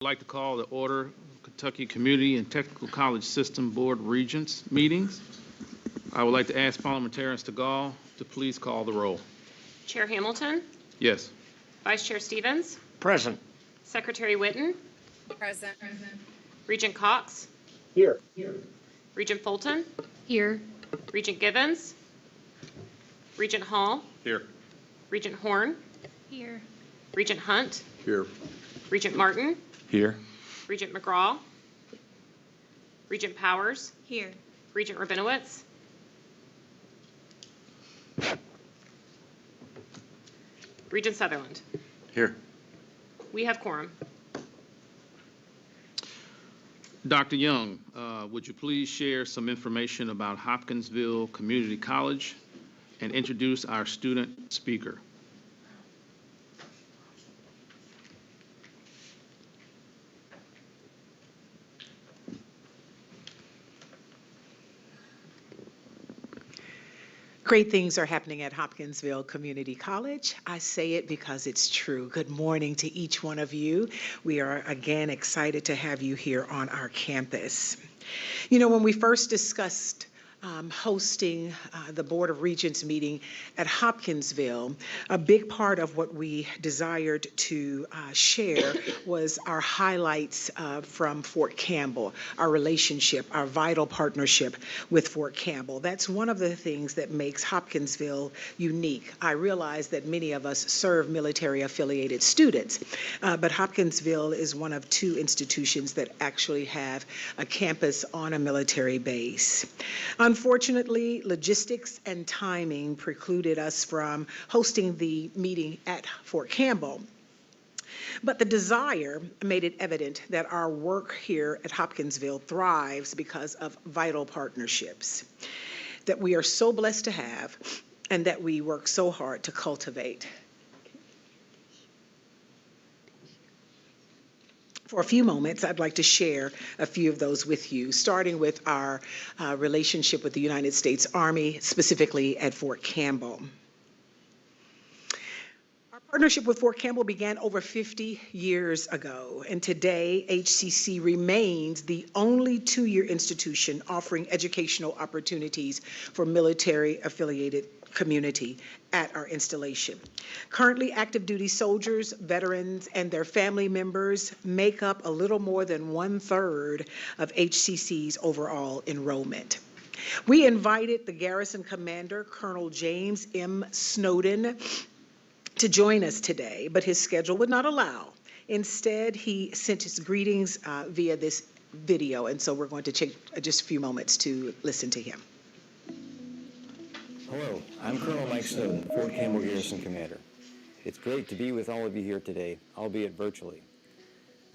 I'd like to call the order Kentucky Community and Technical College System Board Regents meetings. I would like to ask parliamentarians to Gall to please call the roll. Chair Hamilton, Yes. Vice Chair Stevens, Present. Secretary Witten, Present. Regent Cox, Here. Regent Fulton, Here. Regent Givens, Regent Hall, Here. Regent Horn, Here. Regent Hunt, Here. Regent Martin, Here. Regent McGraw, Regent Powers, Here. Regent Rabinowitz, Regent Sutherland. Here. We have quorum. Dr. Young, would you please share some information about Hopkinsville Community College and introduce our student speaker? Great things are happening at Hopkinsville Community College. I say it because it's true. Good morning to each one of you. We are again excited to have you here on our campus. You know, when we first discussed hosting the Board of Regents meeting at Hopkinsville, a big part of what we desired to share was our highlights from Fort Campbell, our relationship, our vital partnership with Fort Campbell. That's one of the things that makes Hopkinsville unique. I realize that many of us serve military-affiliated students, but Hopkinsville is one of two institutions that actually have a campus on a military base. Unfortunately, logistics and timing precluded us from hosting the meeting at Fort Campbell. But the desire made it evident that our work here at Hopkinsville thrives because of vital partnerships that we are so blessed to have and that we work so hard to cultivate. For a few moments, I'd like to share a few of those with you, starting with our relationship with the United States Army, specifically at Fort Campbell. Our partnership with Fort Campbell began over 50 years ago, and today HCC remains the only two-year institution offering educational opportunities for military-affiliated community at our installation. Currently, active duty soldiers, veterans, and their family members make up a little more than 1/3 of HCC's overall enrollment. We invited the garrison commander, Colonel James M. Snowden, to join us today, but his schedule would not allow. Instead, he sent his greetings via this video, and so we're going to take just a few moments to listen to him. Hello, I'm Colonel Mike Snowden, Fort Campbell Garrison Commander. It's great to be with all of you here today, albeit virtually.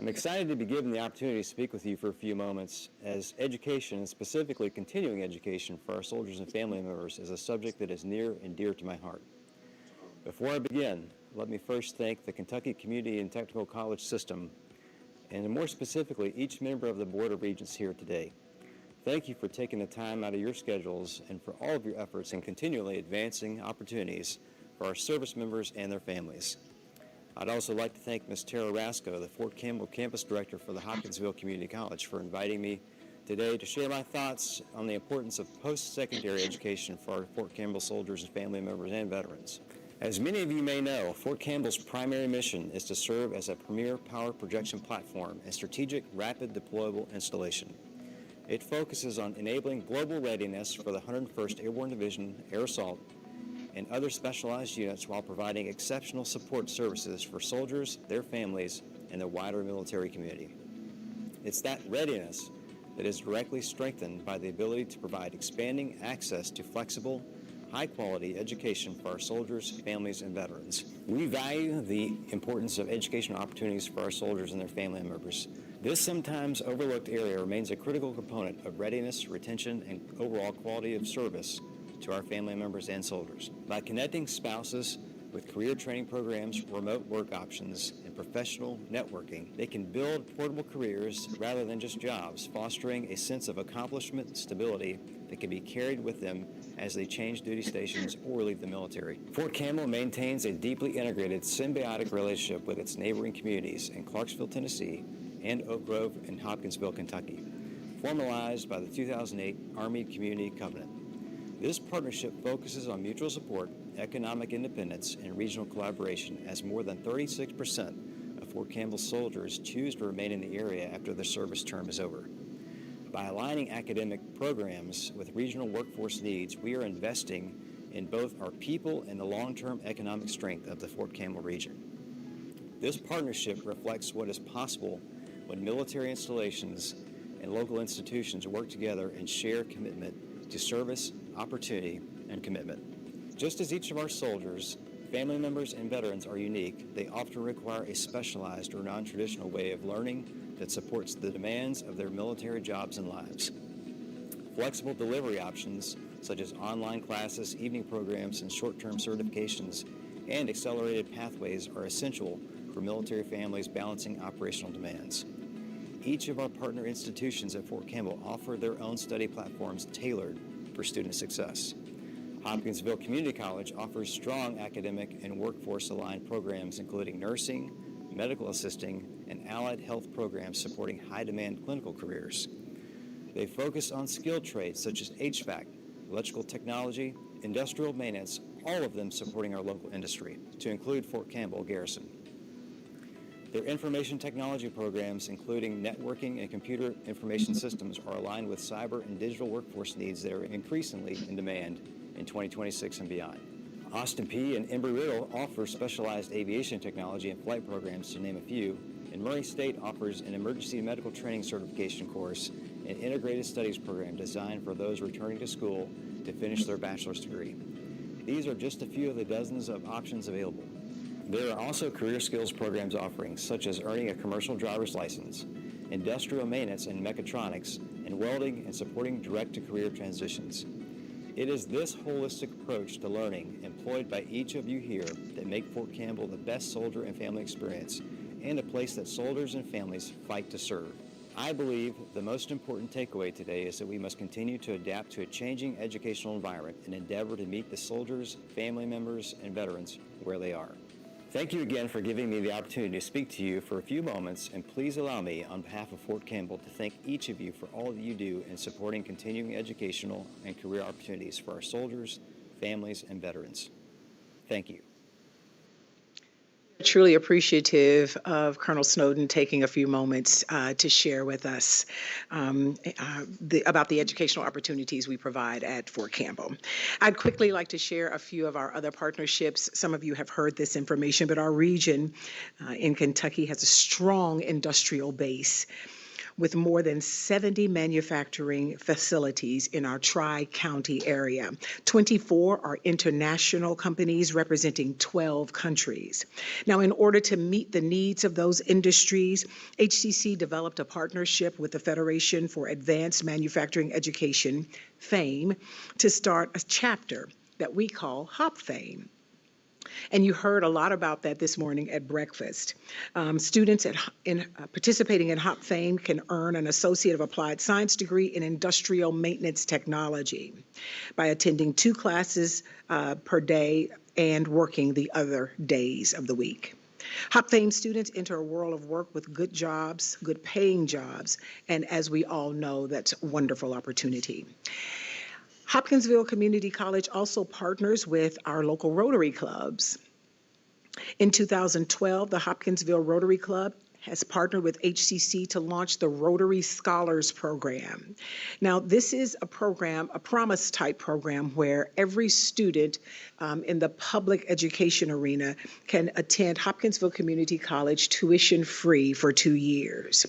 I'm excited to be given the opportunity to speak with you for a few moments, as education, and specifically continuing education for our soldiers and family members, is a subject that is near and dear to my heart. Before I begin, let me first thank the Kentucky Community and Technical College System, and more specifically, each member of the Board of Regents here today. Thank you for taking the time out of your schedules and for all of your efforts in continually advancing opportunities for our service members and their families. I'd also like to thank Ms. Tara Rasco, the Fort Campbell Campus Director for the Hopkinsville Community College, for inviting me today to share my thoughts on the importance of post-secondary education for our Fort Campbell soldiers and family members and veterans. As many of you may know, Fort Campbell's primary mission is to serve as a premier power projection platform and strategic rapid deployable installation. It focuses on enabling global readiness for the 101st Airborne Division, Air Assault, and other specialized units while providing exceptional support services for soldiers, their families, and the wider military community. It's that readiness that is directly strengthened by the ability to provide expanding access to flexible, high-quality education for our soldiers, families, and veterans. We value the importance of educational opportunities for our soldiers and their family members. This sometimes overlooked area remains a critical component of readiness, retention, and overall quality of service to our family members and soldiers. By connecting spouses with career training programs, remote work options, and professional networking, they can build portable careers rather than just jobs, fostering a sense of accomplishment and stability that can be carried with them as they change duty stations or leave the military. Fort Campbell maintains a deeply integrated symbiotic relationship with its neighboring communities in Clarksville, Tennessee, and Oak Grove in Hopkinsville, Kentucky, formalized by the 2008 Army Community Covenant. This partnership focuses on mutual support, economic independence, and regional collaboration, as more than 36% of Fort Campbell soldiers choose to remain in the area after their service term is over. By aligning academic programs with regional workforce needs, we are investing in both our people and the long-term economic strength of the Fort Campbell region. This partnership reflects what is possible when military installations and local institutions work together and share commitment to service, opportunity, and commitment. Just as each of our soldiers, family members, and veterans are unique, they often require a specialized or non-traditional way of learning that supports the demands of their military jobs and lives. Flexible delivery options, such as online classes, evening programs, and short-term certifications, and accelerated pathways are essential for military families balancing operational demands. Each of our partner institutions at Fort Campbell offer their own study platforms tailored for student success. Hopkinsville Community College offers strong academic and workforce-aligned programs including nursing, medical assisting, and allied health programs supporting high-demand clinical careers. They focus on skilled trades such as HVAC, electrical technology, industrial maintenance, all of them supporting our local industry, to include Fort Campbell Garrison. Their information technology programs, including networking and computer information systems, are aligned with cyber and digital workforce needs that are increasingly in demand in 2026 and beyond. Austin P and Embry-Riddle offer specialized aviation technology and flight programs, to name a few, and Murray State offers an emergency medical training certification course and integrated studies program designed for those returning to school to finish their bachelor's degree. These are just a few of the dozens of options available. There are also career skills programs offerings, such as earning a commercial driver's license, industrial maintenance and mechatronics, and welding and supporting direct-to-career transitions. It is this holistic approach to learning employed by each of you here that make Fort Campbell the best soldier and family experience and a place that soldiers and families fight to serve. I believe the most important takeaway today is that we must continue to adapt to a changing educational environment and endeavor to meet the soldiers, family members, and veterans where they are. Thank you again for giving me the opportunity to speak to you for a few moments, and please allow me, on behalf of Fort Campbell, to thank each of you for all that you do in supporting continuing educational and career opportunities for our soldiers, families, and veterans. Thank you. Truly appreciative of Colonel Snowden taking a few moments to share with us about the educational opportunities we provide at Fort Campbell. I'd quickly like to share a few of our other partnerships. Some of you have heard this information, but our region in Kentucky has a strong industrial base with more than 70 manufacturing facilities in our Tri-County area. 24 are international companies representing 12 countries. Now, in order to meet the needs of those industries, HCC developed a partnership with the Federation for Advanced Manufacturing Education, FAME, to start a chapter that we call HopFame. And you heard a lot about that this morning at breakfast. Students participating in HopFame can earn an Associate of Applied Science degree in Industrial Maintenance Technology by attending 2 classes per day and working the other days of the week. HopFame students enter a world of work with good jobs, good paying jobs, and as we all know, that's a wonderful opportunity. Hopkinsville Community College also partners with our local Rotary clubs. In 2012, the Hopkinsville Rotary Club has partnered with HCC to launch the Rotary Scholars Program. Now, this is a program, a promise-type program, where every student in the public education arena can attend Hopkinsville Community College tuition-free for 2 years.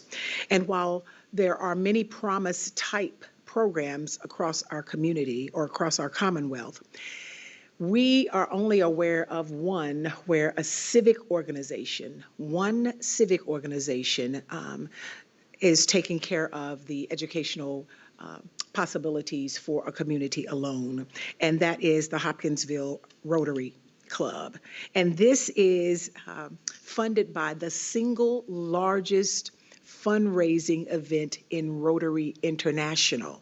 And while there are many promise-type programs across our community or across our Commonwealth, we are only aware of one where one civic organization is taking care of the educational possibilities for a community alone, and that is the Hopkinsville Rotary Club. And this is funded by the single largest fundraising event in Rotary International.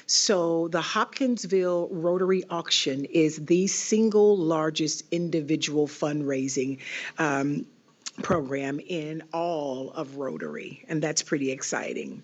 So the Hopkinsville Rotary Auction is the single largest individual fundraising program in all of Rotary, and that's pretty exciting.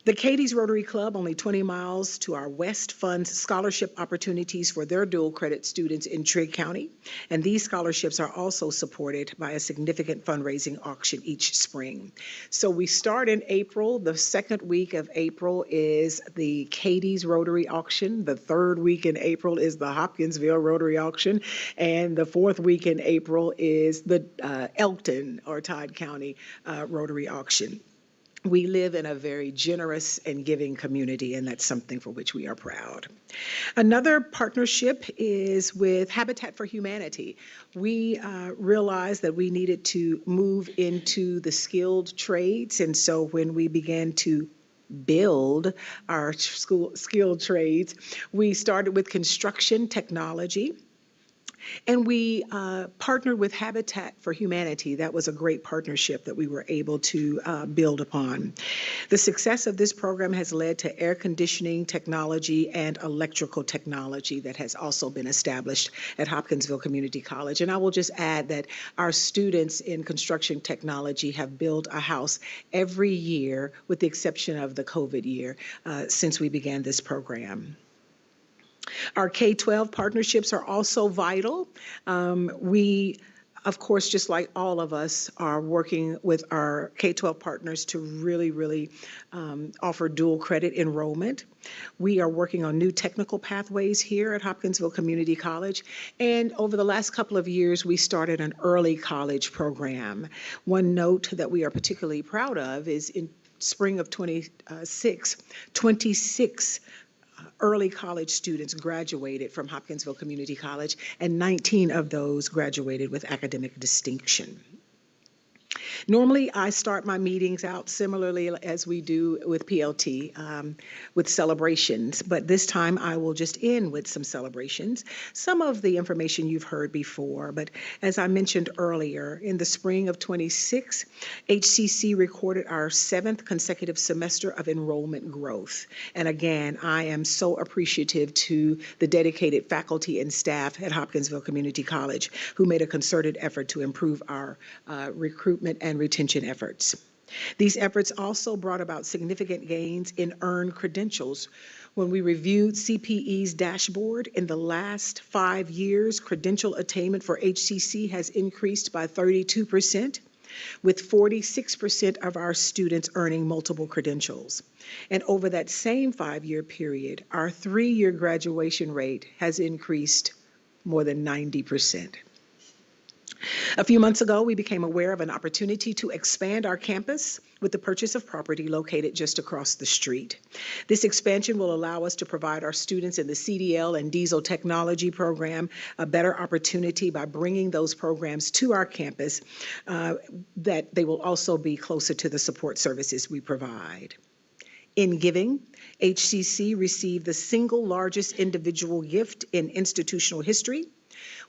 The Katie's Rotary Club, only 20 miles to our west, funds scholarship opportunities for their dual credit students in Trigg County. And these scholarships are also supported by a significant fundraising auction each spring. So we start in April. The second week of April is the Katie's Rotary Auction. The third week in April is the Hopkinsville Rotary Auction. And the fourth week in April is the Elkton or Todd County Rotary Auction. We live in a very generous and giving community, and that's something for which we are proud. Another partnership is with Habitat for Humanity. We realized that we needed to move into the skilled trades, and so when we began to build our skilled trades, we started with construction technology. And we partnered with Habitat for Humanity. That was a great partnership that we were able to build upon. The success of this program has led to air conditioning technology and electrical technology that has also been established at Hopkinsville Community College. And I will just add that our students in construction technology have built a house every year, with the exception of the COVID year, since we began this program. Our K-12 partnerships are also vital. We, of course, just like all of us, are working with our K-12 partners to really offer dual credit enrollment. We are working on new technical pathways here at Hopkinsville Community College. And over the last couple of years, we started an early college program. One note that we are particularly proud of is in spring of 26 early college students graduated from Hopkinsville Community College, and 19 of those graduated with academic distinction. Normally, I start my meetings out similarly as we do with PLT, with celebrations, but this time I will just end with some celebrations. Some of the information you've heard before, but as I mentioned earlier, in the spring of 26, HCC recorded our 7th consecutive semester of enrollment growth. And again, I am so appreciative to the dedicated faculty and staff at Hopkinsville Community College who made a concerted effort to improve our recruitment and retention efforts. These efforts also brought about significant gains in earned credentials. When we reviewed CPE's dashboard in the last 5 years, credential attainment for HCC has increased by 32%, with 46% of our students earning multiple credentials. And over that same 5-year period, our 3-year graduation rate has increased more than 90%. A few months ago, we became aware of an opportunity to expand our campus with the purchase of property located just across the street. This expansion will allow us to provide our students in the CDL and diesel technology program a better opportunity by bringing those programs to our campus, that they will also be closer to the support services we provide. In giving, HCC received the single largest individual gift in institutional history.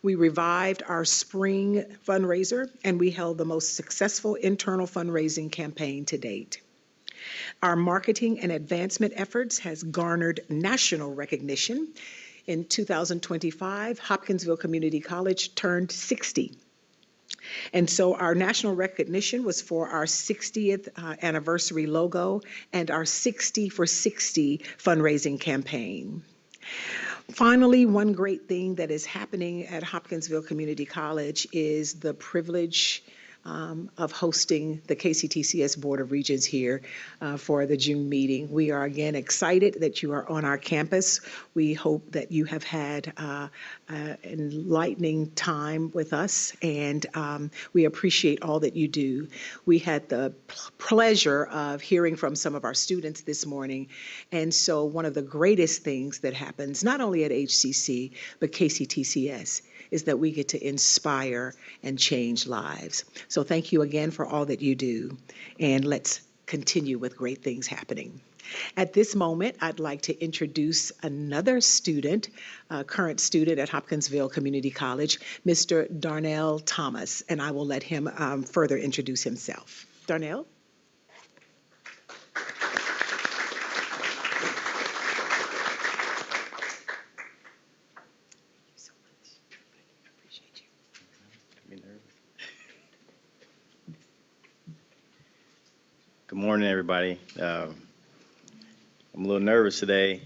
We revived our spring fundraiser, and we held the most successful internal fundraising campaign to date. Our marketing and advancement efforts has garnered national recognition. In 2025, Hopkinsville Community College turned 60. And so our national recognition was for our 60th anniversary logo and our 60 for 60 fundraising campaign. Finally, one great thing that is happening at Hopkinsville Community College is the privilege of hosting the KCTCS Board of Regents here for the June meeting. We are again excited that you are on our campus. We hope that you have had an enlightening time with us, and we appreciate all that you do. We had the pleasure of hearing from some of our students this morning, and so one of the greatest things that happens, not only at HCC, but KCTCS, is that we get to inspire and change lives. So thank you again for all that you do, and let's continue with great things happening. At this moment, I'd like to introduce another student, current student at Hopkinsville Community College, Mr. Darnell Thomas, and I will let him further introduce himself. Darnell? Good morning, everybody. I'm a little nervous today.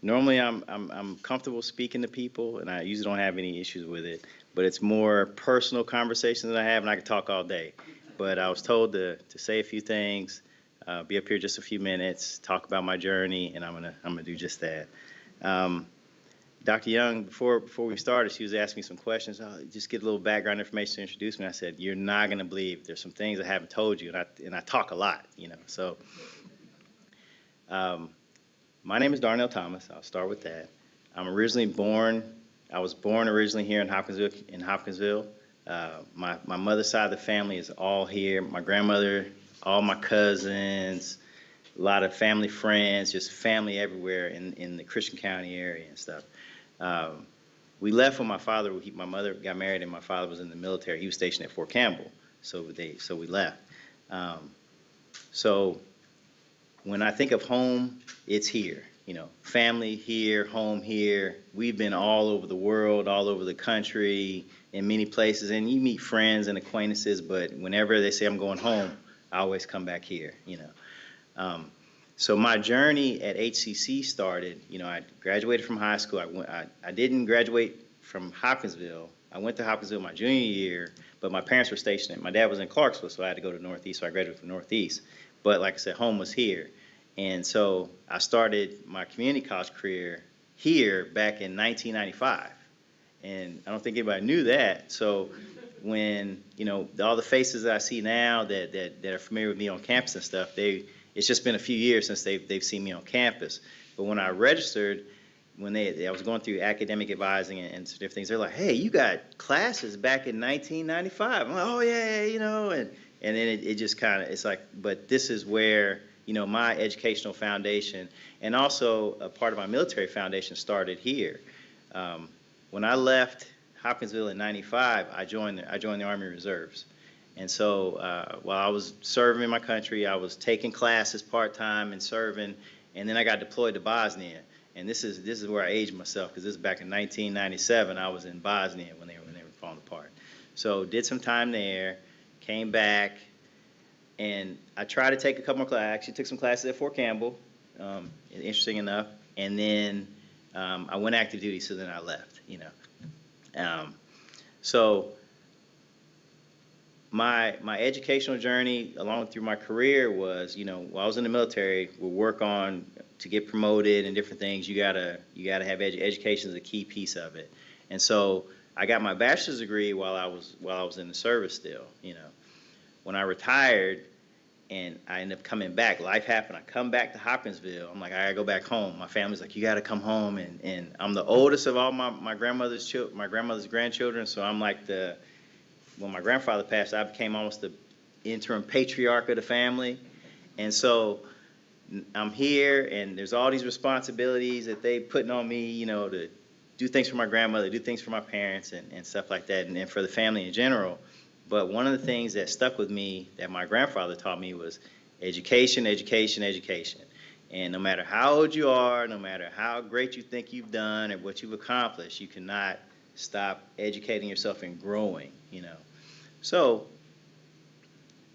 Normally, I'm comfortable speaking to people, and I usually don't have any issues with it. But it's more personal conversations that I have, and I can talk all day. But I was told to say a few things, be up here just a few minutes, talk about my journey, and I'm gonna do just that. Dr. Young, before we started, she was asking me some questions. Just get a little background information to introduce me. I said, "You're not going to believe there's some things I haven't told you," and I talk a lot, you know. So, my name is Darnell Thomas. I'll start with that. I was born originally here in Hopkinsville. My mother's side of the family is all here. My grandmother, all my cousins, a lot of family friends, just family everywhere in the Christian County area and stuff. We left when my mother got married and my father was in the military. He was stationed at Fort Campbell, so we left. So when I think of home, it's here. You know, family here, home here. We've been all over the world, all over the country, in many places, and you meet friends and acquaintances. But whenever they say I'm going home, I always come back here. You know. So my journey at HCC started, you know, I graduated from high school. I didn't graduate from Hopkinsville. I went to Hopkinsville my junior year, but my parents were stationed. My dad was in Clarksville, so I had to go to Northeast, so I graduated from Northeast. But like I said, home was here. And so I started my community college career here back in 1995. And I don't think anybody knew that. So when, you know, all the faces that I see now that are familiar with me on campus and stuff, it's just been a few years since they've seen me on campus. But when I registered, I was going through academic advising and different things, they're like, "Hey, you got classes back in 1995." I'm like, "Oh yeah, you know," and then it just kind of, it's like, but this is where, you know, my educational foundation and also a part of my military foundation started here. When I left Hopkinsville in '95, I joined the Army Reserves. And so while I was serving in my country, I was taking classes part-time and serving, and then I got deployed to Bosnia. And this is where I aged myself, because this is back in 1997. I was in Bosnia when they were falling apart. So did some time there, came back, and I tried to take a couple more classes. I actually took some classes at Fort Campbell, interesting enough, and then I went active duty, so then I left, you know. So my educational journey along through my career was, you know, while I was in the military, we work on to get promoted and different things. You gotta have education is a key piece of it. And so I got my bachelor's degree while I was in the service still, you know. When I retired and I ended up coming back, life happened. I come back to Hopkinsville. I'm like, I gotta go back home. My family's like, you gotta come home. And I'm the oldest of all my grandmother's grandchildren, so I'm like when my grandfather passed, I became almost the interim patriarch of the family. And so I'm here, and there's all these responsibilities that they putting on me, you know, to do things for my grandmother, do things for my parents, and stuff like that, and for the family in general. But one of the things that stuck with me that my grandfather taught me was education, education, education. And no matter how old you are, no matter how great you think you've done or what you've accomplished, you cannot stop educating yourself and growing, you know. So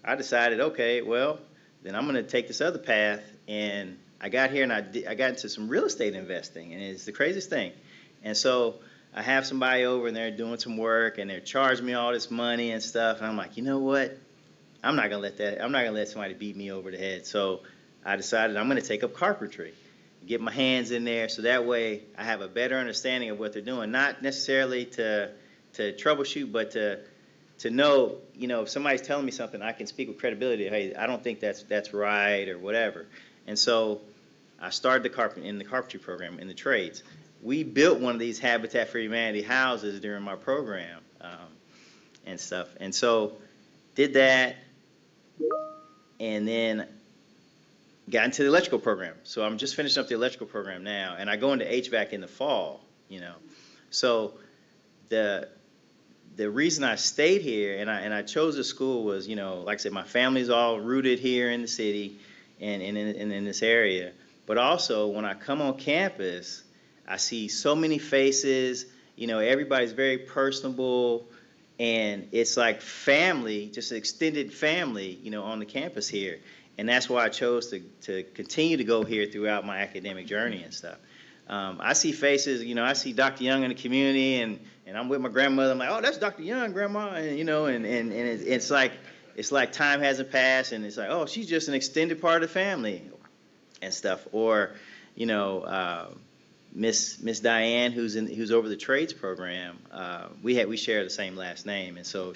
I decided, okay, well, then I'm going to take this other path. And I got here and I got into some real estate investing, and it's the craziest thing. And so I have somebody over and they're doing some work and they're charging me all this money and stuff. And I'm like, you know what? I'm not going to let somebody beat me over the head. So I decided I'm going to take up carpentry, get my hands in there, so that way I have a better understanding of what they're doing. Not necessarily to troubleshoot, but to know, you know, if somebody's telling me something, I can speak with credibility. Hey, I don't think that's right or whatever. And so I started in the carpentry program in the trades. We built one of these Habitat for Humanity houses during my program and stuff. And so did that, and then got into the electrical program. So I'm just finishing up the electrical program now, and I go into HVAC in the fall, you know. So the reason I stayed here and I chose this school was, you know, like I said, my family's all rooted here in the city and in this area. But also, when I come on campus, I see so many faces. You know, everybody's very personable. And it's like family, just an extended family, on the campus here. And that's why I chose to continue to go here throughout my academic journey and stuff. I see faces, I see Dr. Young in the community, and I'm with my grandmother. I'm like, oh, that's Dr. Young, Grandma, and it's like time hasn't passed, and it's like, oh, she's just an extended part of the family and stuff. Or, Miss Diane, who's over the trades program, we share the same last name, and so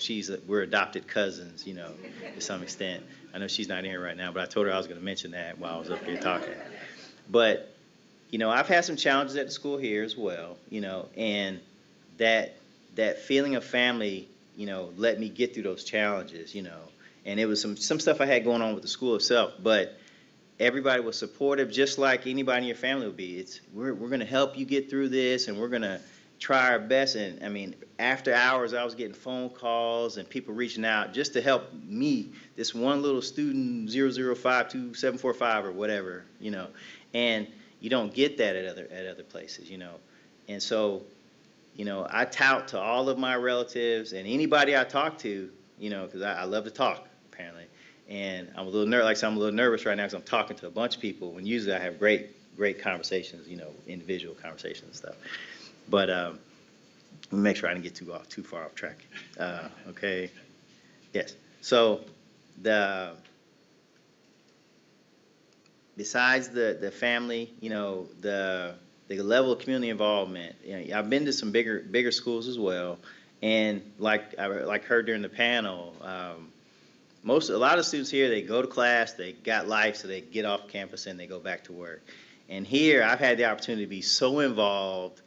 we're adopted cousins, to some extent. I know she's not in here right now, but I told her I was going to mention that while I was up here talking. But I've had some challenges at the school here as well, and that feeling of family, let me get through those challenges, and it was some stuff I had going on with the school itself, but everybody was supportive, just like anybody in your family would be. We're going to help you get through this, and we're going to try our best. And I mean, after hours, I was getting phone calls and people reaching out just to help me, this one little student, 0052745 or whatever, and you don't get that at other places, And so, I tout to all of my relatives and anybody I talk to, because I love to talk, apparently. And I'm a little nervous right now because I'm talking to a bunch of people, when usually I have great conversations, individual conversations and stuff. But let me make sure I didn't get too far off track. Okay. Yes. So besides the family, the level of community involvement, I've been to some bigger schools as well, and like heard during the panel, a lot of students here, they go to class, they got life, so they get off campus and they go back to work. And here, I've had the opportunity to be so involved.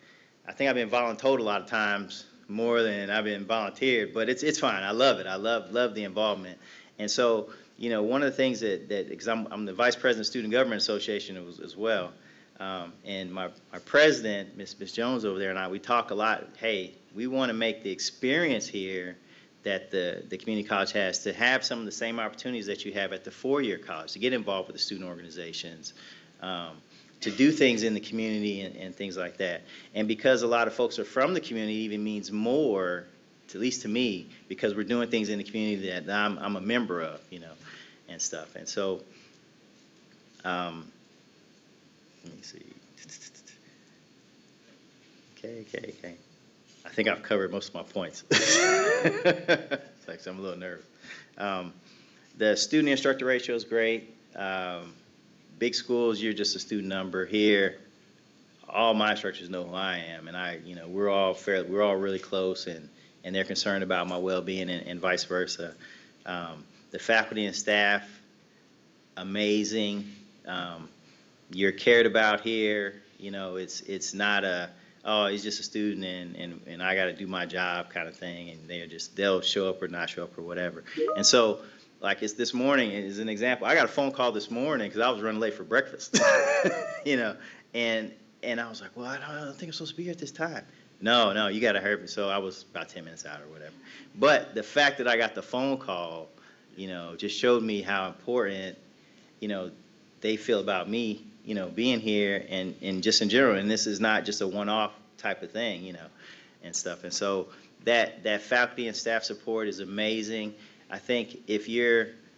I think I've been voluntold a lot of times more than I've been volunteered, but it's fine. I love it. I love the involvement. And so, one of the things because I'm the vice president of Student Government Association as well, and my president, Miss Jones over there, and we talk a lot. Hey, we want to make the experience here that the community college has to have some of the same opportunities that you have at the four-year college, to get involved with the student organizations, to do things in the community and things like that. And because a lot of folks are from the community, it even means more, at least to me, because we're doing things in the community that I'm a member of, and stuff. And so, let me see. Okay. I think I've covered most of my points. It's like, so I'm a little nervous. The student-instructor ratio is great. Big schools, you're just a student number. Here, all my instructors know who I am, and we're all really close, and they're concerned about my well-being and vice versa. The faculty and staff, amazing. You're cared about here. It's not oh, he's just a student and I got to do my job kind of thing, and they'll show up or not show up or whatever. And so, like, it's this morning as an example. I got a phone call this morning because I was running late for breakfast, and I was like, well, I don't think I'm supposed to be here at this time. No, you got to hurry me. So I was about 10 minutes out or whatever. But the fact that I got the phone call, just showed me how important, they feel about me, being here and just in general. And this is not just a one-off type of thing, and stuff. And so that faculty and staff support is amazing. I think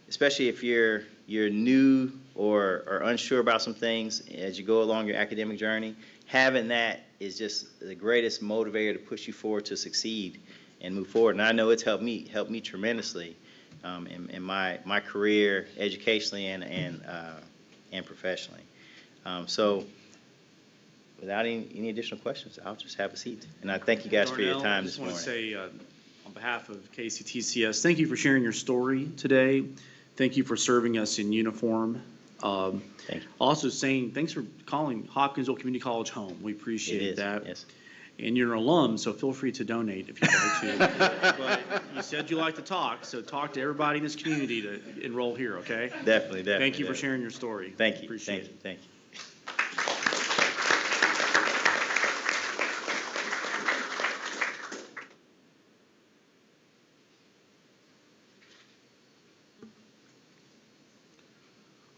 especially if you're new or unsure about some things as you go along your academic journey, having that is just the greatest motivator to push you forward to succeed and move forward. And I know it's helped me tremendously in my career, educationally and professionally. So without any additional questions, I'll just have a seat. And I thank you guys for your time this morning. I just want to say, on behalf of KCTCS, thank you for sharing your story today. Thank you for serving us in uniform. Thank you. Also saying, thanks for calling Hopkinsville Community College home. We appreciate that. Yes. And you're an alum, so feel free to donate if you'd like to. But you said you like to talk, so talk to everybody in this community to enroll here, okay? Definitely. Thank you for sharing your story. Thank you. Appreciate it. Thank you.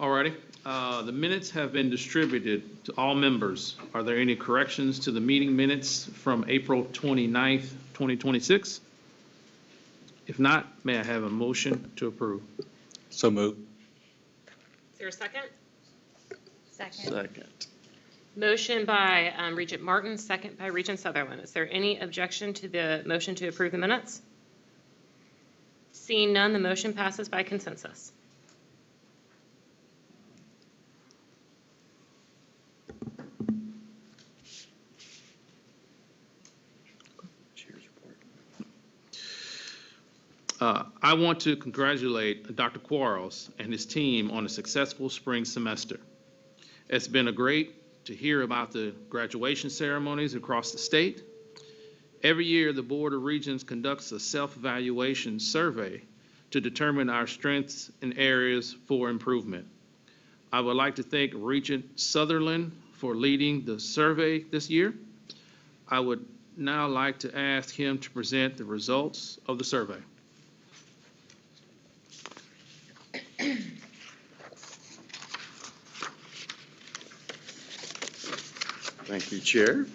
Alrighty, the minutes have been distributed to all members. Are there any corrections to the meeting minutes from April 29th, 2026? If not, may I have a motion to approve? So moved. Is there a second? Second. Motion by Regent Martin, second by Regent Sutherland. Is there any objection to the motion to approve the minutes? Seeing none, the motion passes by consensus. I want to congratulate Dr. Quarles and his team on a successful spring semester. It's been great to hear about the graduation ceremonies across the state. Every year, the Board of Regents conducts a self-evaluation survey to determine our strengths and areas for improvement. I would like to thank Regent Sutherland for leading the survey this year. I would now like to ask him to present the results of the survey. Thank you, Chair.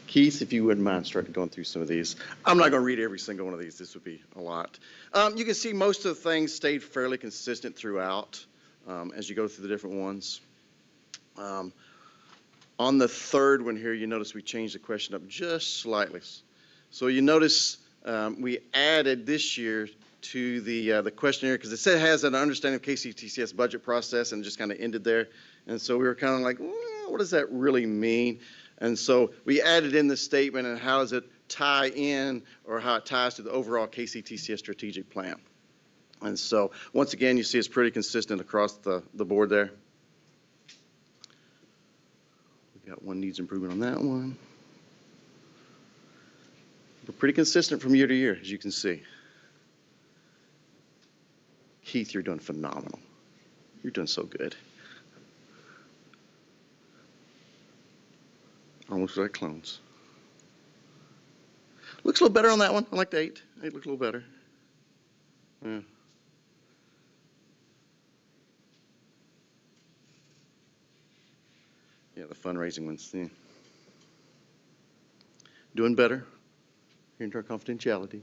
Keith, if you wouldn't mind starting going through some of these. I'm not going to read every single one of these. This would be a lot. You can see most of the things stayed fairly consistent throughout as you go through the different ones. On the third one here, you notice we changed the question up just slightly. So you notice we added this year to the questionnaire because it said it has an understanding of KCTCS budget process and just kind of ended there. And so we were kind of like, well, what does that really mean? And so we added in the statement and how does it tie in or how it ties to the overall KCTCS strategic plan. And so once again, you see it's pretty consistent across the board there. We got one needs improvement on that one. We're pretty consistent from year to year, as you can see. Keith, you're doing phenomenal. You're doing so good. Almost like clones. Looks a little better on that one. I like the 8. 8 looks a little better. Yeah. Yeah, the fundraising ones. Yeah. Doing better. Here into our confidentiality.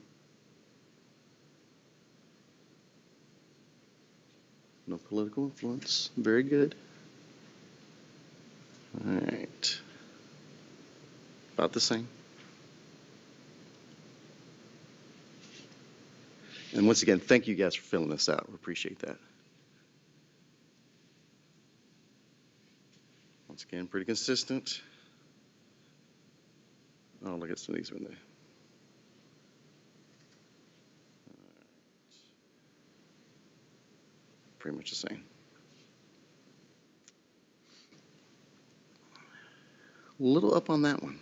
No political influence. Very good. All right. About the same. And once again, thank you guys for filling this out. We appreciate that. Once again, pretty consistent. Oh, look at some of these, weren't they? Pretty much the same. A little up on that one.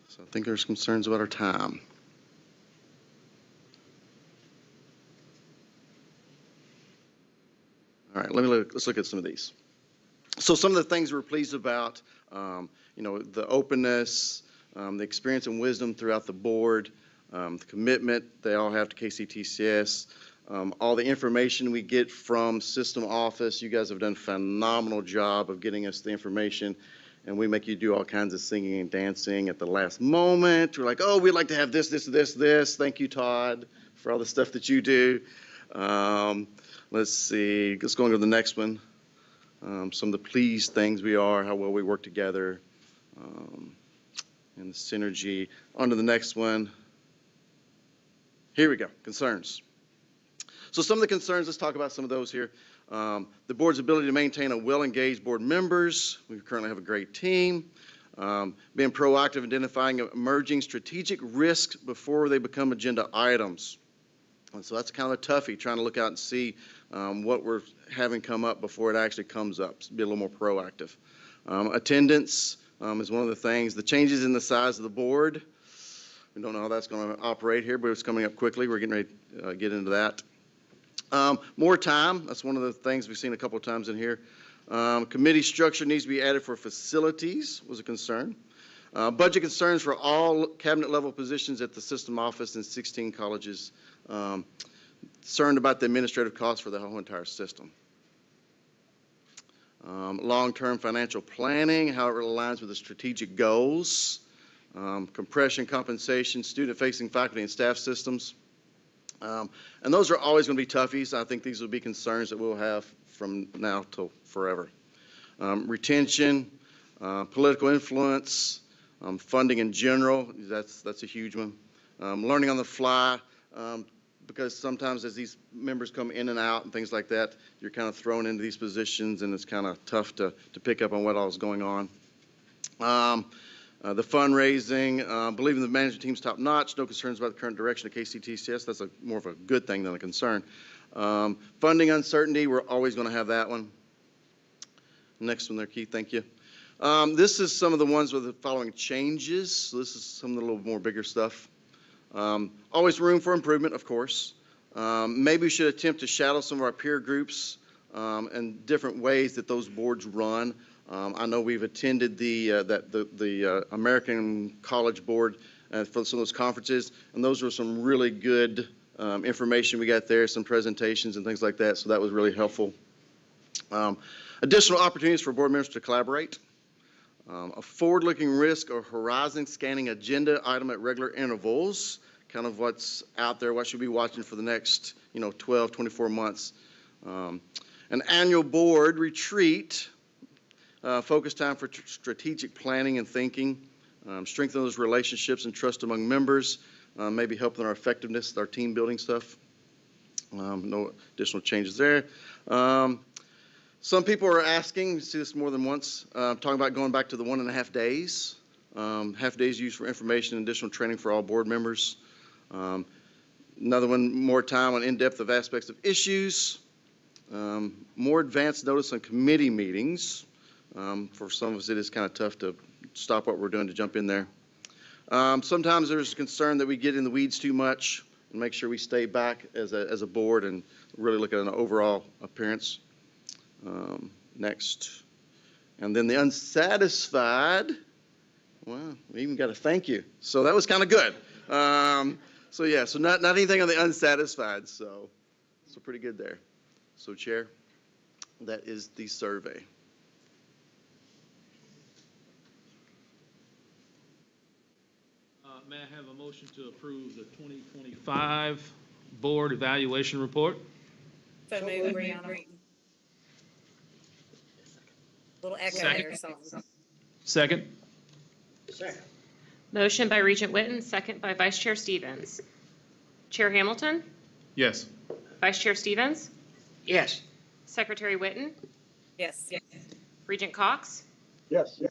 So I think there's concerns about our time. All right, let's look at some of these. So some of the things we're pleased about, the openness, the experience and wisdom throughout the board, the commitment they all have to KCTCS, all the information we get from system office. You guys have done a phenomenal job of getting us the information, and we make you do all kinds of singing and dancing at the last moment. We're like, oh, we'd like to have this, this, this, this. Thank you, Todd, for all the stuff that you do. Let's see, let's go on to the next one. Some of the pleased things we are, how well we work together, and the synergy. On to the next one. Here we go, concerns. So some of the concerns, let's talk about some of those here. The board's ability to maintain a well-engaged board members. We currently have a great team. Being proactive, identifying emerging strategic risks before they become agenda items. And so that's kind of a toughie, trying to look out and see what we're having come up before it actually comes up. Be a little more proactive. Attendance is one of the things. The changes in the size of the board. We don't know how that's going to operate here, but it's coming up quickly. We're getting ready to get into that. More time. That's one of the things we've seen a couple of times in here. Committee structure needs to be added for facilities was a concern. Budget concerns for all cabinet level positions at the system office in 16 colleges. Concerned about the administrative costs for the whole entire system. Long-term financial planning, how it aligns with the strategic goals. compression, compensation, student-facing faculty and staff systems. And those are always going to be toughies. I think these will be concerns that we'll have from now till forever. Retention, political influence, funding in general, that's a huge one. Learning on the fly, because sometimes as these members come in and out and things like that, you're kind of thrown into these positions and it's kind of tough to pick up on what all is going on. The fundraising, believing the management team's top notch, no concerns about the current direction of KCTCS. That's more of a good thing than a concern. Funding uncertainty, we're always going to have that one. Next one there, Keith, thank you. This is some of the ones with the following changes. So this is some of the little more bigger stuff. Always room for improvement, of course. Maybe we should attempt to shadow some of our peer groups and different ways that those boards run. I know we've attended the American College Board for some of those conferences, and those were some really good information we got there, some presentations and things like that, so that was really helpful. Additional opportunities for board members to collaborate. A forward-looking risk or horizon scanning agenda item at regular intervals, kind of what's out there, what should we be watching for the next 12, 24 months. An annual board retreat, focus time for strategic planning and thinking, strengthen those relationships and trust among members, maybe helping our effectiveness, our team building stuff. No additional changes there. Some people are asking, we see this more than once, talking about going back to the 1.5 days. Half days used for information and additional training for all board members. Another one, more time on in-depth of aspects of issues. More advanced notice on committee meetings. For some of us, it is kind of tough to stop what we're doing to jump in there. Sometimes there's a concern that we get in the weeds too much and make sure we stay back as a board and really look at an overall appearance. Next. And then the unsatisfied, well, we even got a thank you. So that was kind of good. So yeah, so not anything on the unsatisfied, so pretty good there. So Chair, that is the survey. May I have a motion to approve the 2025 Board Evaluation Report? So moved, Brianna. Little echo Second. there, so. Second? Motion by Regent Witten, second by Vice Chair Stevens. Chair Hamilton? Yes. Vice Chair Stevens? Yes. Secretary Witten? Yes. Regent Cox? Yes.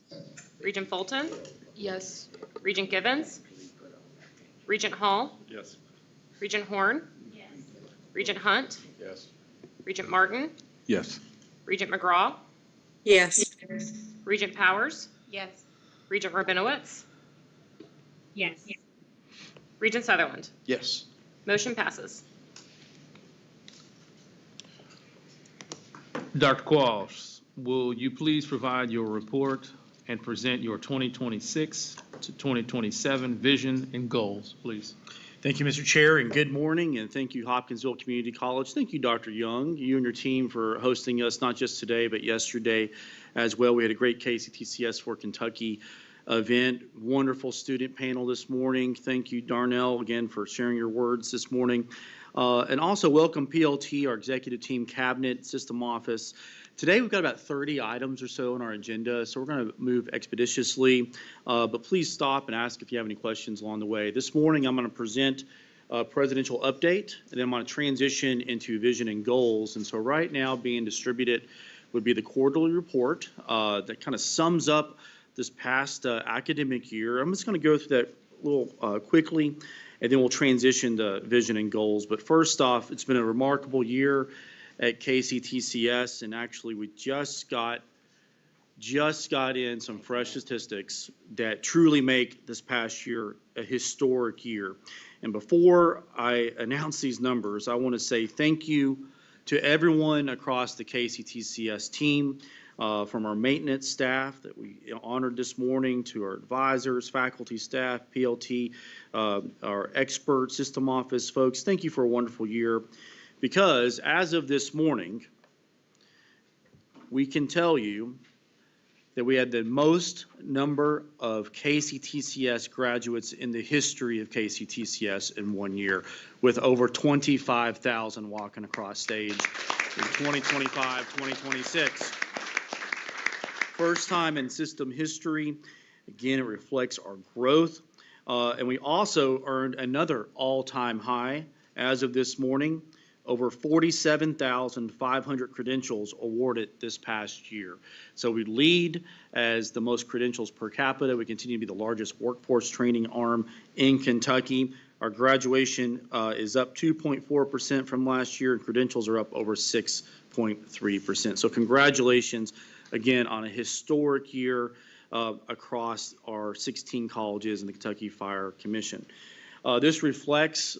Regent Fulton? Yes. Regent Givens? Regent Hall? Yes. Regent Horn? Yes. Regent Hunt? Yes. Regent Martin? Yes. Regent McGraw? Yes. Regent Powers? Yes. Regent Rabinowitz? Yes. Regent Sutherland? Yes. Motion passes. Dr. Qualls, will you please provide your report and present your 2026 to 2027 vision and goals, please? Thank you, Mr. Chair, and good morning, and thank you, Hopkinsville Community College. Thank you, Dr. Young, you and your team for hosting us, not just today, but yesterday as well. We had a great KCTCS for Kentucky event, wonderful student panel this morning. Thank you, Darnell, again, for sharing your words this morning. And also welcome PLT, our executive team, cabinet, system office. Today, we've got about 30 items or so on our agenda, so we're going to move expeditiously, but please stop and ask if you have any questions along the way. This morning, I'm going to present a presidential update, and then I'm going to transition into vision and goals. And so right now, being distributed would be the quarterly report that kind of sums up this past academic year. I'm just going to go through that a little quickly, and then we'll transition to vision and goals. But first off, it's been a remarkable year at KCTCS, and actually we just got in some fresh statistics that truly make this past year a historic year. And before I announce these numbers, I want to say thank you to everyone across the KCTCS team, from our maintenance staff that we honored this morning, to our advisors, faculty, staff, PLT, our expert system office folks. Thank you for a wonderful year. Because as of this morning, we can tell you that we had the most number of KCTCS graduates in the history of KCTCS in 1 year, with over 25,000 walking across stage in 2025, 2026. First time in system history. Again, it reflects our growth. And we also earned another all-time high as of this morning, over 47,500 credentials awarded this past year. So we lead as the most credentials per capita. We continue to be the largest workforce training arm in Kentucky. Our graduation is up 2.4% from last year, and credentials are up over 6.3%. So congratulations again on a historic year across our 16 colleges and the Kentucky Fire Commission. This reflects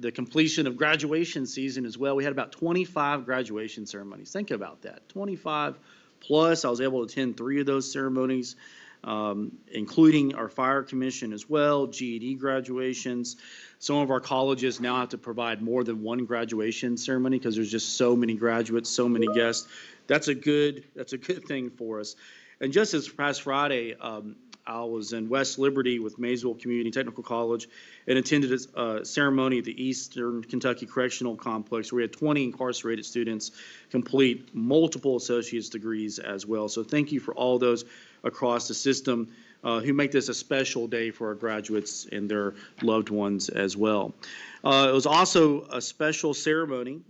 the completion of graduation season as well. We had about 25 graduation ceremonies. Think about that, 25 plus. I was able to attend 3 of those ceremonies, including our Fire Commission as well, GED graduations. Some of our colleges now have to provide more than one graduation ceremony because there's just so many graduates, so many guests. That's a good thing for us. And just this past Friday, I was in West Liberty with Maysville Community Technical College and attended a ceremony at the Eastern Kentucky Correctional Complex where we had 20 incarcerated students complete multiple associate's degrees as well. So thank you for all those across the system who make this a special day for our graduates and their loved ones as well. It was also a special ceremony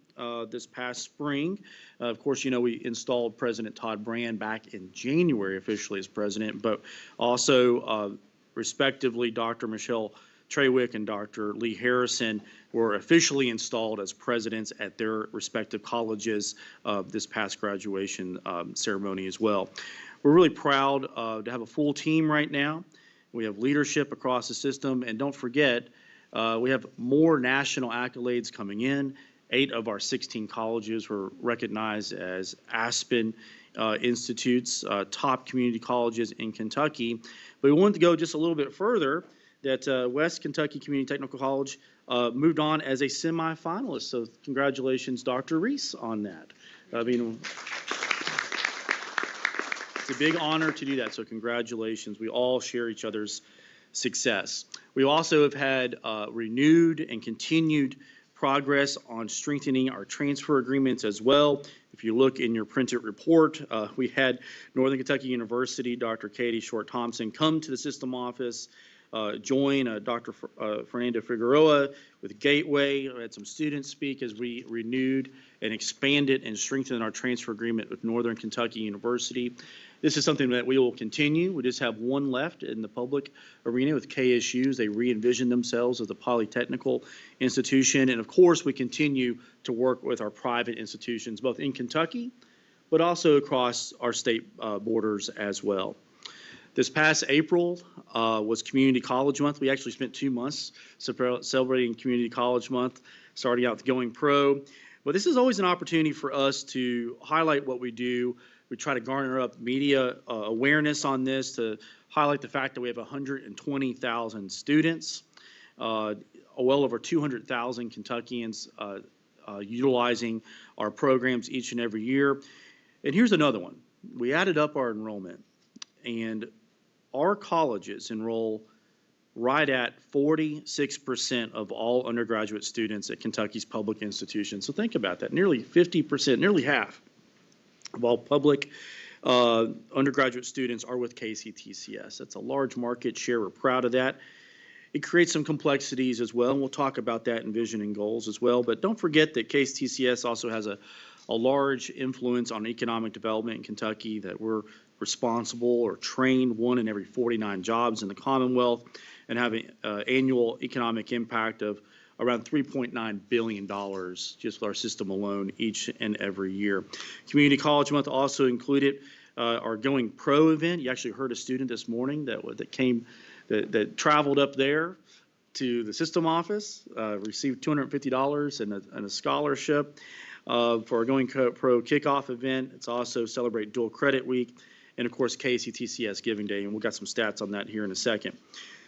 this past spring. Of course, you know, we installed President Todd Brand back in January officially as president, but also respectively Dr. Michelle Trawick and Dr. Lee Harrison were officially installed as presidents at their respective colleges this past graduation ceremony as well. We're really proud to have a full team right now. We have leadership across the system, and don't forget, we have more national accolades coming in. 8 of our 16 colleges were recognized as Aspen Institutes, top community colleges in Kentucky. But we wanted to go just a little bit further, that West Kentucky Community Technical College moved on as a semifinalist. So congratulations, Dr. Reese, on that. I mean, it's a big honor to do that, so congratulations. We all share each other's success. We also have had renewed and continued progress on strengthening our transfer agreements as well. If you look in your printed report, we had Northern Kentucky University, Dr. Katie Short-Thompson, come to the system office, join Dr. Fernando Figueroa with Gateway. We had some students speak as we renewed and expanded and strengthened our transfer agreement with Northern Kentucky University. This is something that we will continue. We just have one left in the public arena with KSUs. They re-envision themselves as a polytechnical institution. And of course, we continue to work with our private institutions, both in Kentucky, but also across our state borders as well. This past April was Community College Month. We actually spent 2 months celebrating Community College Month, starting out with Going Pro. But this is always an opportunity for us to highlight what we do. We try to garner up media awareness on this to highlight the fact that we have 120,000 students, well over 200,000 Kentuckians utilizing our programs each and every year. And here's another one. We added up our enrollment, and our colleges enroll right at 46% of all undergraduate students at Kentucky's public institutions. So think about that, nearly 50%, nearly half of all public undergraduate students are with KCTCS. That's a large market share. We're proud of that. It creates some complexities as well, and we'll talk about that in vision and goals as well. But don't forget that KCTCS also has a large influence on economic development in Kentucky, that we're responsible or trained 1 in every 49 jobs in the Commonwealth, and have an annual economic impact of around $3.9 billion just with our system alone each and every year. Community College Month also included our Going Pro event. You actually heard a student this morning that traveled up there to the system office, received $250 and a scholarship for our Going Pro kickoff event. It's also Celebrate Dual Credit Week, and of course KCTCS Giving Day, and we've got some stats on that here in a second.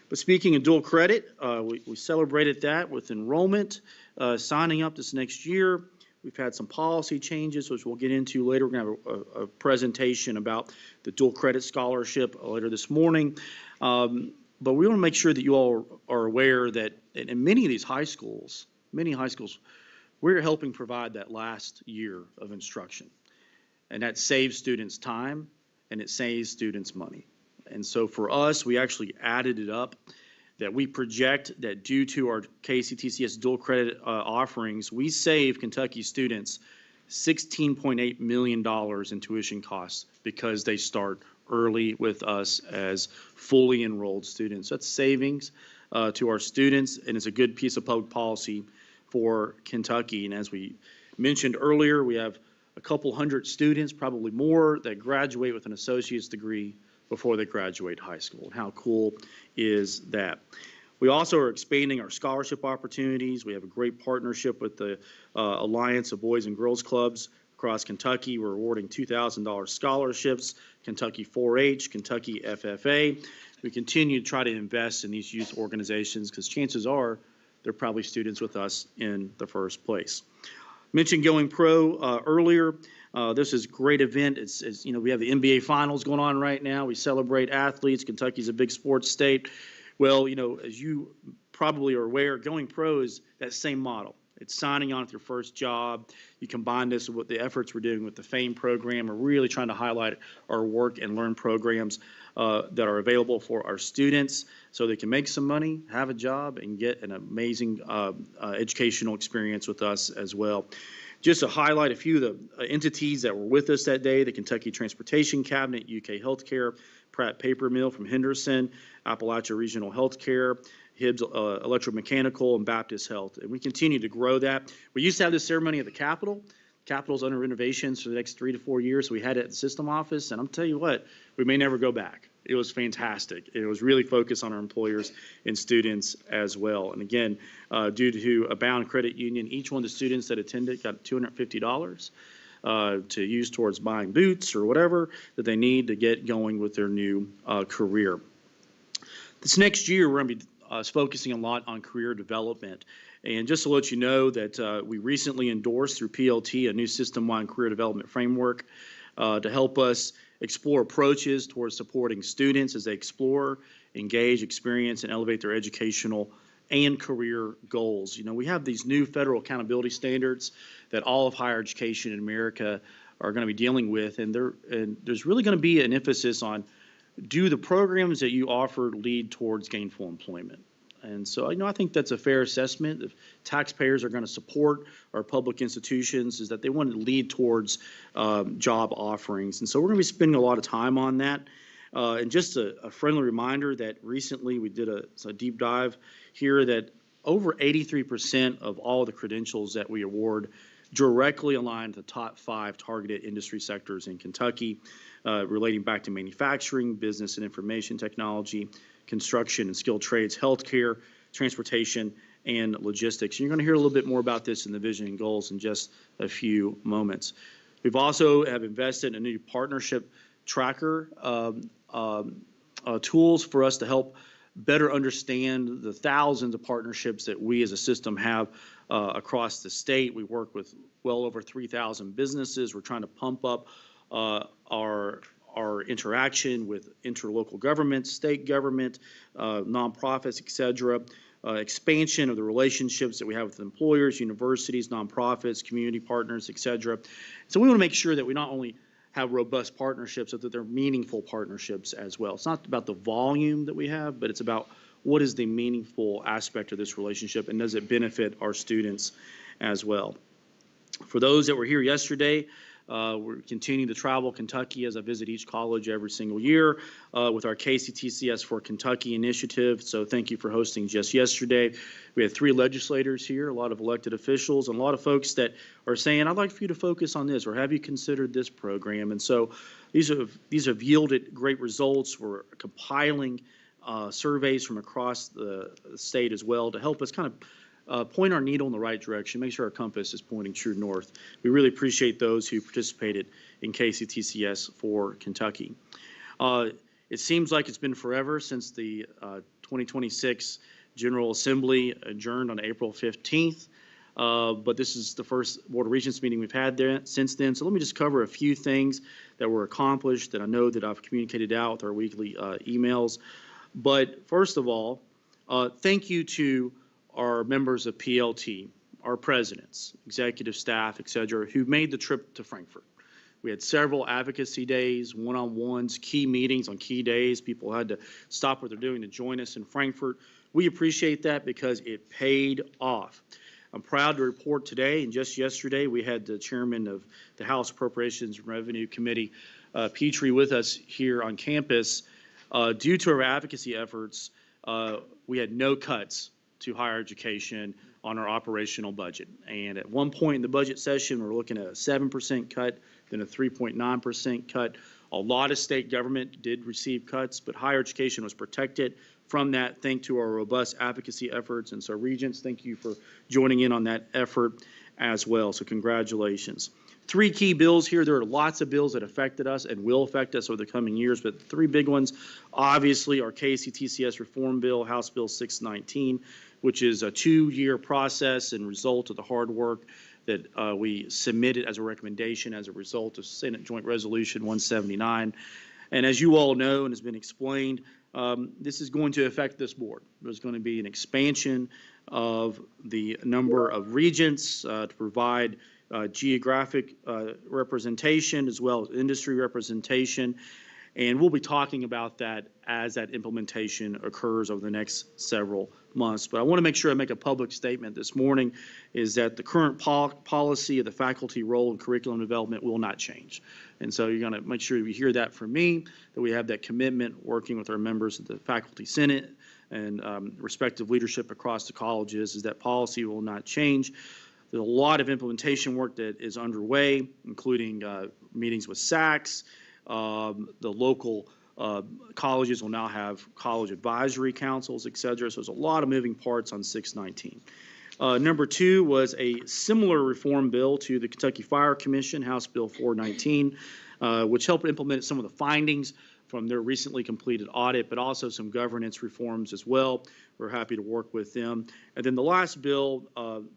But speaking of dual credit, we celebrated that with enrollment signing up this next year. We've had some policy changes, which we'll get into later. We're going to have a presentation about the dual credit scholarship later this morning. But we want to make sure that you all are aware that in many of these high schools, we're helping provide that last year of instruction. And that saves students time and it saves students money. And so for us, we actually added it up that we project that due to our KCTCS dual credit offerings, we save Kentucky students $16.8 million in tuition costs because they start early with us as fully enrolled students. That's savings to our students, and it's a good piece of public policy for Kentucky. And as we mentioned earlier, we have a couple hundred students, probably more, that graduate with an associate's degree before they graduate high school. And how cool is that? We also are expanding our scholarship opportunities. We have a great partnership with the Alliance of Boys and Girls Clubs across Kentucky. We're awarding $2,000 scholarships, Kentucky 4-H, Kentucky FFA. We continue to try to invest in these youth organizations because chances are they're probably students with us in the first place. Mentioned Going Pro earlier. This is a great event. It's we have the NBA Finals going on right now. We celebrate athletes. Kentucky's a big sports state. Well, as you probably are aware, Going Pro is that same model. It's signing on with your first job. You combine this with the efforts we're doing with the FAME program. We're really trying to highlight our work and learn programs that are available for our students so they can make some money, have a job, and get an amazing educational experience with us as well. Just to highlight a few of the entities that were with us that day: the Kentucky Transportation Cabinet, UK Healthcare, Pratt Paper Mill from Henderson, Appalachia Regional Healthcare, Hibbs Electromechanical, and Baptist Health. And we continue to grow that. We used to have this ceremony at the Capitol. Capitol's under renovations for the next 3 to 4 years. So we had it at the system office, and I'm telling you what, we may never go back. It was fantastic. It was really focused on our employers and students as well. And again, due to a bound credit union, each one of the students that attended got $250 to use towards buying boots or whatever that they need to get going with their new career. This next year, we're going to be focusing a lot on career development. And just to let you know that we recently endorsed through PLT a new system-wide career development framework to help us explore approaches towards supporting students as they explore, engage, experience, and elevate their educational and career goals. We have these new federal accountability standards that all of higher education in America are going to be dealing with, and there's really going to be an emphasis on, do the programs that you offer lead towards gainful employment? And so, I think that's a fair assessment. If taxpayers are going to support our public institutions, is that they want to lead towards job offerings. And so we're going to be spending a lot of time on that. And just a friendly reminder that recently we did a deep dive here that over 83% of all the credentials that we award directly align to the top 5 targeted industry sectors in Kentucky, relating back to manufacturing, business and information technology, construction and skilled trades, healthcare, transportation, and logistics. And you're going to hear a little bit more about this in the vision and goals in just a few moments. We've also have invested in a new partnership tracker tools for us to help better understand the thousands of partnerships that we as a system have across the state. We work with well over 3,000 businesses. We're trying to pump up our interaction with interlocal government, state government, nonprofits, et cetera, expansion of the relationships that we have with employers, universities, nonprofits, community partners, et cetera. So we want to make sure that we not only have robust partnerships, but that they're meaningful partnerships as well. It's not about the volume that we have, but it's about what is the meaningful aspect of this relationship and does it benefit our students as well. For those that were here yesterday, we're continuing to travel Kentucky as I visit each college every single year with our KCTCS for Kentucky initiative. So thank you for hosting just yesterday. We had 3 legislators here, a lot of elected officials, and a lot of folks that are saying, I'd like for you to focus on this, or have you considered this program? And so these have yielded great results. We're compiling surveys from across the state as well to help us kind of point our needle in the right direction, make sure our compass is pointing true north. We really appreciate those who participated in KCTCS for Kentucky. It seems like it's been forever since the 2026 General Assembly adjourned on April 15th. but this is the first Board of Regents meeting we've had there since then. So let me just cover a few things that were accomplished that I know that I've communicated out with our weekly emails. But first of all, thank you to our members of PLT, our presidents, executive staff, et cetera, who made the trip to Frankfurt. We had several advocacy days, one-on-ones, key meetings on key days. People had to stop what they're doing to join us in Frankfurt. We appreciate that because it paid off. I'm proud to report today, and just yesterday, we had the chairman of the House Appropriations and Revenue Committee, Petrie, with us here on campus. Due to our advocacy efforts, we had no cuts to higher education on our operational budget. And at one point in the budget session, we're looking at a 7% cut, then a 3.9% cut. A lot of state government did receive cuts, but higher education was protected from that thanks to our robust advocacy efforts. And so Regents, thank you for joining in on that effort as well. So congratulations. Three key bills here. There are lots of bills that affected us and will affect us over the coming years, but three big ones, obviously, our KCTCS reform bill, House Bill 619, which is a 2-year process and result of the hard work that we submitted as a recommendation as a result of Senate Joint Resolution 179. And as you all know and has been explained, this is going to affect this board. There's going to be an expansion of the number of regents to provide geographic representation as well as industry representation. And we'll be talking about that as that implementation occurs over the next several months. But I want to make sure I make a public statement this morning is that the current policy of the faculty role in curriculum development will not change. And so you're going to make sure you hear that from me, that we have that commitment working with our members of the Faculty Senate and respective leadership across the colleges is that policy will not change. There's a lot of implementation work that is underway, including meetings with SACs. The local colleges will now have college advisory councils, et cetera. So there's a lot of moving parts on 619. Number two was a similar reform bill to the Kentucky Fire Commission, House Bill 419, which helped implement some of the findings from their recently completed audit, but also some governance reforms as well. We're happy to work with them. And then the last bill,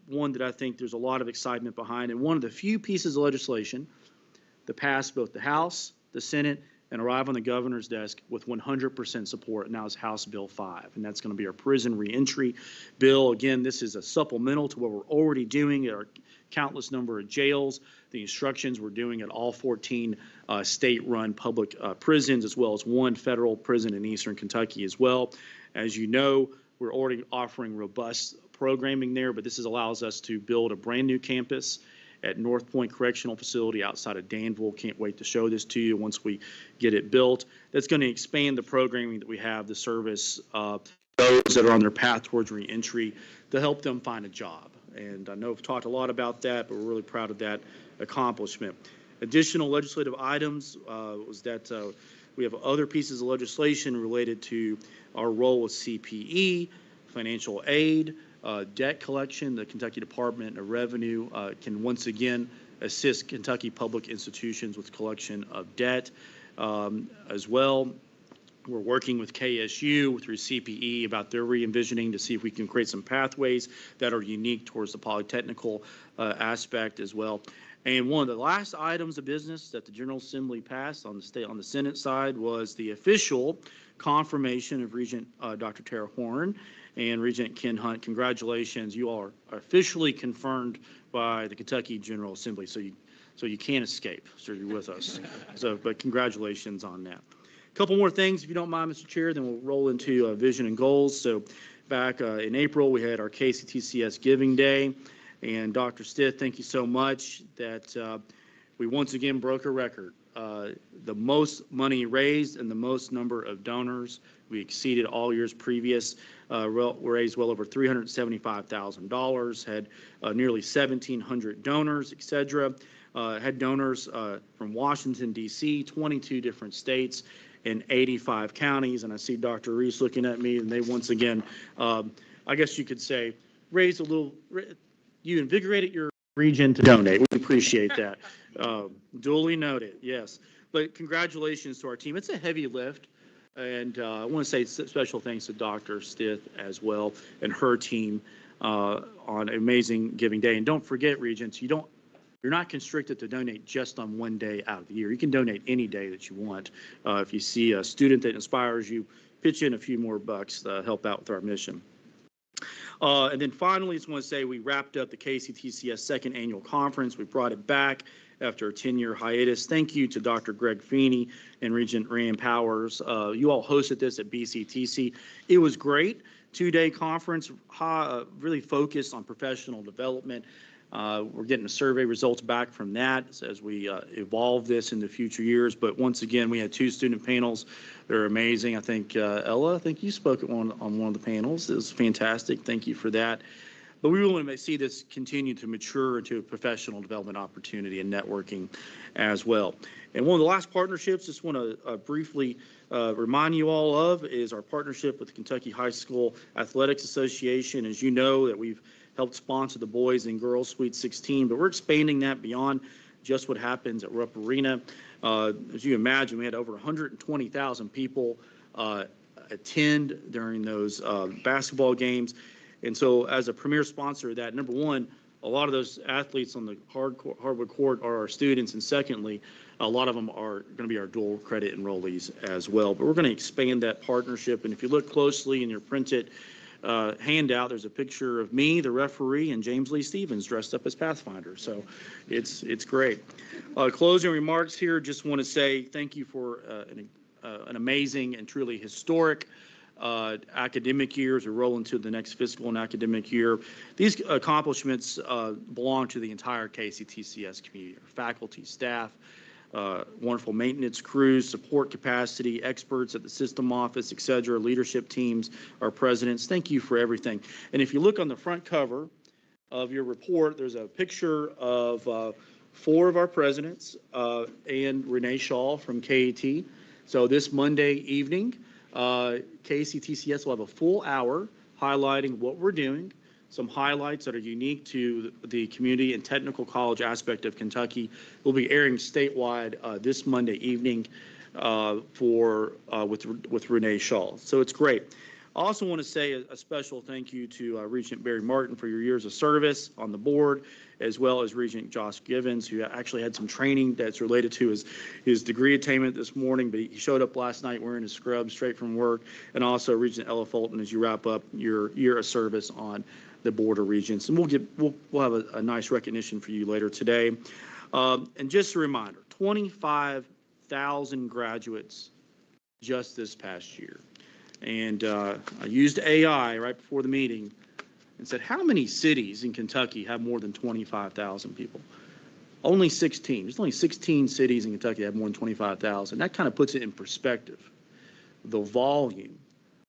one that I think there's a lot of excitement behind, and one of the few pieces of legislation that passed both the House, the Senate, and arrive on the governor's desk with 100% support. Now is House Bill 5, and that's going to be our prison reentry bill. Again, this is a supplemental to what we're already doing at our countless number of jails, the instructions we're doing at all 14 state-run public prisons, as well as one federal prison in eastern Kentucky as well. As you know, we're already offering robust programming there, but this allows us to build a brand-new campus at North Point Correctional Facility outside of Danville. Can't wait to show this to you once we get it built. That's going to expand the programming that we have to service those that are on their path towards reentry to help them find a job. And I know we've talked a lot about that, but we're really proud of that accomplishment. Additional legislative items was that we have other pieces of legislation related to our role with CPE, financial aid, debt collection. The Kentucky Department of Revenue can once again assist Kentucky public institutions with collection of debt as well. We're working with KSU through CPE about their re-envisioning to see if we can create some pathways that are unique towards the polytechnical aspect as well. And one of the last items of business that the General Assembly passed on the Senate side was the official confirmation of Regent Dr. Tara Horn and Regent Ken Hunt. Congratulations, you all are officially confirmed by the Kentucky General Assembly, so you can't escape. So you're with us. But congratulations on that. A couple more things, if you don't mind, Mr. Chair, then we'll roll into vision and goals. So back in April, we had our KCTCS Giving Day. And Dr. Stith, thank you so much that we once again broke a record. The most money raised and the most number of donors. We exceeded all years previous. Raised well over $375,000, had nearly 1,700 donors, et cetera. Had donors from Washington, D.C., 22 different states, in 85 counties. And I see Dr. Reese looking at me, and they once again, I guess you could say, raised a little, you invigorated your region to donate. We appreciate that. Duly noted, yes. But congratulations to our team. It's a heavy lift. And I want to say special thanks to Dr. Stith as well and her team. on Amazing Giving Day. And don't forget, Regents, you're not constricted to donate just on one day out of the year. You can donate any day that you want. If you see a student that inspires you, pitch in a few more bucks to help out with our mission. And then finally, I just want to say we wrapped up the KCTCS second annual conference. We brought it back after a 10-year hiatus. Thank you to Dr. Greg Feeney and Regent Rand Powers. You all hosted this at BCTC. It was great. 2-day conference, really focused on professional development. We're getting the survey results back from that as we evolve this in the future years. But once again, we had 2 student panels. They're amazing. I think, Ella, I think you spoke on one of the panels. It was fantastic. Thank you for that. But we really want to see this continue to mature into a professional development opportunity and networking as well. And one of the last partnerships, just want to briefly remind you all of, is our partnership with the Kentucky High School Athletics Association. As you know, that we've helped sponsor the boys and girls Sweet 16, but we're expanding that beyond just what happens at Rupp Arena. As you imagine, we had over 120,000 people attend during those basketball games. And so as a premier sponsor of that, number one, a lot of those athletes on the hardwood court are our students. And secondly, a lot of them are going to be our dual credit enrollees as well. But we're going to expand that partnership. And if you look closely in your printed handout, there's a picture of me, the referee, and James Lee Stevens dressed up as Pathfinder. So it's great. Closing remarks here, just want to say thank you for an amazing and truly historic academic years. We're rolling to the next fiscal and academic year. These accomplishments belong to the entire KCTCS community, our faculty, staff, wonderful maintenance crews, support capacity, experts at the system office, et cetera, leadership teams, our presidents. Thank you for everything. And if you look on the front cover of your report, there's a picture of 4 of our presidents and Renee Shaw from KAT. So this Monday evening, KCTCS will have a full hour highlighting what we're doing, some highlights that are unique to the community and technical college aspect of Kentucky. Will be airing statewide this Monday evening with Renee Shaw. So it's great. I also want to say a special thank you to Regent Barry Martin for your years of service on the board, as well as Regent Josh Givens, who actually had some training that's related to his degree attainment this morning, but he showed up last night wearing his scrubs straight from work, and also Regent Ella Fulton as you wrap up your year of service on the Board of Regents. And we'll have a nice recognition for you later today. And just a reminder, 25,000 graduates just this past year. And I used AI right before the meeting and said, how many cities in Kentucky have more than 25,000 people? Only 16. There's only 16 cities in Kentucky that have more than 25,000. That kind of puts it in perspective, the volume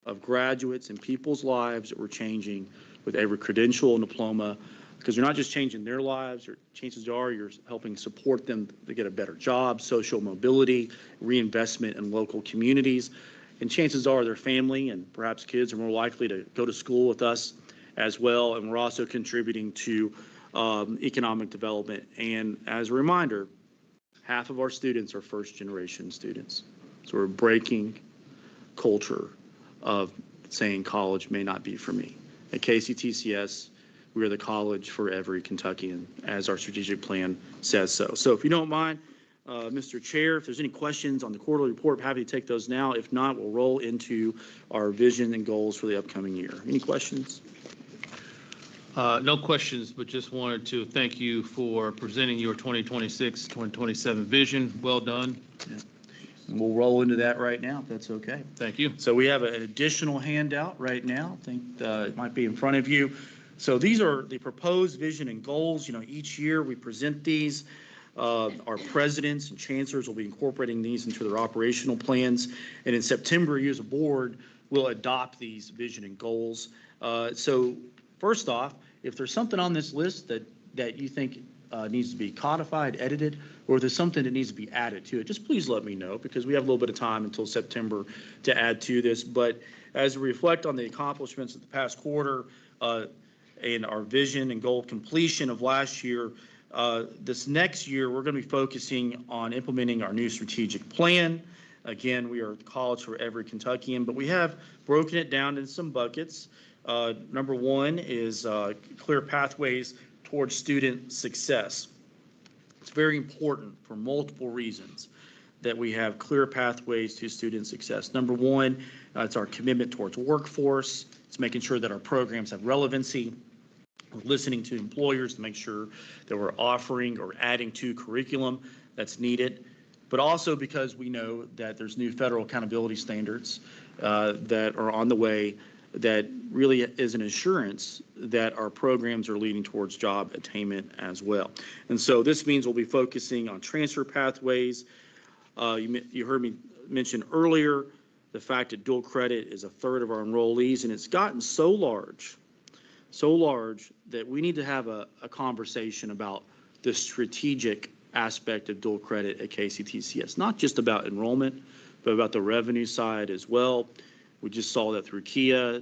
of graduates and people's lives that we're changing with every credential and diploma, because you're not just changing their lives, or chances are you're helping support them to get a better job, social mobility, reinvestment in local communities. And chances are their family and perhaps kids are more likely to go to school with us as well. And we're also contributing to economic development. And as a reminder, half of our students are first-generation students. So we're breaking culture of saying college may not be for me. At KCTCS, we are the college for every Kentuckian, as our strategic plan says so. So if you don't mind, Mr. Chair, if there's any questions on the quarterly report, I'm happy to take those now. If not, we'll roll into our vision and goals for the upcoming year. Any questions? No questions, but just wanted to thank you for presenting your 2026-2027 vision. Well done. Yeah. We'll roll into that right now, if that's okay. Thank you. So we have an additional handout right now. I think it might be in front of you. So these are the proposed vision and goals. You know, each year we present these. Our presidents and chancellors will be incorporating these into their operational plans. And in September, you as a board will adopt these vision and goals. So first off, if there's something on this list that you think needs to be codified, edited, or if there's something that needs to be added to it, just please let me know, because we have a little bit of time until September to add to this. But as we reflect on the accomplishments of the past quarter and our vision and goal completion of last year, this next year, we're going to be focusing on implementing our new strategic plan. Again, we are college for every Kentuckian, but we have broken it down into some buckets. Number one is clear pathways towards student success. It's very important for multiple reasons that we have clear pathways to student success. Number one, it's our commitment towards workforce. It's making sure that our programs have relevancy. We're listening to employers to make sure that we're offering or adding to curriculum that's needed, but also because we know that there's new federal accountability standards that are on the way that really is an assurance that our programs are leading towards job attainment as well. And so this means we'll be focusing on transfer pathways. You heard me mention earlier the fact that dual credit is a third of our enrollees, and it's gotten so large that we need to have a conversation about the strategic aspect of dual credit at KCTCS, not just about enrollment, but about the revenue side as well. We just saw that through KIA,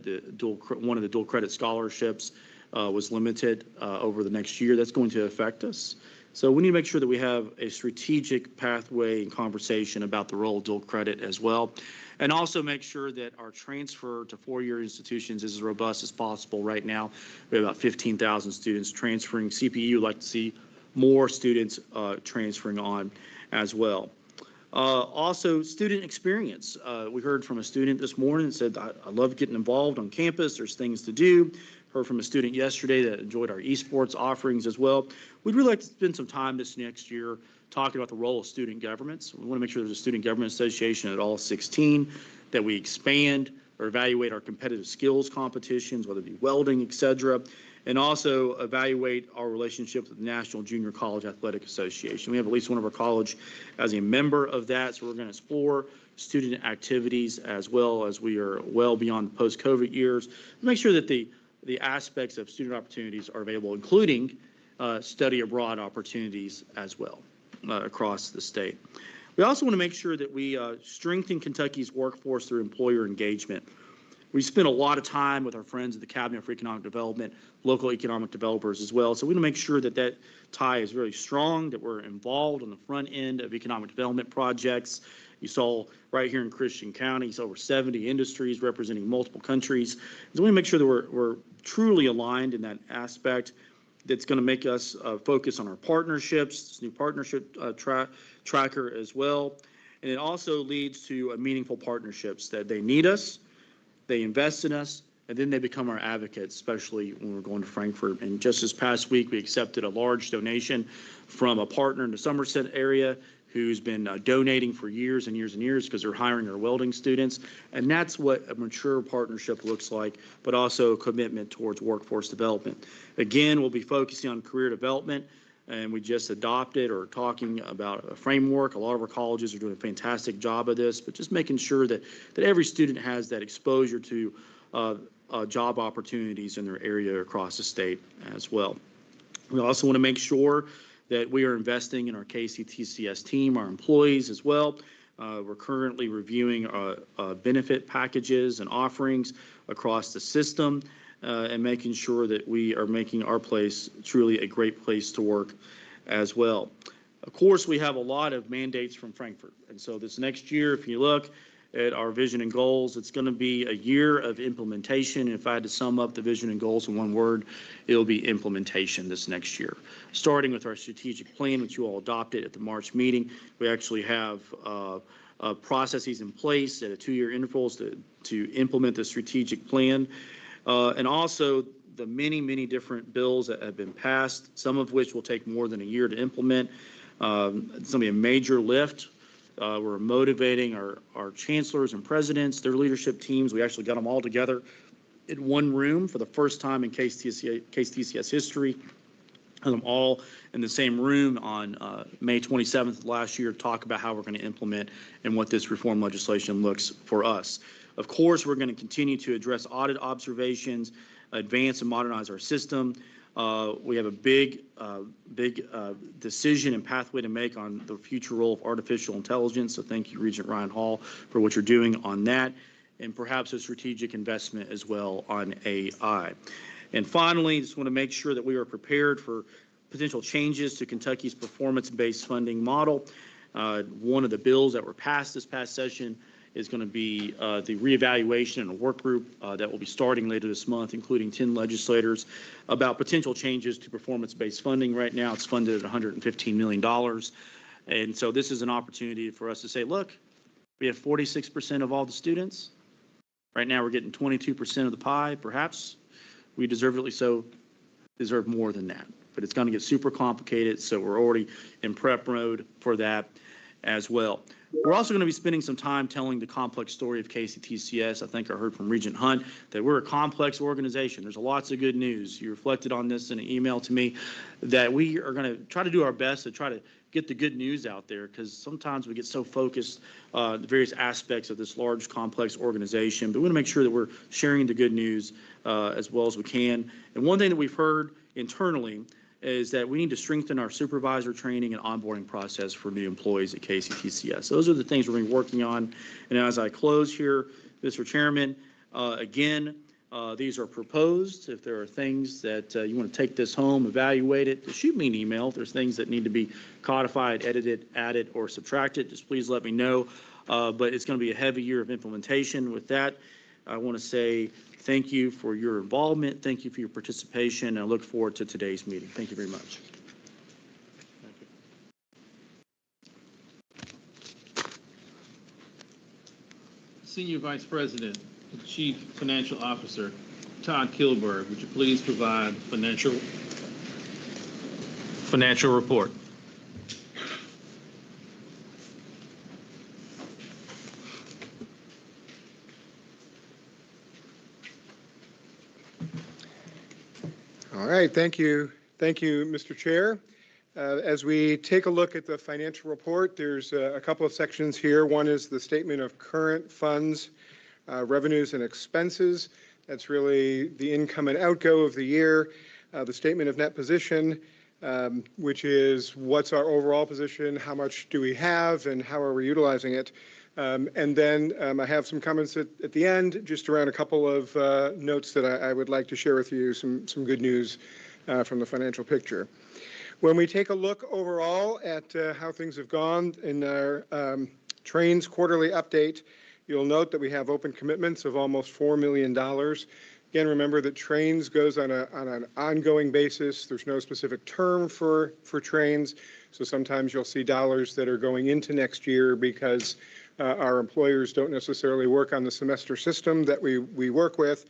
one of the dual credit scholarships was limited over the next year. That's going to affect us. So we need to make sure that we have a strategic pathway and conversation about the role of dual credit as well. And also make sure that our transfer to four-year institutions is as robust as possible. Right now, we have about 15,000 students transferring. CPU would like to see more students transferring on as well. Also, student experience. We heard from a student this morning that said, I love getting involved on campus. There's things to do. Heard from a student yesterday that enjoyed our esports offerings as well. We'd really like to spend some time this next year talking about the role of student governments. We want to make sure there's a student government association at all 16, that we expand or evaluate our competitive skills competitions, whether it be welding, et cetera, and also evaluate our relationship with the National Junior College Athletic Association. We have at least one of our college as a member of that, so we're going to explore student activities as well as we are well beyond the post-COVID years. Make sure that the aspects of student opportunities are available, including study abroad opportunities as well across the state. We also want to make sure that we strengthen Kentucky's workforce through employer engagement. We spend a lot of time with our friends at the Cabinet for Economic Development, local economic developers as well. So we want to make sure that that tie is very strong, that we're involved on the front end of economic development projects. You saw right here in Christian County, it's over 70 industries representing multiple countries. So we want to make sure that we're truly aligned in that aspect. That's going to make us focus on our partnerships, this new partnership tracker as well. And it also leads to meaningful partnerships that they need us, they invest in us, and then they become our advocates, especially when we're going to Frankfurt. And just this past week, we accepted a large donation from a partner in the Somerset area who's been donating for years and years and years because they're hiring our welding students. And that's what a mature partnership looks like, but also a commitment towards workforce development. Again, we'll be focusing on career development, and we just adopted or talking about a framework. A lot of our colleges are doing a fantastic job of this, but just making sure that every student has that exposure to job opportunities in their area across the state as well. We also want to make sure that we are investing in our KCTCS team, our employees as well. We're currently reviewing benefit packages and offerings across the system and making sure that we are making our place truly a great place to work as well. Of course, we have a lot of mandates from Frankfurt. And so this next year, if you look at our vision and goals, it's going to be a year of implementation. If I had to sum up the vision and goals in one word, it'll be implementation this next year. Starting with our strategic plan, which you all adopted at the March meeting, we actually have processes in place at a 2-year intervals to implement the strategic plan. And also the many, many different bills that have been passed, some of which will take more than a year to implement. It's going to be a major lift. We're motivating our chancellors and presidents, their leadership teams. We actually got them all together in one room for the first time in KCTCS history. Had them all in the same room on May 27th last year to talk about how we're going to implement and what this reform legislation looks for us. Of course, we're going to continue to address audit observations, advance and modernize our system. We have a big decision and pathway to make on the future role of artificial intelligence. So thank you, Regent Ryan Hall, for what you're doing on that, and perhaps a strategic investment as well on AI. And finally, just want to make sure that we are prepared for potential changes to Kentucky's performance-based funding model. One of the bills that were passed this past session is going to be the reevaluation and a work group that will be starting later this month, including 10 legislators, about potential changes to performance-based funding. Right now, it's funded at $115 million. And so this is an opportunity for us to say, look, we have 46% of all the students. Right now, we're getting 22% of the pie. Perhaps we deservedly so deserve more than that. But it's going to get super complicated, so we're already in prep mode for that as well. We're also going to be spending some time telling the complex story of KCTCS. I think I heard from Regent Hunt that we're a complex organization. There's lots of good news. You reflected on this in an email to me, that we are going to try to do our best to try to get the good news out there, because sometimes we get so focused on the various aspects of this large, complex organization. But we want to make sure that we're sharing the good news as well as we can. And one thing that we've heard internally is that we need to strengthen our supervisor training and onboarding process for new employees at KCTCS. Those are the things we're going to be working on. And as I close here, Mr. Chairman, again, these are proposed. If there are things that you want to take this home, evaluate it, just shoot me an email. If there's things that need to be codified, edited, added, or subtracted, just please let me know. But it's going to be a heavy year of implementation. With that, I want to say thank you for your involvement. Thank you for your participation. And I look forward to today's meeting. Thank you very much. Senior Vice President and Chief Financial Officer, Todd Kilberg, would you please provide financial report? All right, thank you. Thank you, Mr. Chair. As we take a look at the financial report, there's a couple of sections here. One is the statement of current funds, revenues and expenses. That's really the income and outgo of the year. The statement of net position, which is what's our overall position, how much do we have, and how are we utilizing it. And then I have some comments at the end, just around a couple of notes that I would like to share with you, some good news from the financial picture. When we take a look overall at how things have gone in our Trains quarterly update, you'll note that we have open commitments of almost $4 million. Again, remember that Trains goes on an ongoing basis. There's no specific term for Trains, so sometimes you'll see dollars that are going into next year because our employers don't necessarily work on the semester system that we work with.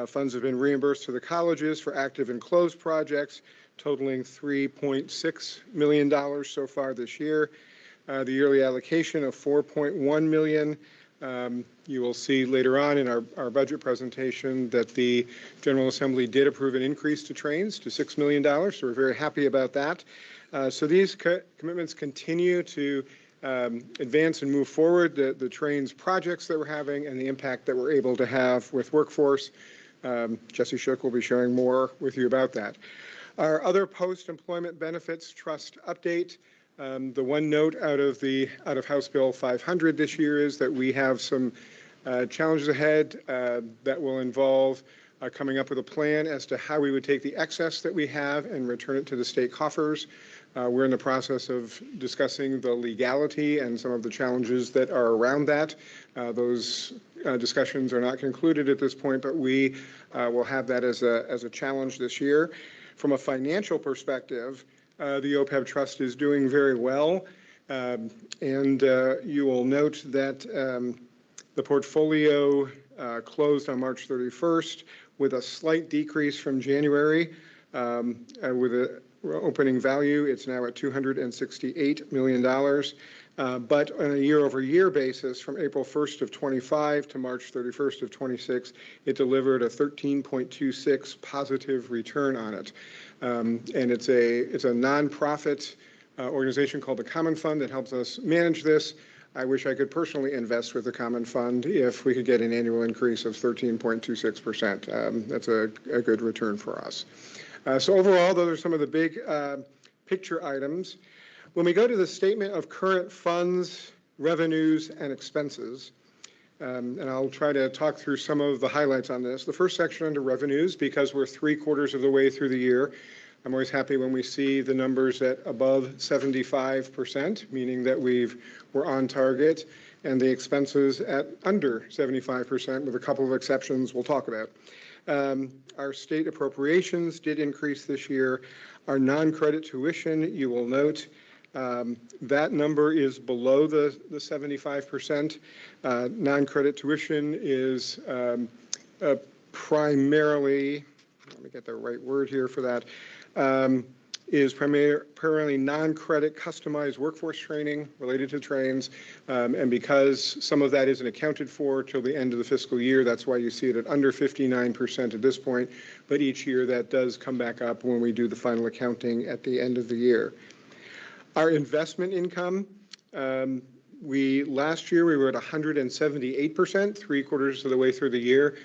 Funds have been reimbursed to the colleges for active and closed projects, totaling $3.6 million so far this year. The yearly allocation of $4.1 million. You will see later on in our budget presentation that the General Assembly did approve an increase to Trains to $6 million, so we're very happy about that. So these commitments continue to advance and move forward the Trains projects that we're having and the impact that we're able to have with workforce. Jesse Shook will be sharing more with you about that. Our other post-employment benefits trust update. The one note out of House Bill 500 this year is that we have some challenges ahead that will involve coming up with a plan as to how we would take the excess that we have and return it to the state coffers. We're in the process of discussing the legality and some of the challenges that are around that. Those discussions are not concluded at this point, but we will have that as a challenge this year. From a financial perspective, the OPEB Trust is doing very well, and you will note that the portfolio closed on March 31st with a slight decrease from January. With an opening value, it's now at $268 million. But on a year-over-year basis, from April 1st of 25 to March 31st of 26, it delivered a 13.26 positive return on it. And it's a nonprofit organization called the Common Fund that helps us manage this. I wish I could personally invest with the Common Fund if we could get an annual increase of 13.26%. That's a good return for us. So overall, those are some of the big picture items. When we go to the statement of current funds, revenues, and expenses, and I'll try to talk through some of the highlights on this. The first section under revenues, because we're 3/4 of the way through the year, I'm always happy when we see the numbers at above 75%, meaning that we're on target. and the expenses at under 75%, with a couple of exceptions we'll talk about. Our state appropriations did increase this year. Our non-credit tuition, you will note, that number is below the 75%. Non-credit tuition is primarily, let me get the right word here for that, is primarily non-credit customized workforce training related to trains. And because some of that isn't accounted for till the end of the fiscal year, that's why you see it at under 59% at this point. But each year that does come back up when we do the final accounting at the end of the year. Our investment income, last year we were at 178%, 3/4 of the way through the year.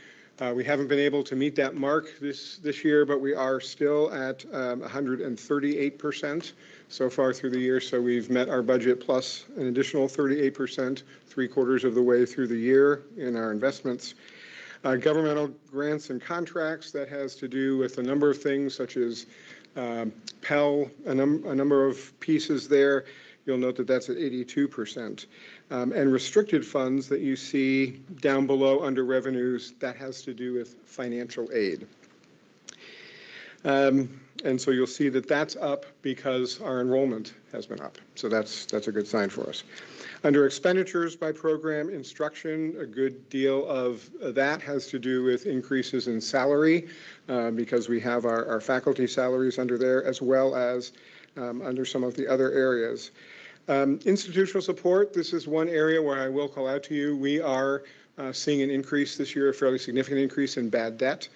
We haven't been able to meet that mark this year, but we are still at 138% so far through the year. So we've met our budget plus an additional 38%, 3/4 of the way through the year in our investments. Governmental grants and contracts, that has to do with a number of things such as Pell, a number of pieces there. You'll note that that's at 82%. And restricted funds that you see down below under revenues, that has to do with financial aid. And so you'll see that that's up because our enrollment has been up. So that's a good sign for us. Under expenditures by program, instruction, a good deal of that has to do with increases in salary because we have our faculty salaries under there, as well as under some of the other areas. Institutional support, this is one area where I will call out to you. We are seeing an increase this year, a fairly significant increase in bad debt.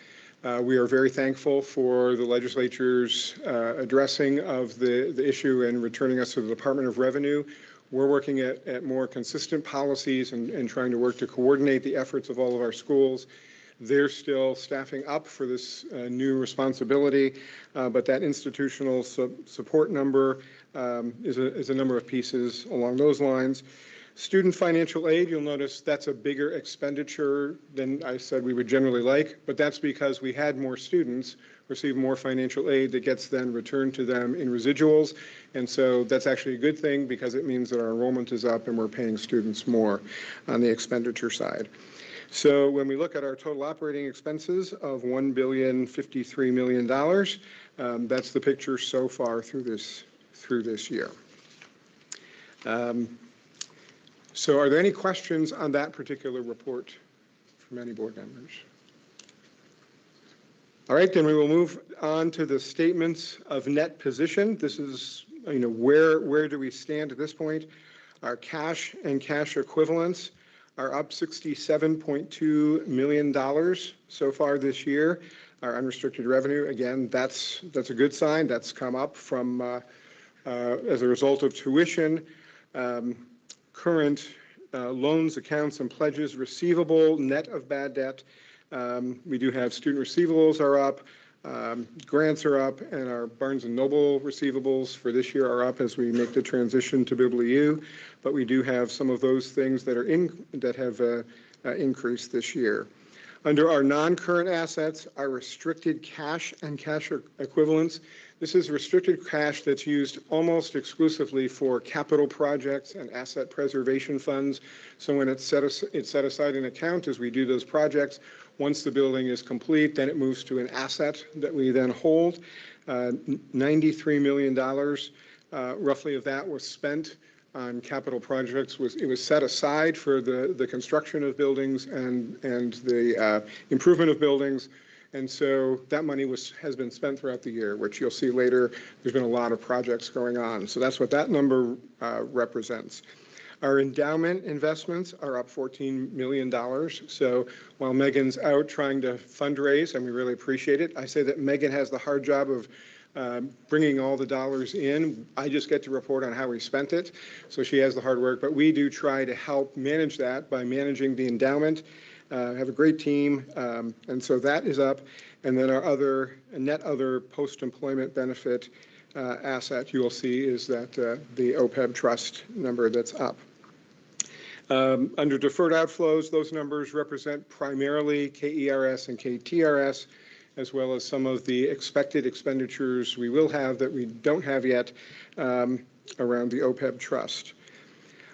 We are very thankful for the legislature's addressing of the issue and returning us to the Department of Revenue. We're working at more consistent policies and trying to work to coordinate the efforts of all of our schools. They're still staffing up for this new responsibility, but that institutional support number is a number of pieces along those lines. Student financial aid, you'll notice that's a bigger expenditure than I said we would generally like, but that's because we had more students receive more financial aid that gets then returned to them in residuals. And so that's actually a good thing because it means that our enrollment is up and we're paying students more on the expenditure side. So when we look at our total operating expenses of $1,053 million, that's the picture so far through this year. So are there any questions on that particular report from any board members? All right, then we will move on to the statements of net position. This is, where do we stand at this point? Our cash and cash equivalents are up $67.2 million so far this year. Our unrestricted revenue, again, that's a good sign. That's come up from as a result of tuition. Current loans, accounts, and pledges receivable, net of bad debt. We do have student receivables are up, grants are up, and our Barnes & Noble receivables for this year are up as we make the transition to BiblioU. But we do have some of those things that have increased this year. Under our non-current assets, our restricted cash and cash equivalents. This is restricted cash that's used almost exclusively for capital projects and asset preservation funds. So when it's set aside in account as we do those projects, once the building is complete, then it moves to an asset that we then hold. $93 million, roughly of that was spent on capital projects. It was set aside for the construction of buildings and the improvement of buildings. And so that money has been spent throughout the year, which you'll see later. There's been a lot of projects going on. So that's what that number represents. Our endowment investments are up $14 million. So while Megan's out trying to fundraise, and we really appreciate it, I say that Megan has the hard job of bringing all the dollars in. I just get to report on how we spent it. So she has the hard work, but we do try to help manage that by managing the endowment. Have a great team, and so that is up. And then our net other post-employment benefit asset you will see is that the OPEB trust number that's up. Under deferred outflows, those numbers represent primarily KERS and KTRS, as well as some of the expected expenditures we will have that we don't have yet around the OPEB trust.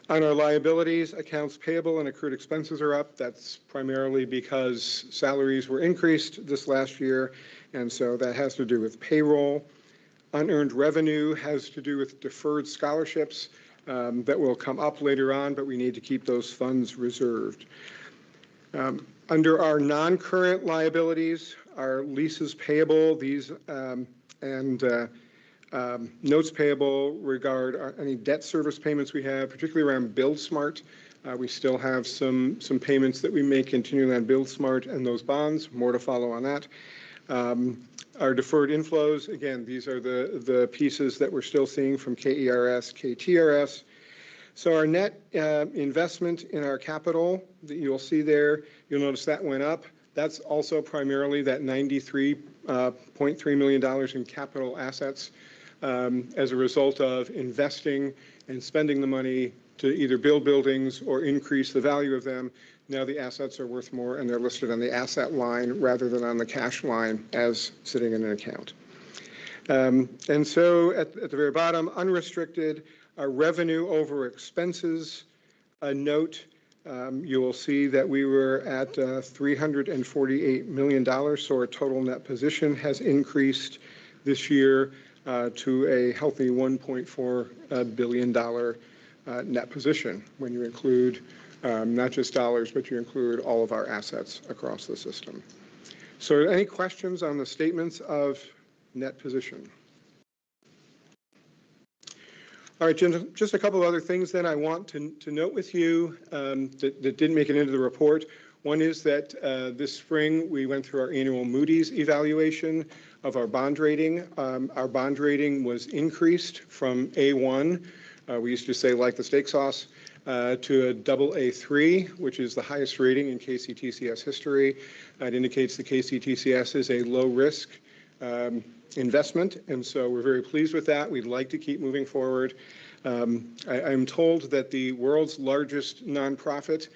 On our liabilities, accounts payable and accrued expenses are up. That's primarily because salaries were increased this last year, and so that has to do with payroll. Unearned revenue has to do with deferred scholarships that will come up later on, but we need to keep those funds reserved. Under our non-current liabilities, our leases payable, these and notes payable regard any debt service payments we have, particularly around BuildSmart. We still have some payments that we may continue on BuildSmart and those bonds. More to follow on that. Our deferred inflows, again, these are the pieces that we're still seeing from KERS, KTRS. So our net investment in our capital that you'll see there, you'll notice that went up. That's also primarily that $93.3 million in capital assets as a result of investing and spending the money to either build buildings or increase the value of them. Now the assets are worth more and they're listed on the asset line rather than on the cash line as sitting in an account. And so at the very bottom, unrestricted, our revenue over expenses, a note, you will see that we were at $348 million, so our total net position has increased this year to a healthy $1.4 billion net position when you include not just dollars, but you include all of our assets across the system. So any questions on the statements of net position? All right, Jim, just a couple of other things then I want to note with you that didn't make it into the report. One is that this spring we went through our annual Moody's evaluation of our bond rating. Our bond rating was increased from A1, we used to say like the steak sauce, to a AA3, which is the highest rating in KCTCS history. It indicates the KCTCS is a low risk investment, and so we're very pleased with that. We'd like to keep moving forward. I'm told that the world's largest nonprofit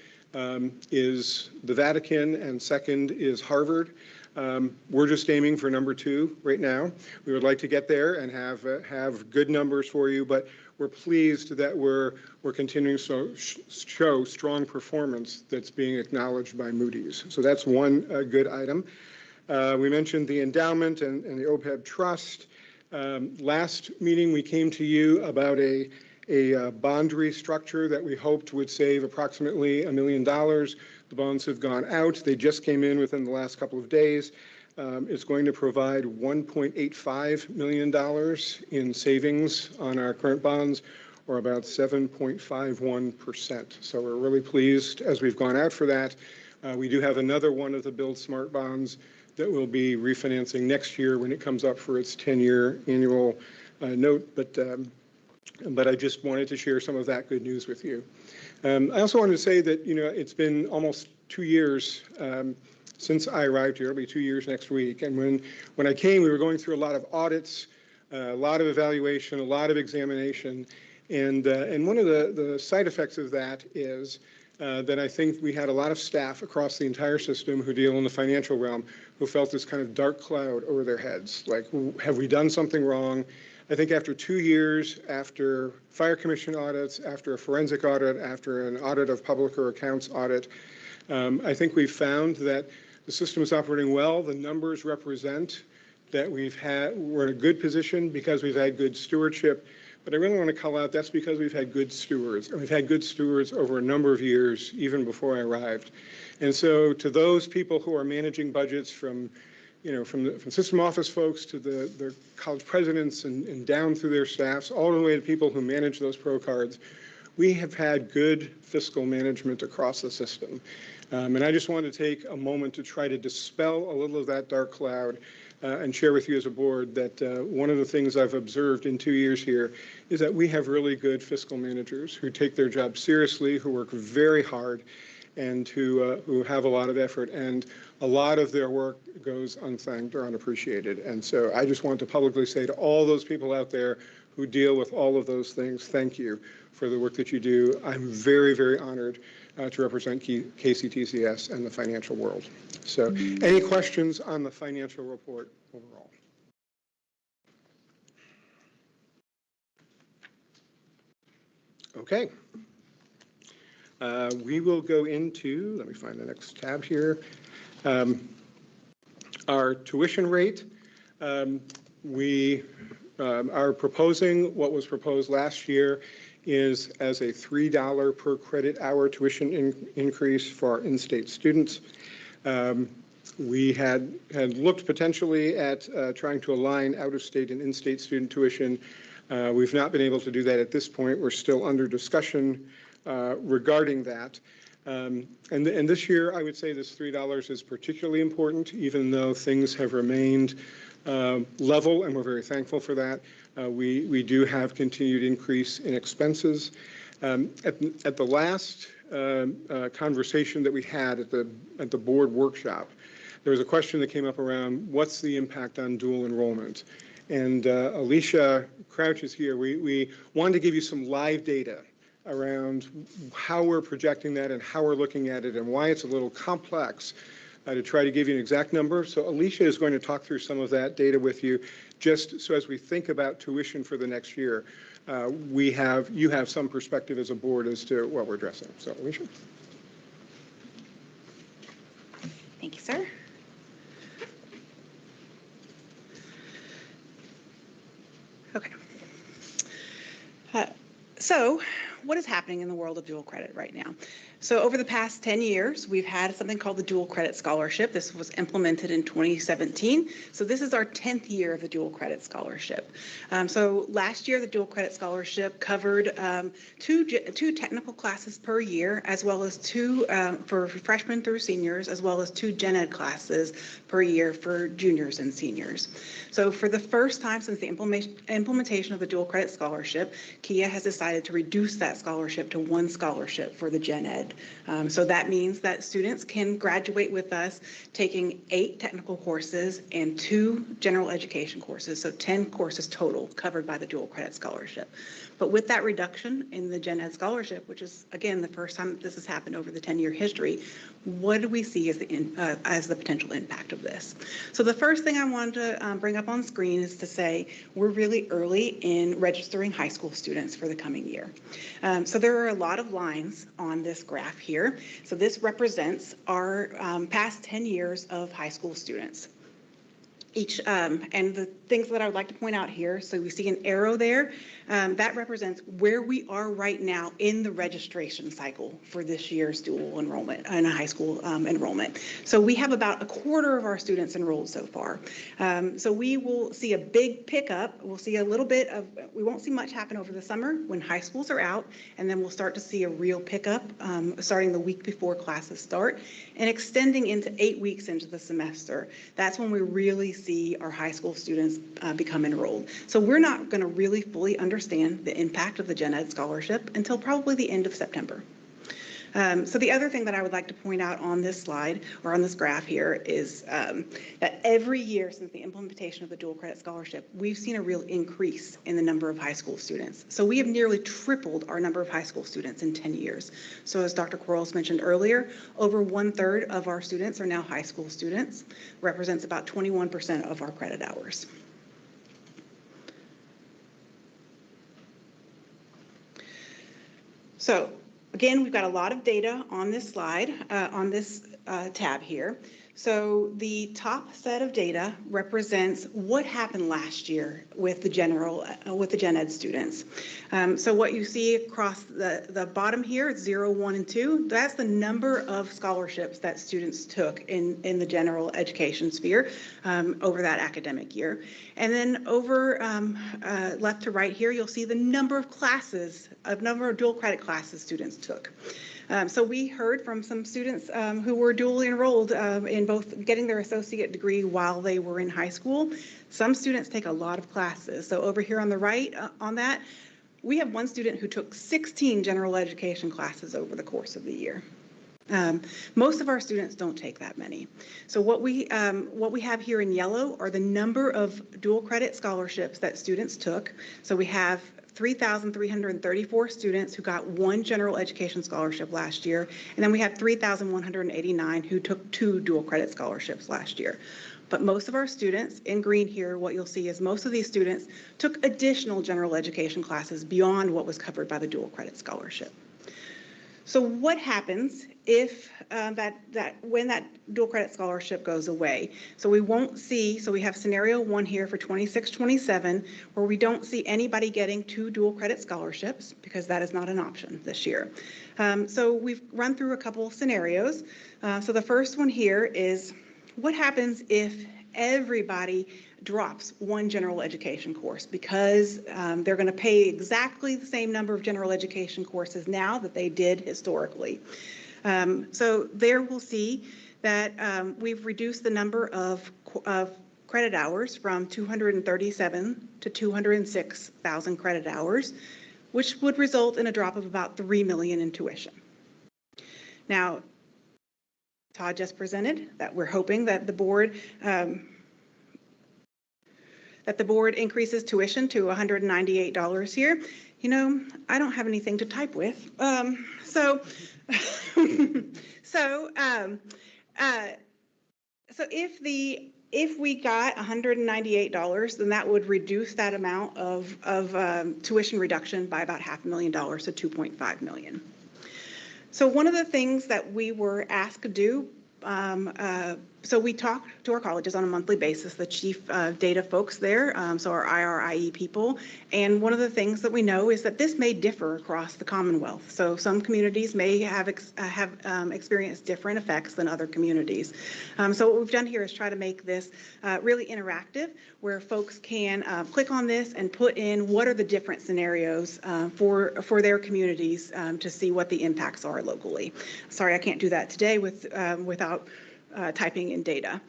is the Vatican, and second is Harvard. We're just aiming for number 2 right now. We would like to get there and have good numbers for you, but we're pleased that we're continuing to show strong performance that's being acknowledged by Moody's. So that's one good item. We mentioned the endowment and the OPEB trust. Last meeting, we came to you about a bond restructure that we hoped would save approximately $1 million. The bonds have gone out. They just came in within the last couple of days. It's going to provide $1.85 million in savings on our current bonds, or about 7.51%. So we're really pleased as we've gone out for that. We do have another one of the Build Smart bonds that we'll be refinancing next year when it comes up for its 10-year annual note, but I just wanted to share some of that good news with you. I also wanted to say that, it's been almost 2 years since I arrived here. It'll be 2 years next week. And when I came, we were going through a lot of audits, a lot of evaluation, a lot of examination. And one of the side effects of that is that I think we had a lot of staff across the entire system who deal in the financial realm who felt this kind of dark cloud over their heads. Like, have we done something wrong? I think after 2 years, after fire commission audits, after a forensic audit, after an audit of public or accounts audit, I think we've found that the system is operating well. The numbers represent that we're in a good position because we've had good stewardship. But I really want to call out that's because we've had good stewards, and we've had good stewards over a number of years, even before I arrived. And so to those people who are managing budgets from system office folks to the college presidents and down through their staffs, all the way to people who manage those pro cards, we have had good fiscal management across the system. And I just wanted to take a moment to try to dispel a little of that dark cloud and share with you as a board that one of the things I've observed in 2 years here is that we have really good fiscal managers who take their job seriously, who work very hard, and who have a lot of effort. And a lot of their work goes unthanked or unappreciated. And so I just want to publicly say to all those people out there who deal with all of those things, thank you for the work that you do. I'm very, very honored to represent KCTCS and the financial world. So any questions on the financial report overall? Okay. We will go into, let me find the next tab here, our tuition rate. We are proposing what was proposed last year is as a $3 per credit hour tuition increase for our in-state students. We had looked potentially at trying to align out-of-state and in-state student tuition. We've not been able to do that at this point. We're still under discussion regarding that. And this year, I would say this $3 is particularly important, even though things have remained level, and we're very thankful for that. We do have continued increase in expenses. At the last conversation that we had at the board workshop, there was a question that came up around what's the impact on dual enrollment. And Alicia Crouch is here. We wanted to give you some live data around how we're projecting that and how we're looking at it and why it's a little complex to try to give you an exact number. So Alicia is going to talk through some of that data with you, just so as we think about tuition for the next year, you have some perspective as a board as to what we're addressing. So Alicia. Thank you, sir. Okay. So what is happening in the world of dual credit right now? So over the past 10 years, we've had something called the Dual Credit Scholarship. This was implemented in 2017. So this is our 10th year of the Dual Credit Scholarship. So last year, the Dual Credit Scholarship covered two technical classes per year, as well as two for freshmen through seniors, as well as two gen ed classes per year for juniors and seniors. So for the first time since the implementation of the Dual Credit Scholarship, KIA has decided to reduce that scholarship to one scholarship for the gen ed. So that means that students can graduate with us taking 8 technical courses and 2 general education courses, so 10 courses total covered by the Dual Credit Scholarship. But with that reduction in the gen ed scholarship, which is, again, the first time this has happened over the 10-year history, what do we see as the potential impact of this? So the first thing I wanted to bring up on screen is to say we're really early in registering high school students for the coming year. So there are a lot of lines on this graph here. So this represents our past 10 years of high school students. And the things that I would like to point out here, so we see an arrow there, that represents where we are right now in the registration cycle for this year's dual enrollment and high school enrollment. So we have about a quarter of our students enrolled so far. So we will see a big pickup. We'll see a little bit of, we won't see much happen over the summer when high schools are out, and then we'll start to see a real pickup starting the week before classes start and extending into 8 weeks into the semester. That's when we really see our high school students become enrolled. So we're not going to really fully understand the impact of the gen ed scholarship until probably the end of September. So the other thing that I would like to point out on this slide or on this graph here is that every year since the implementation of the dual credit scholarship, we've seen a real increase in the number of high school students. So we have nearly tripled our number of high school students in 10 years. So as Dr. Quarles mentioned earlier, over 1/3 of our students are now high school students, represents about 21% of our credit hours. So again, we've got a lot of data on this slide, on this tab here. So the top set of data represents what happened last year with the gen ed students. So what you see across the bottom here, it's 0, 1, and 2. That's the number of scholarships that students took in the general education sphere over that academic year. And then over left to right here, you'll see the number of classes, number of dual credit classes students took. So we heard from some students who were dually enrolled in both getting their associate degree while they were in high school. Some students take a lot of classes. So over here on the right on that, we have one student who took 16 general education classes over the course of the year. Most of our students don't take that many. So what we have here in yellow are the number of dual credit scholarships that students took. So we have 3,334 students who got one general education scholarship last year, and then we have 3,189 who took 2 dual credit scholarships last year. But most of our students, in green here, what you'll see is most of these students took additional general education classes beyond what was covered by the dual credit scholarship. So what happens if when that dual credit scholarship goes away? So we won't see, so we have scenario 1 here for 26-27, where we don't see anybody getting 2 dual credit scholarships because that is not an option this year. So we've run through a couple of scenarios. So the first one here is, what happens if everybody drops 1 general education course because they're going to pay exactly the same number of general education courses now that they did historically. So there we'll see that we've reduced the number of credit hours from 237 to 206,000 credit hours, which would result in a drop of about $3 million in tuition. Now, Todd just presented that we're hoping that the board increases tuition to $198 here. You know, I don't have anything to type with. So if we got $198, then that would reduce that amount of tuition reduction by about $500,000 to $2.5 million. So one of the things that we were asked to do, so we talk to our colleges on a monthly basis, the chief data folks there, so our IRIE people, and one of the things that we know is that this may differ across the Commonwealth. So some communities may have experienced different effects than other communities. So what we've done here is try to make this really interactive, where folks can click on this and put in what are the different scenarios for their communities to see what the impacts are locally. Sorry, I can't do that today without typing in data.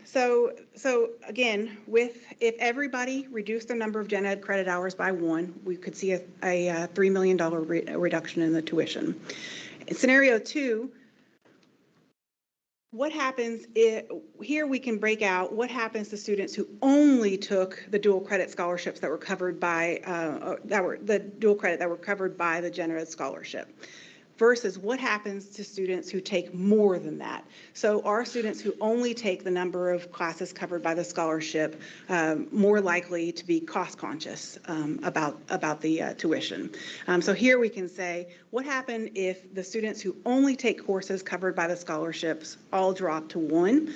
So again, if everybody reduced their number of gen ed credit hours by 1, we could see a $3 million reduction in the tuition. In scenario 2, what happens here we can break out what happens to students who only took the dual credit scholarships that were covered by that were covered by the gen ed scholarship, versus what happens to students who take more than that. So are students who only take the number of classes covered by the scholarship more likely to be cost conscious about the tuition? So here we can say, what happened if the students who only take courses covered by the scholarships all drop to 1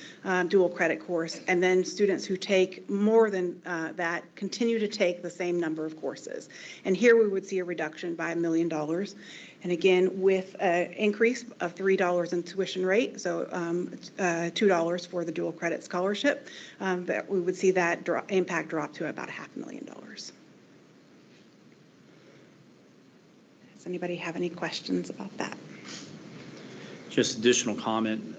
dual credit course, and then students who take more than that continue to take the same number of courses? And here we would see a reduction by $1 million. And again, with an increase of $3 in tuition rate, so $2 for the dual credit scholarship, that we would see that impact drop to about $500,000. Does anybody have any questions about that? Just additional comment.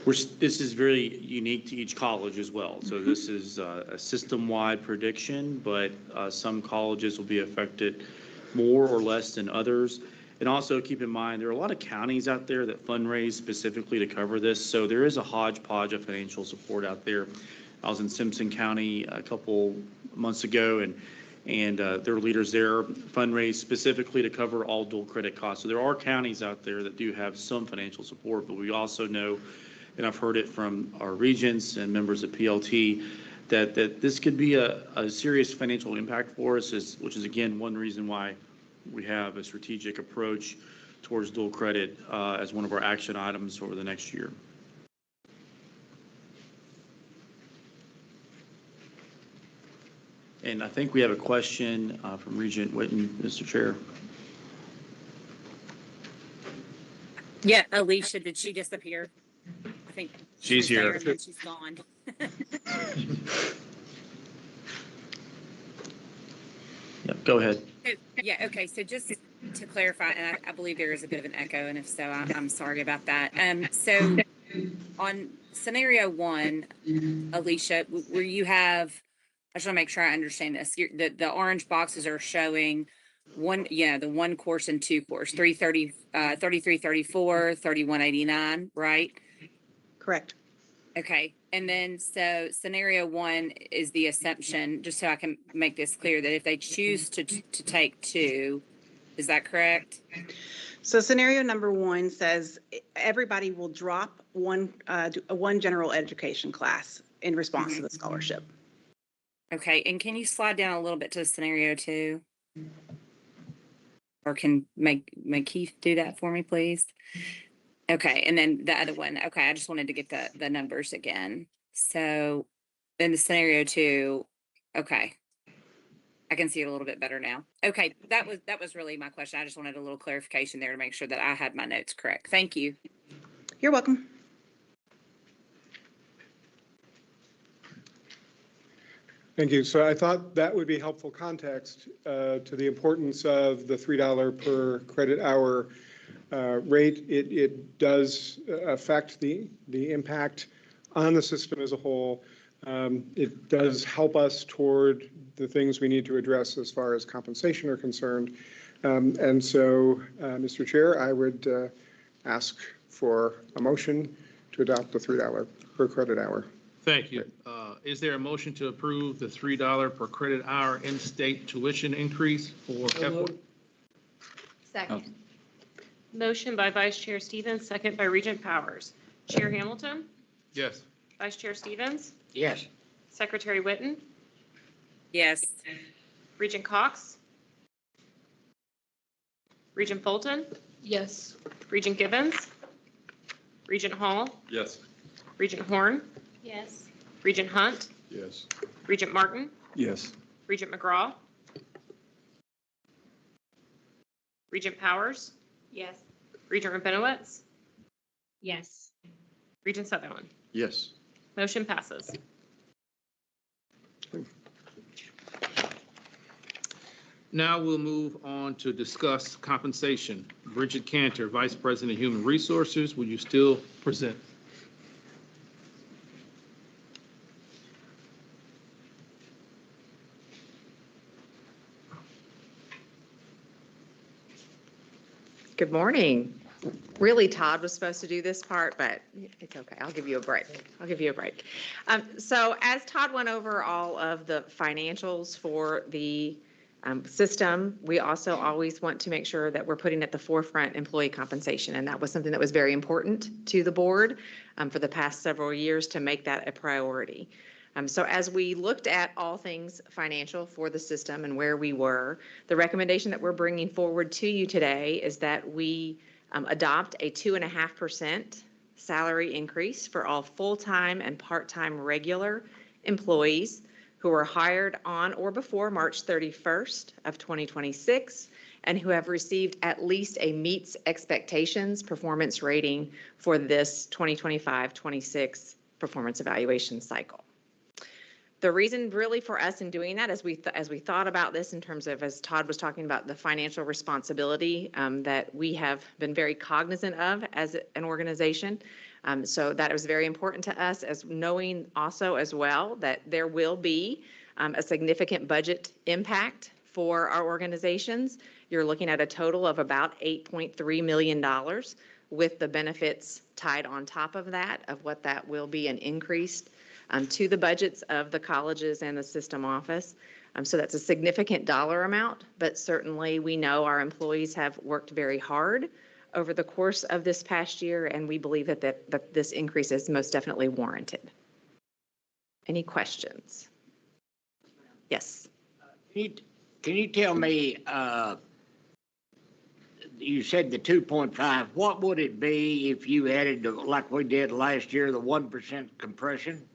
This is very unique to each college as well. So this is a system-wide prediction, but some colleges will be affected more or less than others. And also keep in mind, there are a lot of counties out there that fundraise specifically to cover this. So there is a hodgepodge of financial support out there. I was in Simpson County a couple months ago, and their leaders there fundraise specifically to cover all dual credit costs. So there are counties out there that do have some financial support, but we also know, and I've heard it from our regents and members of PLT, that this could be a serious financial impact for us, which is again one reason why we have a strategic approach towards dual credit as one of our action items over the next year. And I think we have a question from Regent Whitten, Mr. Chair. Yeah, Alicia, did she disappear? I think she's here. And then she's gone. Yep, go ahead. Yeah, okay, so just to clarify, and I believe there is a bit of an echo, and if so, I'm sorry about that. So on scenario 1, Alicia, where you have, I just want to make sure I understand this, the orange boxes are showing the 1 course and 2 course, 3334, 3189, right? Correct. Okay, and then so scenario 1 is the assumption, just so I can make this clear, that if they choose to take 2, is that correct? So scenario number 1 says everybody will drop one general education class in response to the scholarship. Okay, and can you slide down a little bit to scenario 2? Or can Keith do that for me, please? Okay, and then the other one, okay, I just wanted to get the numbers again. So then the scenario 2, okay. I can see it a little bit better now. Okay, that was really my question. I just wanted a little clarification there to make sure that I had my notes correct. Thank you. You're welcome. Thank you. So I thought that would be helpful context to the importance of the $3 per credit hour rate. It does affect the impact on the system as a whole. It does help us toward the things we need to address as far as compensation are concerned. And so, Mr. Chair, I would ask for a motion to adopt the $3 per credit hour. Thank you. Is there a motion to approve the $3 per credit hour in-state tuition increase for FY? Second. Motion by Vice Chair Stevens, second by Regent Powers. Chair Hamilton? Yes. Vice Chair Stevens? Yes. Secretary Witten? Yes. Regent Cox? Regent Fulton? Yes. Regent Gibbons? Regent Hall? Yes. Regent Horn? Yes. Regent Hunt? Yes. Regent Martin? Yes. Regent McGraw? Regent Powers? Yes. Regent Rabinowitz? Yes. Regent Sutherland? Yes. Motion passes. Now we'll move on to discuss compensation. Bridget Cantor, Vice President of Human Resources, will you still present? Good morning. Really, Todd was supposed to do this part, but it's okay. I'll give you a break. So as Todd went over all of the financials for the system, we also always want to make sure that we're putting at the forefront employee compensation. And that was something that was very important to the board for the past several years to make that a priority. So as we looked at all things financial for the system and where we were, the recommendation that we're bringing forward to you today is that we adopt a 2.5% salary increase for all full-time and part-time regular employees who are hired on or before March 31st of 2026 and who have received at least a meets expectations performance rating for this 2025-26 performance evaluation cycle. The reason really for us in doing that, as we thought about this in terms of, as Todd was talking about, the financial responsibility that we have been very cognizant of as an organization. So that was very important to us, as knowing also as well that there will be a significant budget impact for our organizations. You're looking at a total of about $8.3 million with the benefits tied on top of that, of what that will be an increase to the budgets of the colleges and the system office. So that's a significant dollar amount, but certainly we know our employees have worked very hard over the course of this past year, and we believe that this increase is most definitely warranted. Any questions? Yes. Can you tell me, you said the 2.5, what would it be if you added, like we did last year, the 1% compression?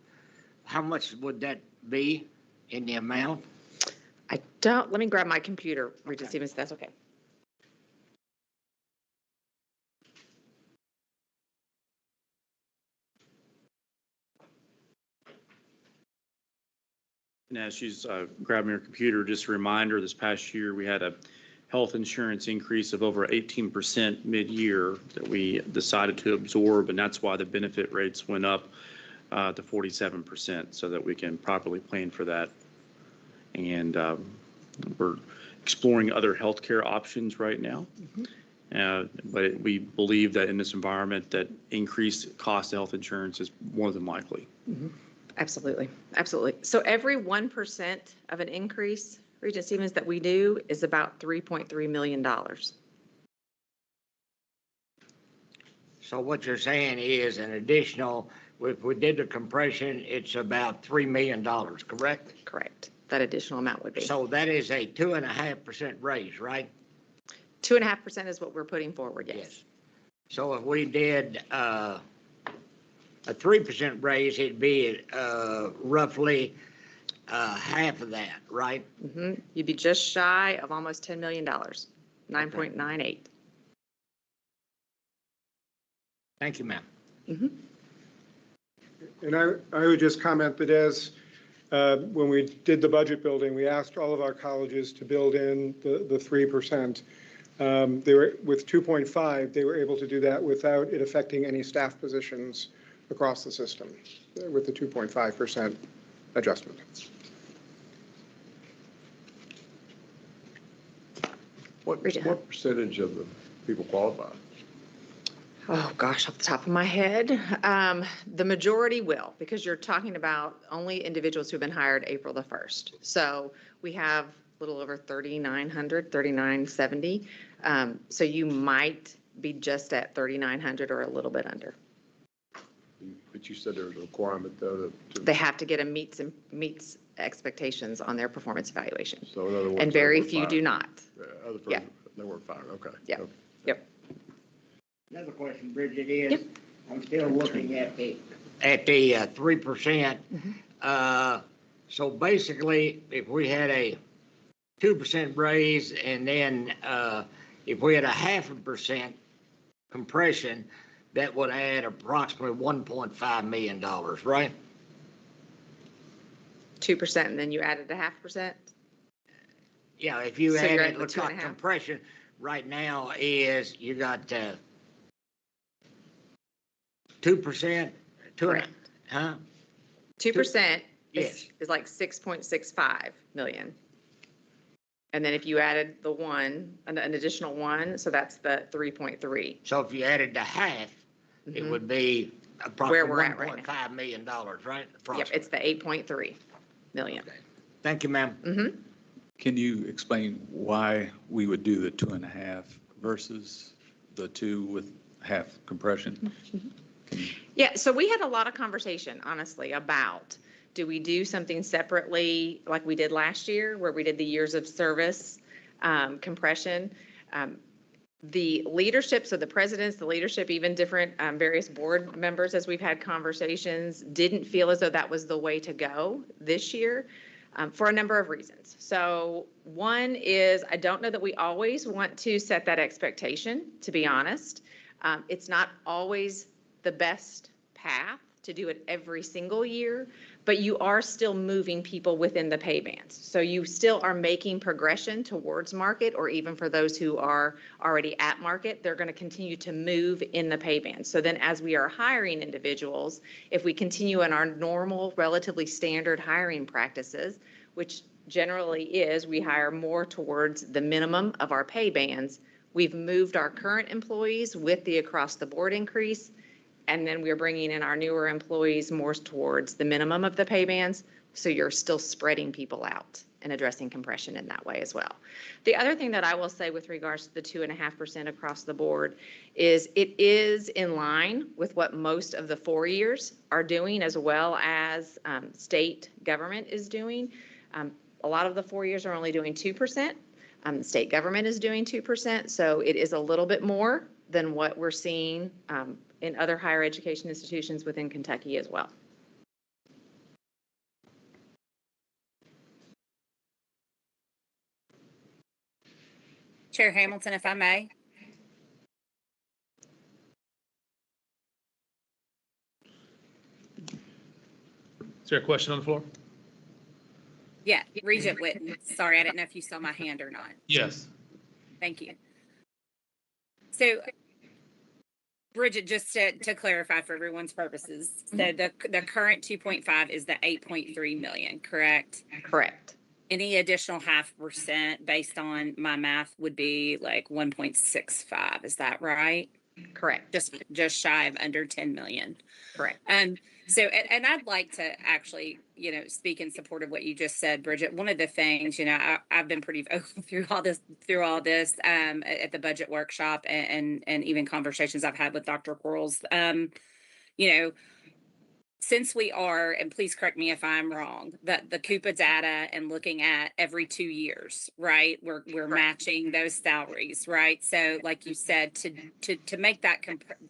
How much would that be in the amount? Let me grab my computer, Regent Stevens, if that's okay. And as she's grabbing her computer, just a reminder, this past year, we had a health insurance increase of over 18% mid-year that we decided to absorb, and that's why the benefit rates went up to 47%, so that we can properly plan for that. And we're exploring other healthcare options right now. But we believe that in this environment, that increased cost of health insurance is more than likely. Absolutely, absolutely. So every 1% of an increase, Regent Stevens, that we do is about $3.3 million. So what you're saying is an additional, if we did the compression, it's about $3 million, correct? Correct. That additional amount would be. So that is a 2.5% raise, right? 2.5% is what we're putting forward, yes. So if we did a 3% raise, it'd be roughly half of that, right? You'd be just shy of almost $10 million, 9.98. Thank you, ma'am. And I would just comment that as, when we did the budget building, we asked all of our colleges to build in the 3%. They were, with 2.5, they were able to do that without it affecting any staff positions across the system, with the 2.5% adjustment. What percentage of the people qualify? Oh, gosh, off the top of my head, the majority will, because you're talking about only individuals who've been hired April the 1st. So we have a little over 3,900, 3,970. So you might be just at 3,900 or a little bit under. But you said there was a requirement, though, to. They have to get a meets expectations on their performance evaluation. So in other words. And very few do not. Yeah. They weren't fired, okay. Yeah. Okay. Yep. Another question, Bridget, is I'm still looking at the 3%. So basically, if we had a 2% raise and then if we had a 0.5% compression, that would add approximately $1.5 million, right? 2%, and then you added a 0.5%? Yeah, if you So you're added, at the looks like 2.5? compression right now is, you got 2%, huh? 2% Yes. is like 6.65 million. And then if you added the one, an additional one, so that's the 3.3. So if you added the half, it would be Where approximately we're at right now. $1.5 million, right? Yep, it's the 8.3 million. Thank you, ma'am. Can you explain why we would do the 2.5 versus the 2 with half compression? Yeah, so we had a lot of conversation, honestly, about do we do something separately like we did last year where we did the years of service compression. The leadership, so the presidents, the leadership, even different various board members as we've had conversations, didn't feel as though that was the way to go this year for a number of reasons. So one is I don't know that we always want to set that expectation, to be honest. It's not always the best path to do it every single year, but you are still moving people within the pay bands. So you still are making progression towards market, or even for those who are already at market, they're going to continue to move in the pay bands. So then as we are hiring individuals, if we continue in our normal, relatively standard hiring practices, which generally is we hire more towards the minimum of our pay bands, we've moved our current employees with the across the board increase, and then we're bringing in our newer employees more towards the minimum of the pay bands. So you're still spreading people out and addressing compression in that way as well. The other thing that I will say with regards to the 2.5% across the board is it is in line with what most of the 4 years are doing, as well as state government is doing. A lot of the 4 years are only doing 2%. The state government is doing 2%. So it is a little bit more than what we're seeing in other higher education institutions within Kentucky as well. Chair Hamilton, if I may. Is there a question on the floor? Yeah, Regent Whitten. Sorry, I didn't know if you saw my hand or not. Yes. Thank you. So, Bridget, just to clarify for everyone's purposes, the current 2.5 is the 8.3 million, correct? Correct. Any additional 0.5% based on my math would be like 1.65. Is that right? Correct. Just shy of under 10 million. Correct. So, and I'd like to actually, speak in support of what you just said, Bridget. One of the things, I've been pretty vocal through all this at the budget workshop and even conversations I've had with Dr. Quarles. since we are, and please correct me if I'm wrong, the Coupa data and looking at every 2 years, right? We're matching those salaries, right? So like you said, to make that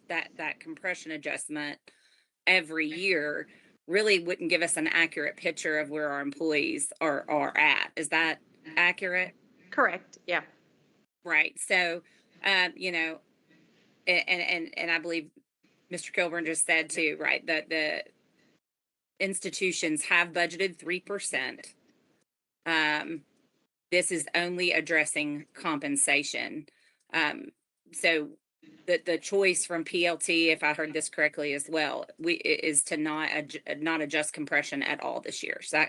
that compression adjustment every year really wouldn't give us an accurate picture of where our employees are at. Is that accurate? Correct, yeah. Right. So, you know, and I believe Mr. Kilburn just said too, right, that the institutions have budgeted 3%. This is only addressing compensation. So the choice from PLT, if I heard this correctly as well, is to not adjust compression at all this year. So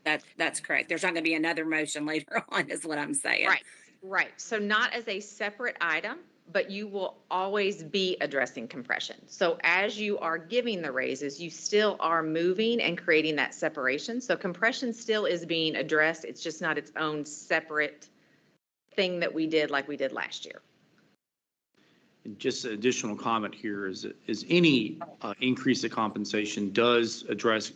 that's correct. There's not going to be another motion later on, is what I'm saying. Right, right. So not as a separate item, but you will always be addressing compression. So as you are giving the raises, you still are moving and creating that separation. So compression still is being addressed. It's just not its own separate thing that we did like we did last year. And just an additional comment here is any increase of compensation does address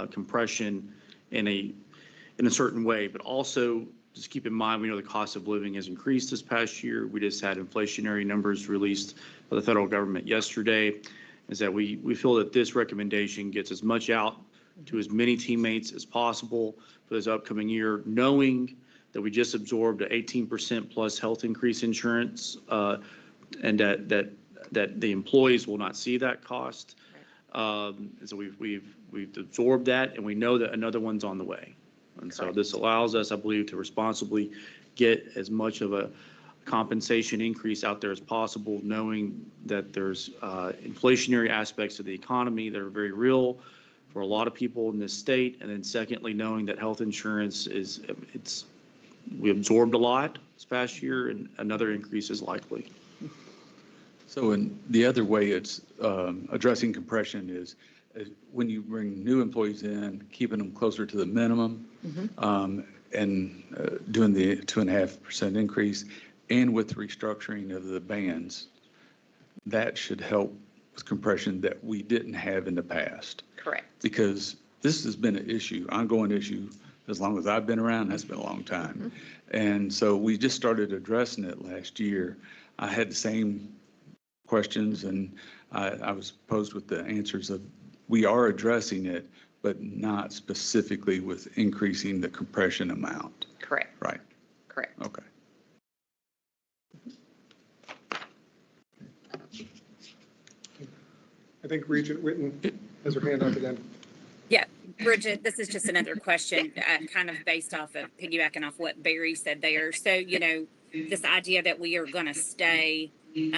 compression in a certain way, but also just keep in mind, we know the cost of living has increased this past year. We just had inflationary numbers released by the federal government yesterday. Is that we feel that this recommendation gets as much out to as many teammates as possible for this upcoming year, knowing that we just absorbed an 18% plus health increase insurance, and that the employees will not see that cost. So we've absorbed that, and we know that another one's on the way. And so this allows us, I believe, to responsibly get as much of a compensation increase out there as possible, knowing that there's inflationary aspects of the economy that are very real for a lot of people in this state. And then secondly, knowing that health insurance we absorbed a lot this past year, and another increase is likely. So in the other way it's addressing compression is when you bring new employees in, keeping them closer to the minimum, and doing the 2.5% increase, and with restructuring of the bands, that should help with compression that we didn't have in the past. Correct. Because this has been an issue, ongoing issue, as long as I've been around. That's been a long time. And so we just started addressing it last year. I had the same questions, and I was posed with the answers of, we are addressing it, but not specifically with increasing the compression amount. Correct. Right. Correct. Okay. I think Regent Witten has her hand up again. Yeah, Bridget, this is just another question, kind of based off of piggybacking off what Barry said there. So, you know, this idea that we are going to stay, you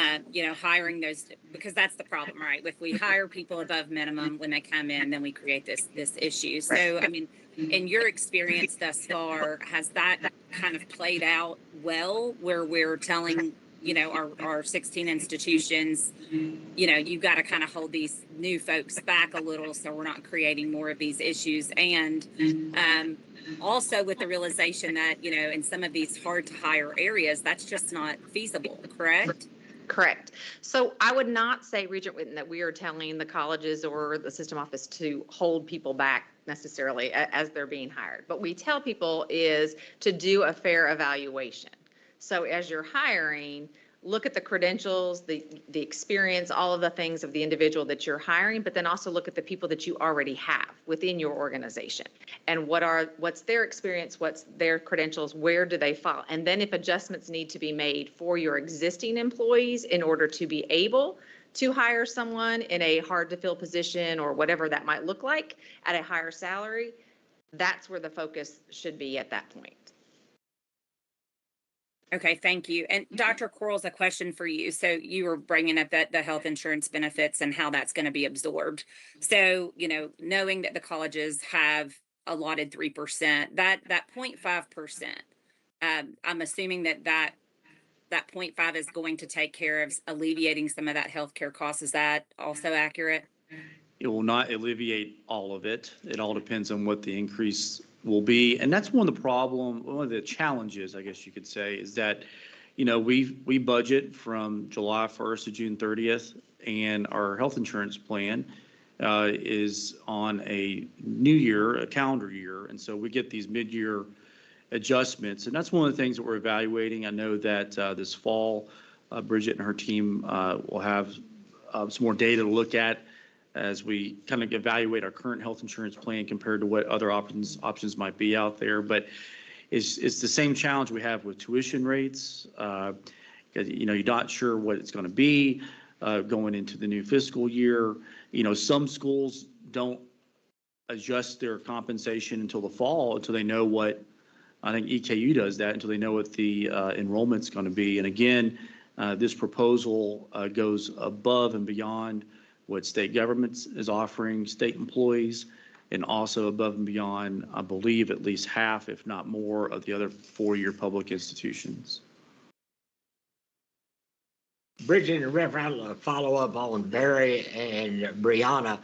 know, hiring those, because that's the problem, right? If we hire people above minimum when they come in, then we create this issue. So, I mean, in your experience thus far, has that kind of played out well, where we're telling, you know, our 16 institutions, you know, you've got to kind of hold these new folks back a little so we're not creating more of these issues? And also with the realization that, you know, in some of these hard to hire areas, that's just not feasible, correct? Correct. So I would not say, Regent Witten, that we are telling the colleges or the system office to hold people back necessarily as they're being hired. What we tell people is to do a fair evaluation. So as you're hiring, look at the credentials, the experience, all of the things of the individual that you're hiring, but then also look at the people that you already have within your organization. And what's their experience, what's their credentials, where do they fall? And then if adjustments need to be made for your existing employees in order to be able to hire someone in a hard to fill position or whatever that might look like at a higher salary, that's where the focus should be at that point. Okay, thank you. And Dr. Quarles, a question for you. So you were bringing up that the health insurance benefits and how that's going to be absorbed. So, you know, knowing that the colleges have allotted 3%, that 0.5%, I'm assuming that 0.5 is going to take care of alleviating some of that healthcare cost. Is that also accurate? It will not alleviate all of it. It all depends on what the increase will be. And that's one of the challenges, I guess you could say, is that, you know, we budget from July 1st to June 30th, and our health insurance plan is on a new year, a calendar year, and so we get these mid-year adjustments, and that's one of the things that we're evaluating. I know that this fall, Bridget and her team will have some more data to look at as we kind of evaluate our current health insurance plan compared to what other options might be out there. But it's the same challenge we have with tuition rates. You're not sure what it's going to be going into the new fiscal year. Some schools don't adjust their compensation until the fall, until they know what, I think EKU does that, until they know what the enrollment's going to be. And again, this proposal goes above and beyond what state government is offering state employees, and also above and beyond, I believe, at least half, if not more, of the other four-year public institutions. Bridget and Reverend, I'll follow up on Barry and Brianna.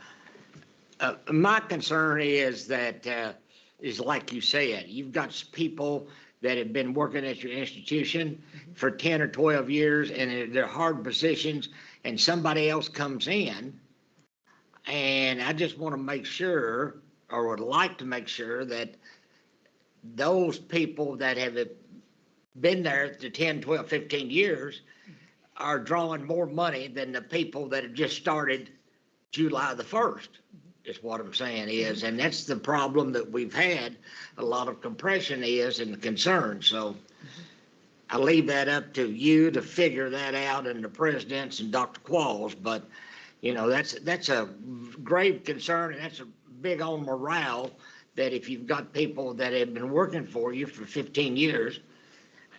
My concern is that, is like you said, you've got people that have been working at your institution for 10 or 12 years, and they're hard positions, and somebody else comes in. And I just want to make sure, or would like to make sure, that those people that have been there the 10, 12, 15 years are drawing more money than the people that have just started July the 1st, is what I'm saying is. And that's the problem that we've had. A lot of compression is, and the concern. So I leave that up to you to figure that out, and the presidents and Dr. Qualls. But, that's a grave concern, and that's a big on morale, that if you've got people that have been working for you for 15 years,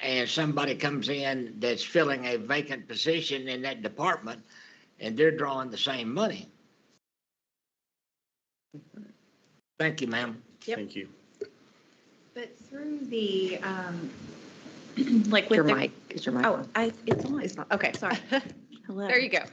and somebody comes in that's filling a vacant position in that department, and they're drawing the same money. Thank you, ma'am. Yep. Thank you. But through the, like with Your the. mic, is your mic Oh, on? it's on. It's not, okay. Sorry. Hello. There you go.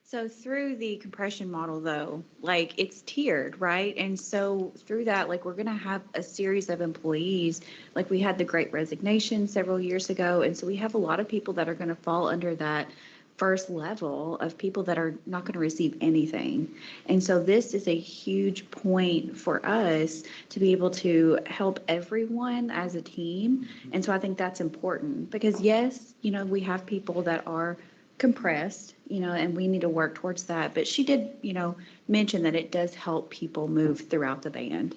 So through the compression model though, like it's tiered, right? And so through that, like we're going to have a series of employees, like we had the Great Resignation several years ago. And so we have a lot of people that are going to fall under that first level of people that are not going to receive anything. And so this is a huge point for us to be able to help everyone as a team. And so I think that's important because yes, we have people that are compressed, and we need to work towards that. But she did, mention that it does help people move throughout the band.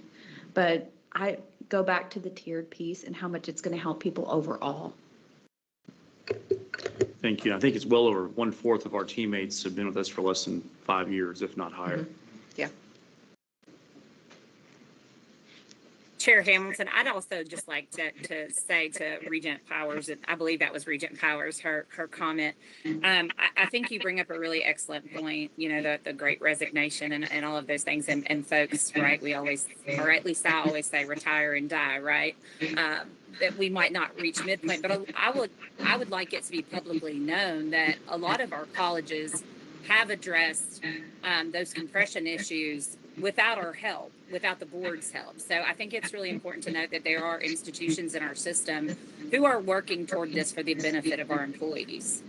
But I go back to the tiered piece and how much it's going to help people overall. Thank you. I think it's well over 1/4 of our teammates have been with us for less than 5 years, if not higher. Mm-hmm. Yeah. Chair Hamilton, I'd also just like to say to Regent Powers, and I believe that was Regent Powers, her comment. I think you bring up a really excellent point, the Great Resignation and all of those things. And folks, right, we always, or at least I always say, retire and die, right? That we might not reach midpoint, but I would like it to be publicly known that a lot of our colleges have addressed those compression issues without our help, without the board's help. So I think it's really important to note that there are institutions in our system who are working toward this for the benefit of our employees.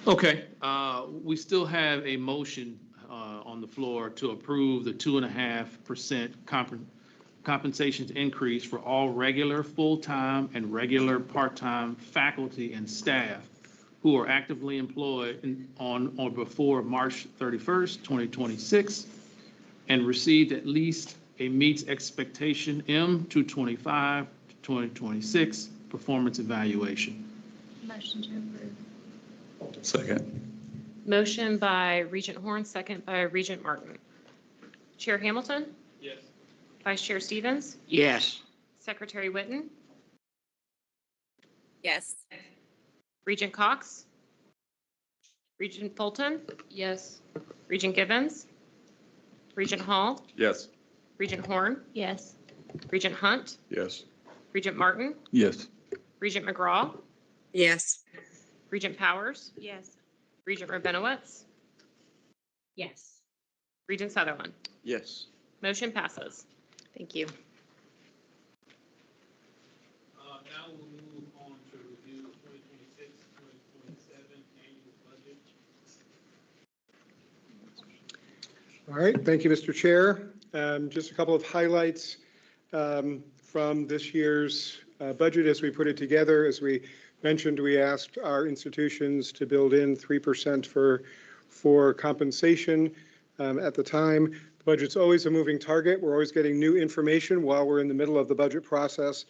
Okay, we still have a motion on the floor to approve the 2.5% compensation increase for all regular full-time and regular part-time faculty and staff who are actively employed on or before March 31st, 2026, and received at least a meets expectation M225 to 2026 performance evaluation. Motion to approve. Second. Motion by Regent Horn, second by Regent Martin. Chair Hamilton? Yes. Vice Chair Stevens? Yes. Secretary Witten? Yes. Regent Cox? Regent Fulton? Yes. Regent Gibbons? Regent Hall? Yes. Regent Horn? Yes. Regent Hunt? Yes. Regent Martin? Yes. Regent McGraw? Yes. Regent Powers? Yes. Regent Rabinowitz, Yes. Regent Sutherland. Yes. Motion passes. Thank you. Now we'll move on to review 2026, 2027 annual budget. All right, thank you, Mr. Chair. Just a couple of highlights from this year's budget as we put it together. As we mentioned, we asked our institutions to build in 3% for compensation at the time. The budget's always a moving target. We're always getting new information while we're in the middle of the budget process.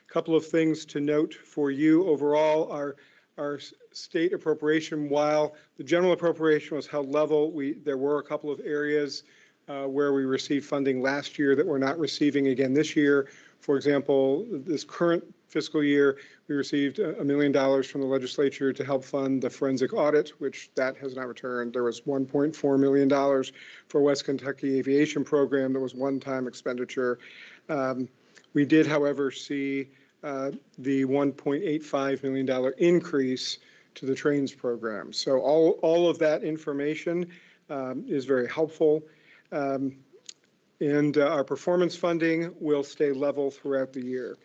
A couple of things to note for you overall. Our state appropriation, while the general appropriation was held level, there were a couple of areas where we received funding last year that we're not receiving again this year. For example, this current fiscal year, we received $1 million from the legislature to help fund the forensic audit, which that has not returned. There was $1.4 million for West Kentucky Aviation Program that was one-time expenditure. We did, however, see the $1.85 million increase to the trains program. So all of that information is very helpful. And our performance funding will stay level throughout the year.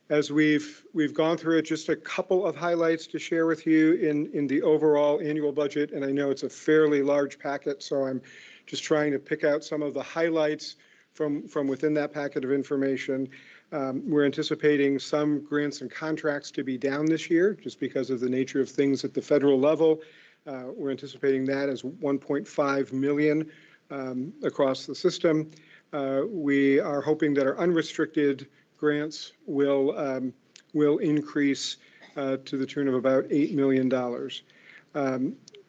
As we've gone through it, just a couple of highlights to share with you in the overall annual budget, and I know it's a fairly large packet, so I'm just trying to pick out some of the highlights from within that packet of information. We're anticipating some grants and contracts to be down this year, just because of the nature of things at the federal level. We're anticipating that as 1.5 million across the system. We are hoping that our unrestricted grants will increase to the tune of about $8 million.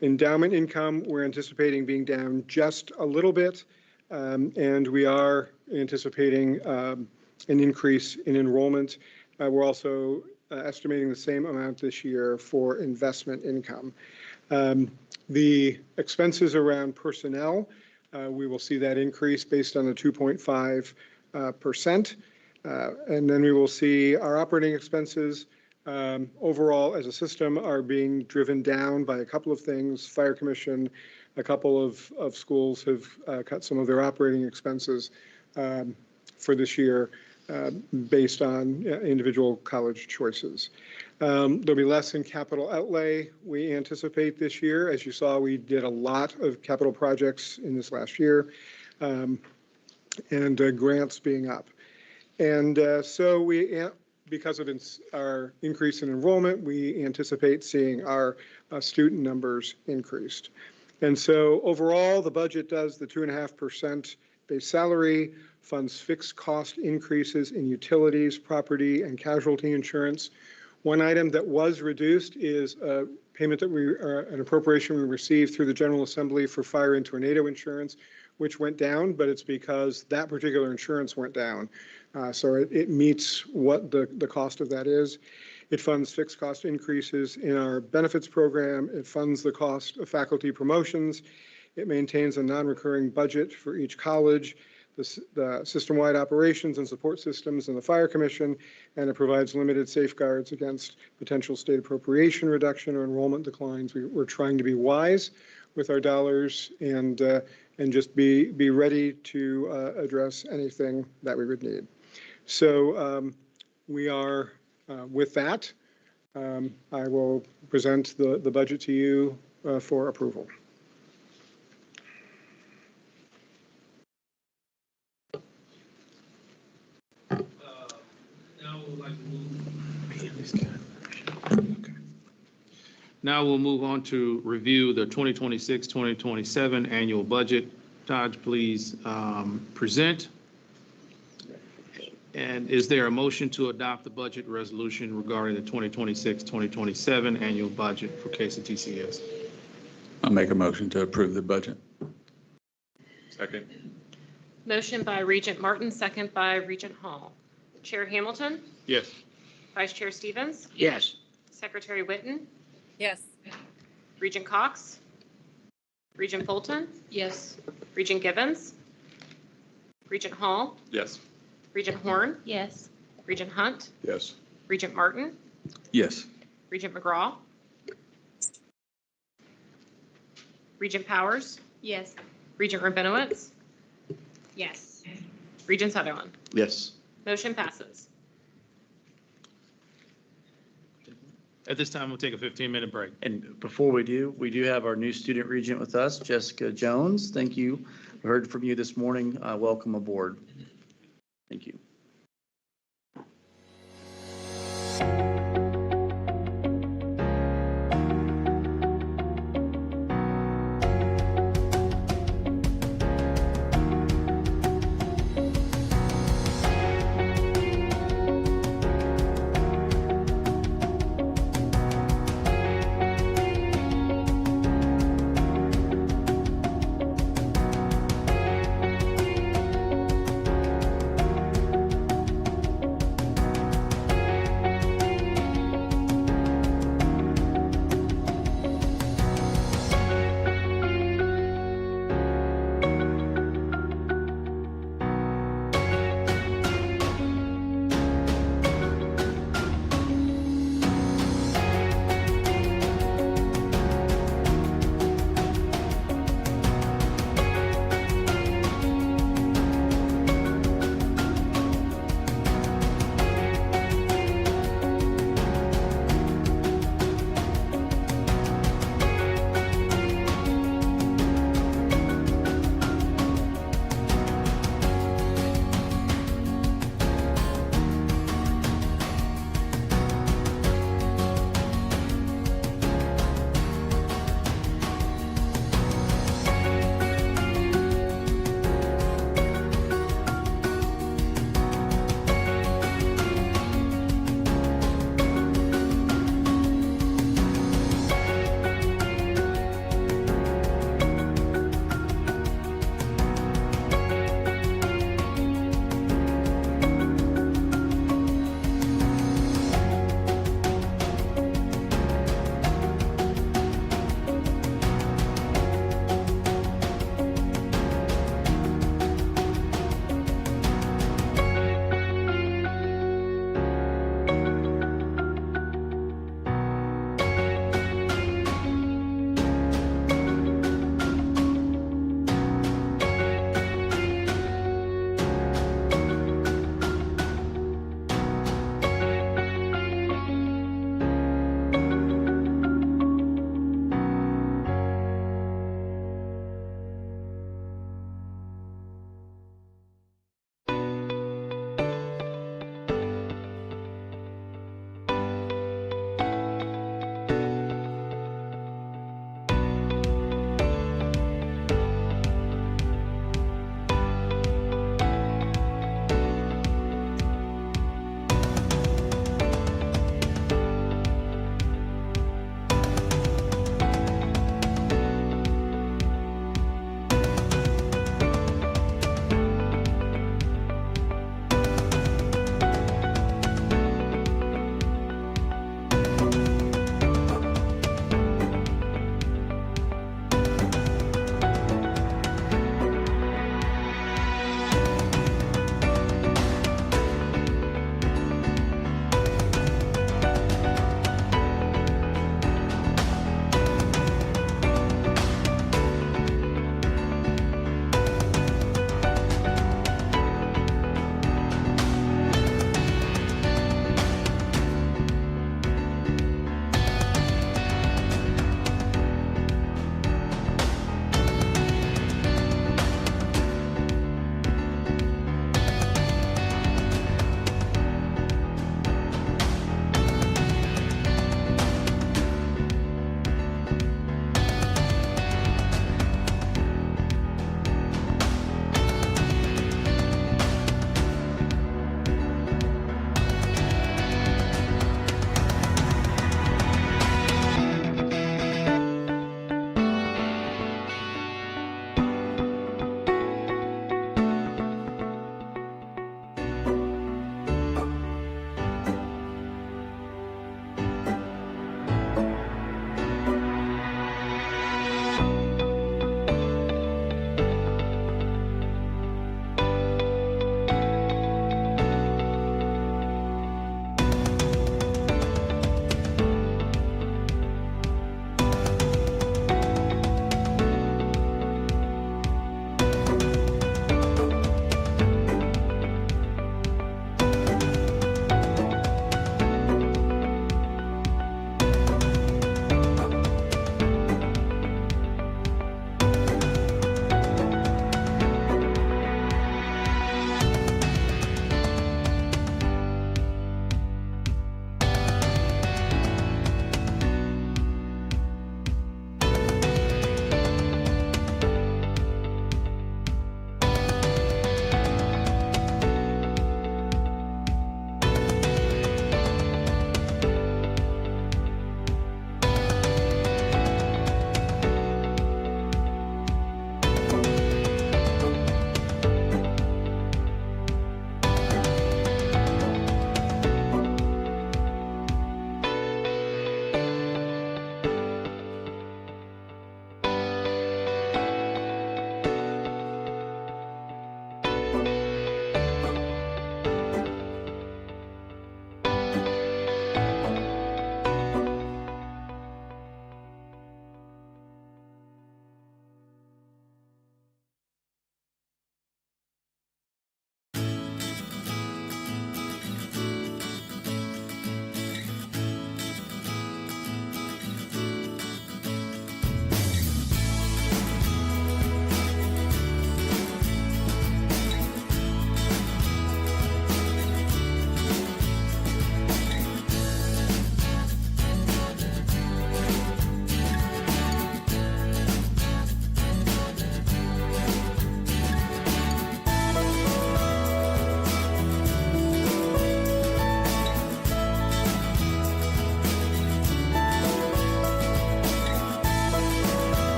Endowment income, we're anticipating being down just a little bit, and we are anticipating an increase in enrollment. We're also estimating the same amount this year for investment income. The expenses around personnel, we will see that increase based on the 2.5%. And then we will see our operating expenses overall as a system are being driven down by a couple of things. Fire Commission, a couple of schools have cut some of their operating expenses for this year based on individual college choices. There'll be less in capital outlay we anticipate this year. As you saw, we did a lot of capital projects in this last year, and grants being up. And so because of our increase in enrollment, we anticipate seeing our student numbers increased. And so overall, the budget does the 2.5% base salary, funds fixed cost increases in utilities, property, and casualty insurance. One item that was reduced is a payment that an appropriation we received through the General Assembly for fire and tornado insurance, which went down, but it's because that particular insurance went down. So it meets what the cost of that is. It funds fixed cost increases in our benefits program. It funds the cost of faculty promotions. It maintains a non-recurring budget for each college, the system-wide operations and support systems in the Fire Commission, and it provides limited safeguards against potential state appropriation reduction or enrollment declines. We're trying to be wise with our dollars and just be ready to address anything that we would need. So we are, with that, I will present the budget to you for approval. Now we'll move on to review the 2026-2027 annual budget. Todd, please present. And is there a motion to adopt the budget resolution regarding the 2026-2027 annual budget for KCTCS? I'll make a motion to approve the budget. Second. Motion by Regent Martin, second by Regent Hall. Chair Hamilton, Yes. Vice Chair Stevens, Yes. Secretary Witten, Yes. Regent Cox, Regent Fulton, Yes. Regent Gibbons, Regent Hall, Yes. Regent Horn, Yes. Regent Hunt, Yes. Regent Martin, Yes. Regent McGraw, Regent Powers? Yes. Regent Rabinowitz? Yes. Regent Sutherland? Yes. Motion passes. At this time, we'll take a 15-minute break. And before we do have our new student regent with us, Jessica Jones. Thank you. We heard from you this morning. Welcome aboard. Thank you.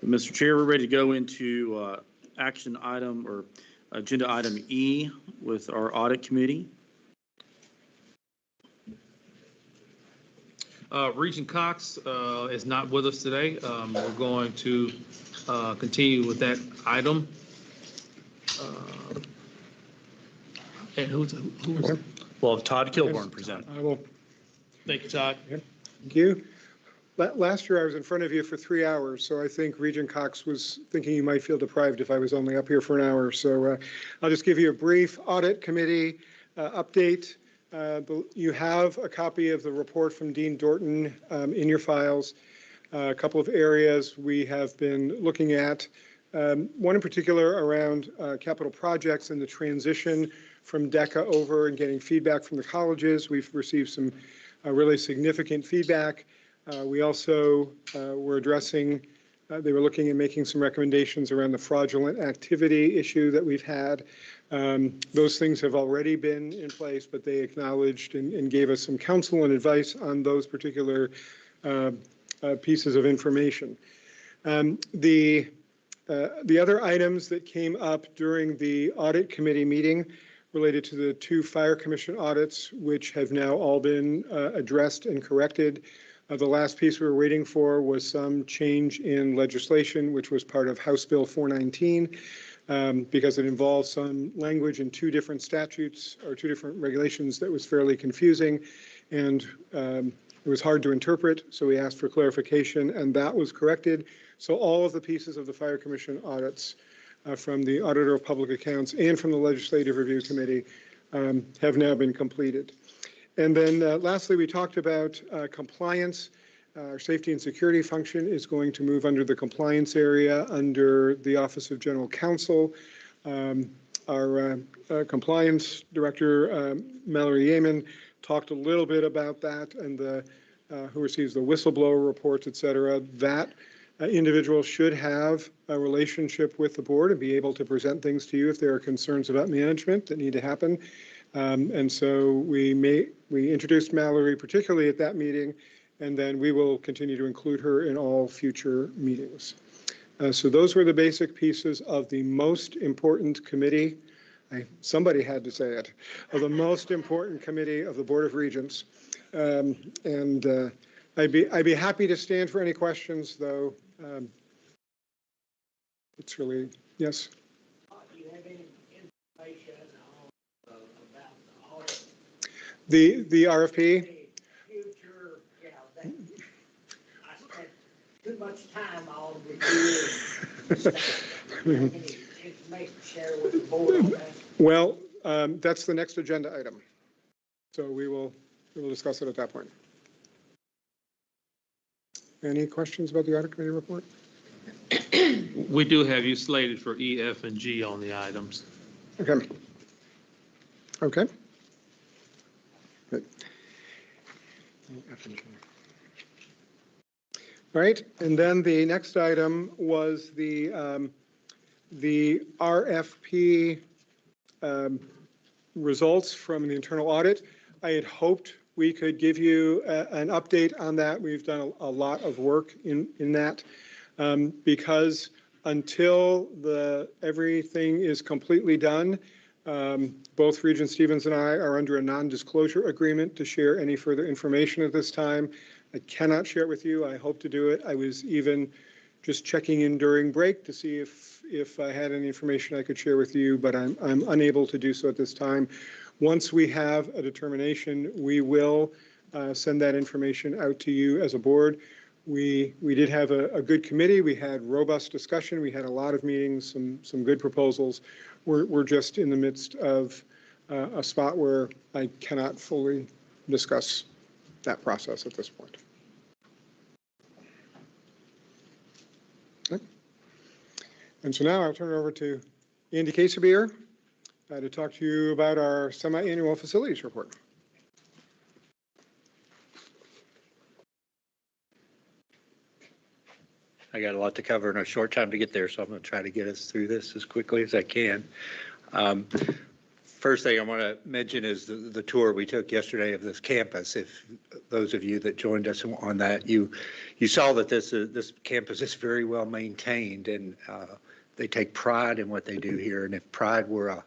Mr. Chair, we're ready to go into action item or agenda item E with our audit committee. Regent Cox is not with us today. We're going to continue with that item. And who's? Well, Todd Kilborn present. I will. Thank you, Todd. Thank you. Last year I was in front of you for 3 hours, so I think Regent Cox was thinking you might feel deprived if I was only up here for an hour. So I'll just give you a brief audit committee update. You have a copy of the report from Dean Dorton in your files. A couple of areas we have been looking at. One in particular around capital projects and the transition from DECA over and getting feedback from the colleges. We've received some really significant feedback. We also were addressing, they were looking at making some recommendations around the fraudulent activity issue that we've had. Those things have already been in place, but they acknowledged and gave us some counsel and advice on those particular pieces of information. The other items that came up during the audit committee meeting related to the 2 fire commission audits, which have now all been addressed and corrected. The last piece we were waiting for was some change in legislation, which was part of House Bill 419, because it involves some language in 2 different statutes or 2 different regulations that was fairly confusing, and it was hard to interpret, so we asked for clarification, and that was corrected. So all of the pieces of the Fire Commission audits from the Auditor of Public Accounts and from the Legislative Review Committee have now been completed. And then lastly, we talked about compliance. Our safety and security function is going to move under the compliance area under the Office of General Counsel. Our compliance director, Mallory Yeaman, talked a little bit about that and who receives the whistleblower reports, et cetera. That individual should have a relationship with the board and be able to present things to you if there are concerns about management that need to happen. And so we introduced Mallory particularly at that meeting, and then we will continue to include her in all future meetings. So those were the basic pieces of the most important committee. Somebody had to say it, of the most important committee of the Board of Regents. And I'd be happy to stand for any questions, though. It's really, yes. Do you have any information about the audit? The RFP? Future, I spent too much time on reviewing stuff. Any information to share with the board on that? Well, that's the next agenda item. So we will discuss it at that point. Any questions about the audit committee report? We do have you slated for E, F, and G on the items. Okay. Okay. Good. All right, and then the next item was the RFP results from the internal audit. I had hoped we could give you an update on that. We've done a lot of work in that because until everything is completely done, both Regent Stevens and I are under a non-disclosure agreement to share any further information at this time. I cannot share it with you. I hope to do it. I was even just checking in during break to see if I had any information I could share with you, but I'm unable to do so at this time. Once we have a determination, we will send that information out to you as a board. We did have a good committee. We had robust discussion. We had a lot of meetings, some good proposals. We're just in the midst of a spot where I cannot fully discuss that process at this point. Okay. And so now I'll turn it over to Andy Casabier to talk to you about our semi-annual facilities report. I got a lot to cover in a short time to get there, so I'm going to try to get us through this as quickly as I can. First thing I want to mention is the tour we took yesterday of this campus. If those of you that joined us on that, you saw that this campus is very well maintained, and they take pride in what they do here. And if pride were a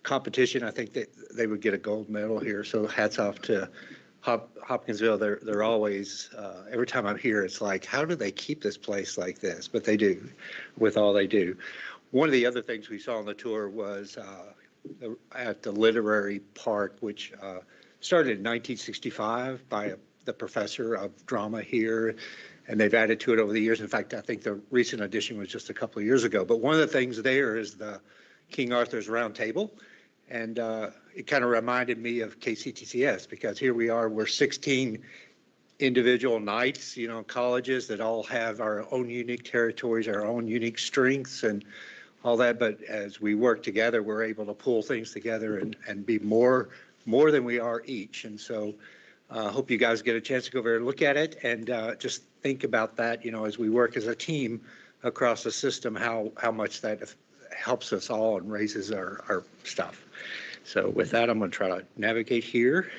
competition, I think that they would get a gold medal here. So hats off to Hopkinsville. They're always, every time I'm here, it's like, how do they keep this place like this? But they do, with all they do. One of the other things we saw on the tour was at the Literary Park, which started in 1965 by the professor of drama here, and they've added to it over the years. In fact, I think the recent addition was just a couple of years ago. But one of the things there is the King Arthur's Round Table, and it kind of reminded me of KCTCS, because here we are, we're 16 individual knights, colleges that all have our own unique territories, our own unique strengths, and all that. But as we work together, we're able to pull things together and be more than we are each. And so I hope you guys get a chance to go over and look at it, and just think about that, as we work as a team across the system, how much that helps us all and raises our stuff. So with that, I'm going to try to navigate here.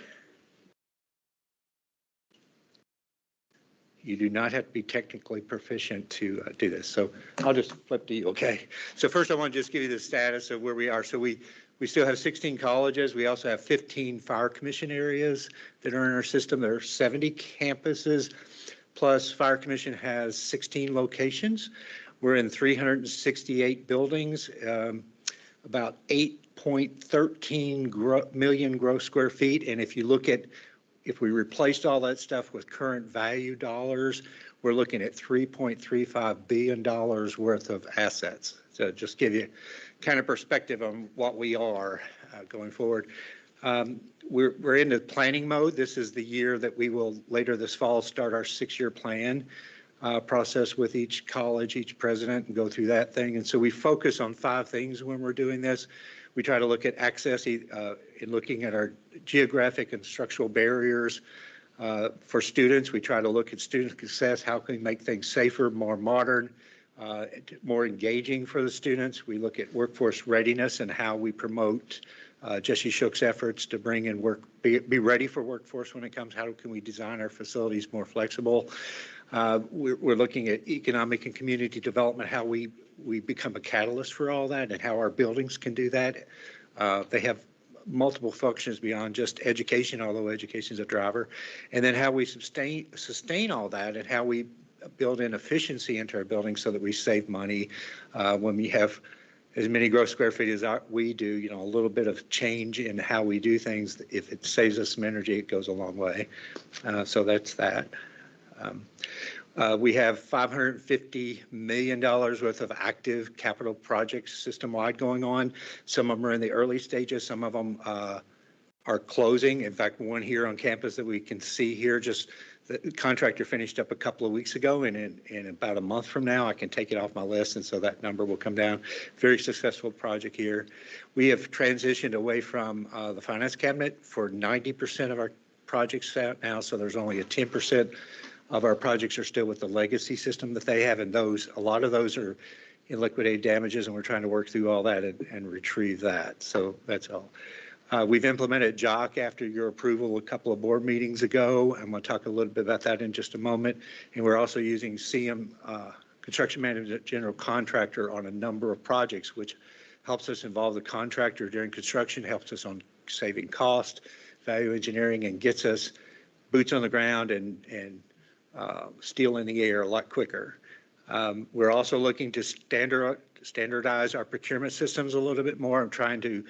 You do not have to be technically proficient to do this. So I'll just flip to you, okay? So first I want to just give you the status of where we are. So we still have 16 colleges. We also have 15 fire commission areas that are in our system. There are 70 campuses, plus Fire Commission has 16 locations. We're in 368 buildings, about 8.13 million gross square feet. And if you look at, if we replaced all that stuff with current value dollars, we're looking at $3.35 billion worth of assets. So just give you kind of perspective on what we are going forward. We're in the planning mode. This is the year that we will later this fall start our 6-year plan process with each college, each president, and go through that thing. And so we focus on 5 things when we're doing this. We try to look at access in looking at our geographic and structural barriers for students. We try to look at student success. How can we make things safer, more modern, more engaging for the students? We look at workforce readiness and how we promote Jesse Shook's efforts to bring in be ready for workforce when it comes. How can we design our facilities more flexible? We're looking at economic and community development, how we become a catalyst for all that, and how our buildings can do that. They have multiple functions beyond just education, although education is a driver, and then how we sustain all that, and how we build in efficiency into our buildings so that we save money when we have as many gross square feet as we do. A little bit of change in how we do things, if it saves us some energy, it goes a long way. So that's that. We have $550 million worth of active capital projects system-wide going on. Some of them are in the early stages. Some of them are closing. In fact, one here on campus that we can see here, just the contractor finished up a couple of weeks ago, and in about a month from now, I can take it off my list, and so that number will come down. Very successful project here. We have transitioned away from the finance cabinet for 90% of our projects now, so there's only a 10% of our projects are still with the legacy system that they have, and a lot of those are in liquidated damages, and we're trying to work through all that and retrieve that. So that's all. We've implemented JOC after your approval a couple of board meetings ago. I'm going to talk a little bit about that in just a moment. And we're also using CM, Construction Management General Contractor, on a number of projects, which helps us involve the contractor during construction, helps us on saving cost, value engineering, and gets us boots on the ground and steel in the air a lot quicker. We're also looking to standardize our procurement systems a little bit more. I'm trying to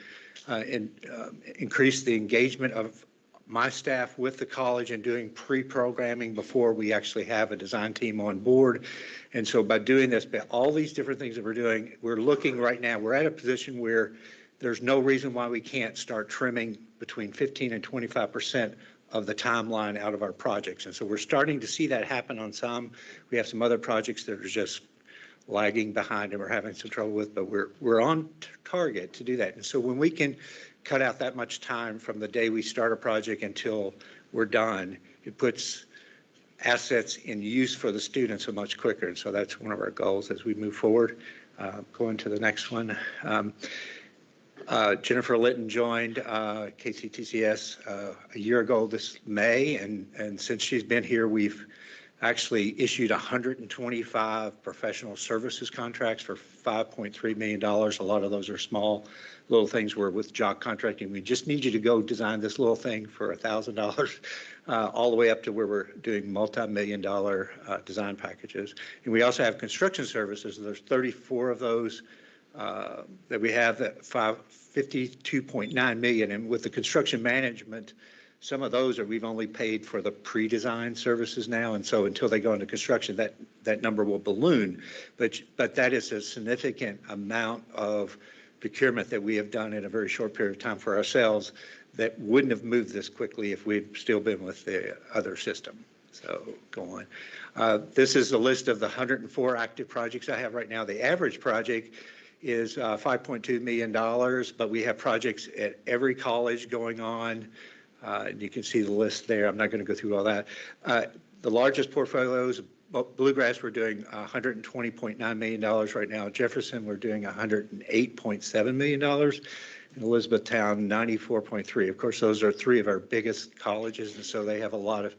increase the engagement of my staff with the college and doing pre-programming before we actually have a design team on board. And so by doing this, by all these different things that we're doing, we're looking right now, we're at a position where there's no reason why we can't start trimming between 15 and 25% of the timeline out of our projects. And so we're starting to see that happen on some. We have some other projects that are just lagging behind and we're having some trouble with, but we're on target to do that. And so when we can cut out that much time from the day we start a project until we're done, it puts assets in use for the students so much quicker. And so that's one of our goals as we move forward. Going to the next one. Jennifer Litton joined KCTCS a year ago this May, and since she's been here, we've actually issued 125 professional services contracts for $5.3 million. A lot of those are small little things. We're with job contracting. We just need you to go design this little thing for $1,000, all the way up to where we're doing multi-million-dollar design packages. And we also have construction services. There's 34 of those that we have at 52.9 million. And with the construction management, some of those we've only paid for the pre-design services now, and so until they go into construction, that number will balloon. But that is a significant amount of procurement that we have done in a very short period of time for ourselves that wouldn't have moved this quickly if we'd still been with the other system. So go on. This is a list of the 104 active projects I have right now. The average project is $5.2 million, but we have projects at every college going on. And you can see the list there. I'm not going to go through all that. The largest portfolios, Bluegrass, we're doing $120.9 million right now. Jefferson, we're doing $108.7 million. And Elizabethtown, 94.3. Of course, those are three of our biggest colleges, and so they have a lot of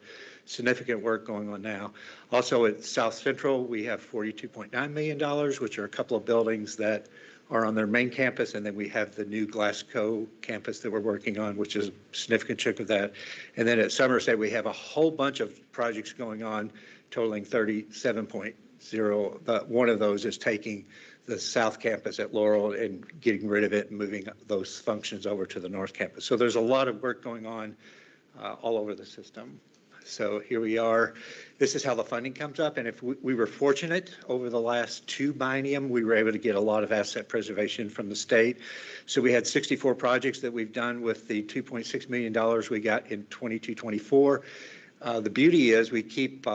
significant work going on now. Also at South Central, we have $42.9 million, which are a couple of buildings that are on their main campus, and then we have the new Glasgow campus that we're working on, which is a significant chunk of that. And then at Somerset, we have a whole bunch of projects going on totaling 37.0, but one of those is taking the South Campus at Laurel and getting rid of it and moving those functions over to the North Campus. So there's a lot of work going on all over the system. So here we are. This is how the funding comes up. And if we were fortunate over the last two biennium, we were able to get a lot of asset preservation from the state. So we had 64 projects that we've done with the $2.6 million we got in 22-24. The beauty is we keep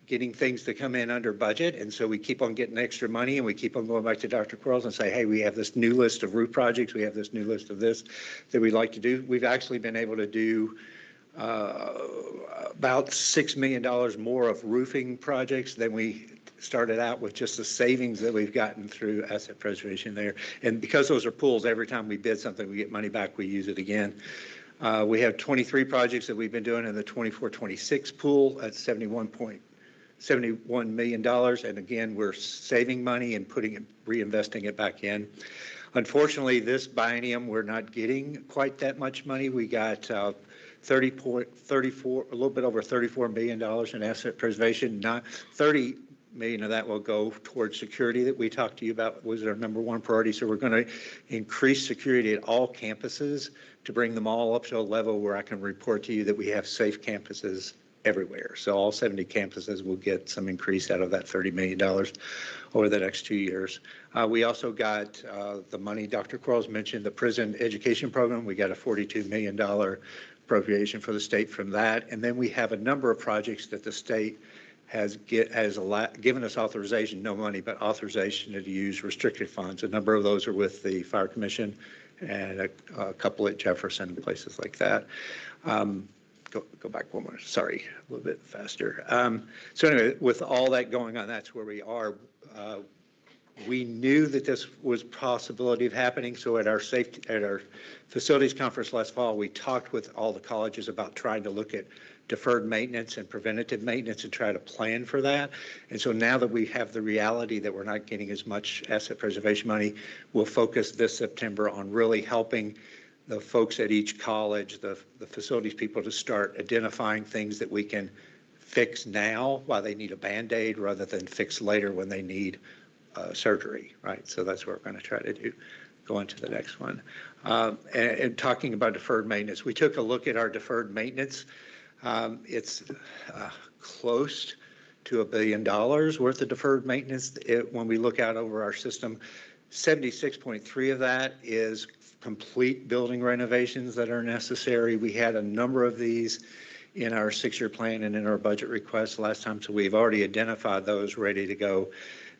getting things to come in under budget. And so we keep on getting extra money, and we keep on going back to Dr. Quarles and say, hey, we have this new list of roof projects. We have this new list of this that we'd like to do. We've actually been able to do about $6 million more of roofing projects than we started out with, just the savings that we've gotten through asset preservation there. And because those are pools, every time we bid something, we get money back, we use it again. We have 23 projects that we've been doing in the 24-26 pool at $71 million. And again, we're saving money and reinvesting it back in. Unfortunately, this biennium, we're not getting quite that much money. We got a little bit over $34 million in asset preservation. Not 30 million of that will go towards security that we talked to you about was our number one priority. So we're going to increase security at all campuses to bring them all up to a level where I can report to you that we have safe campuses everywhere. So all 70 campuses will get some increase out of that $30 million over the next 2 years. We also got the money Dr. Quarles mentioned, the prison education program. We got a $42 million appropriation for the state from that. And then we have a number of projects that the state has given us authorization, no money, but authorization to use restricted funds. A number of those are with the Fire Commission and a couple at Jefferson and places like that. Go back one more, sorry, a little bit faster. So anyway, with all that going on, that's where we are. We knew that this was a possibility of happening. So at our facilities conference last fall, we talked with all the colleges about trying to look at deferred maintenance and preventative maintenance and try to plan for that. And so now that we have the reality that we're not getting as much asset preservation money, we'll focus this September on really helping the folks at each college, the facilities people, to start identifying things that we can fix now while they need a Band-Aid rather than fix later when they need surgery, right? So that's what we're going to try to do. Go on to the next one. And talking about deferred maintenance, we took a look at our deferred maintenance. It's close to $1 billion worth of deferred maintenance. When we look out over our system, 76.3 of that is complete building renovations that are necessary. We had a number of these in our 6-year plan and in our budget request last time, so we've already identified those ready to go.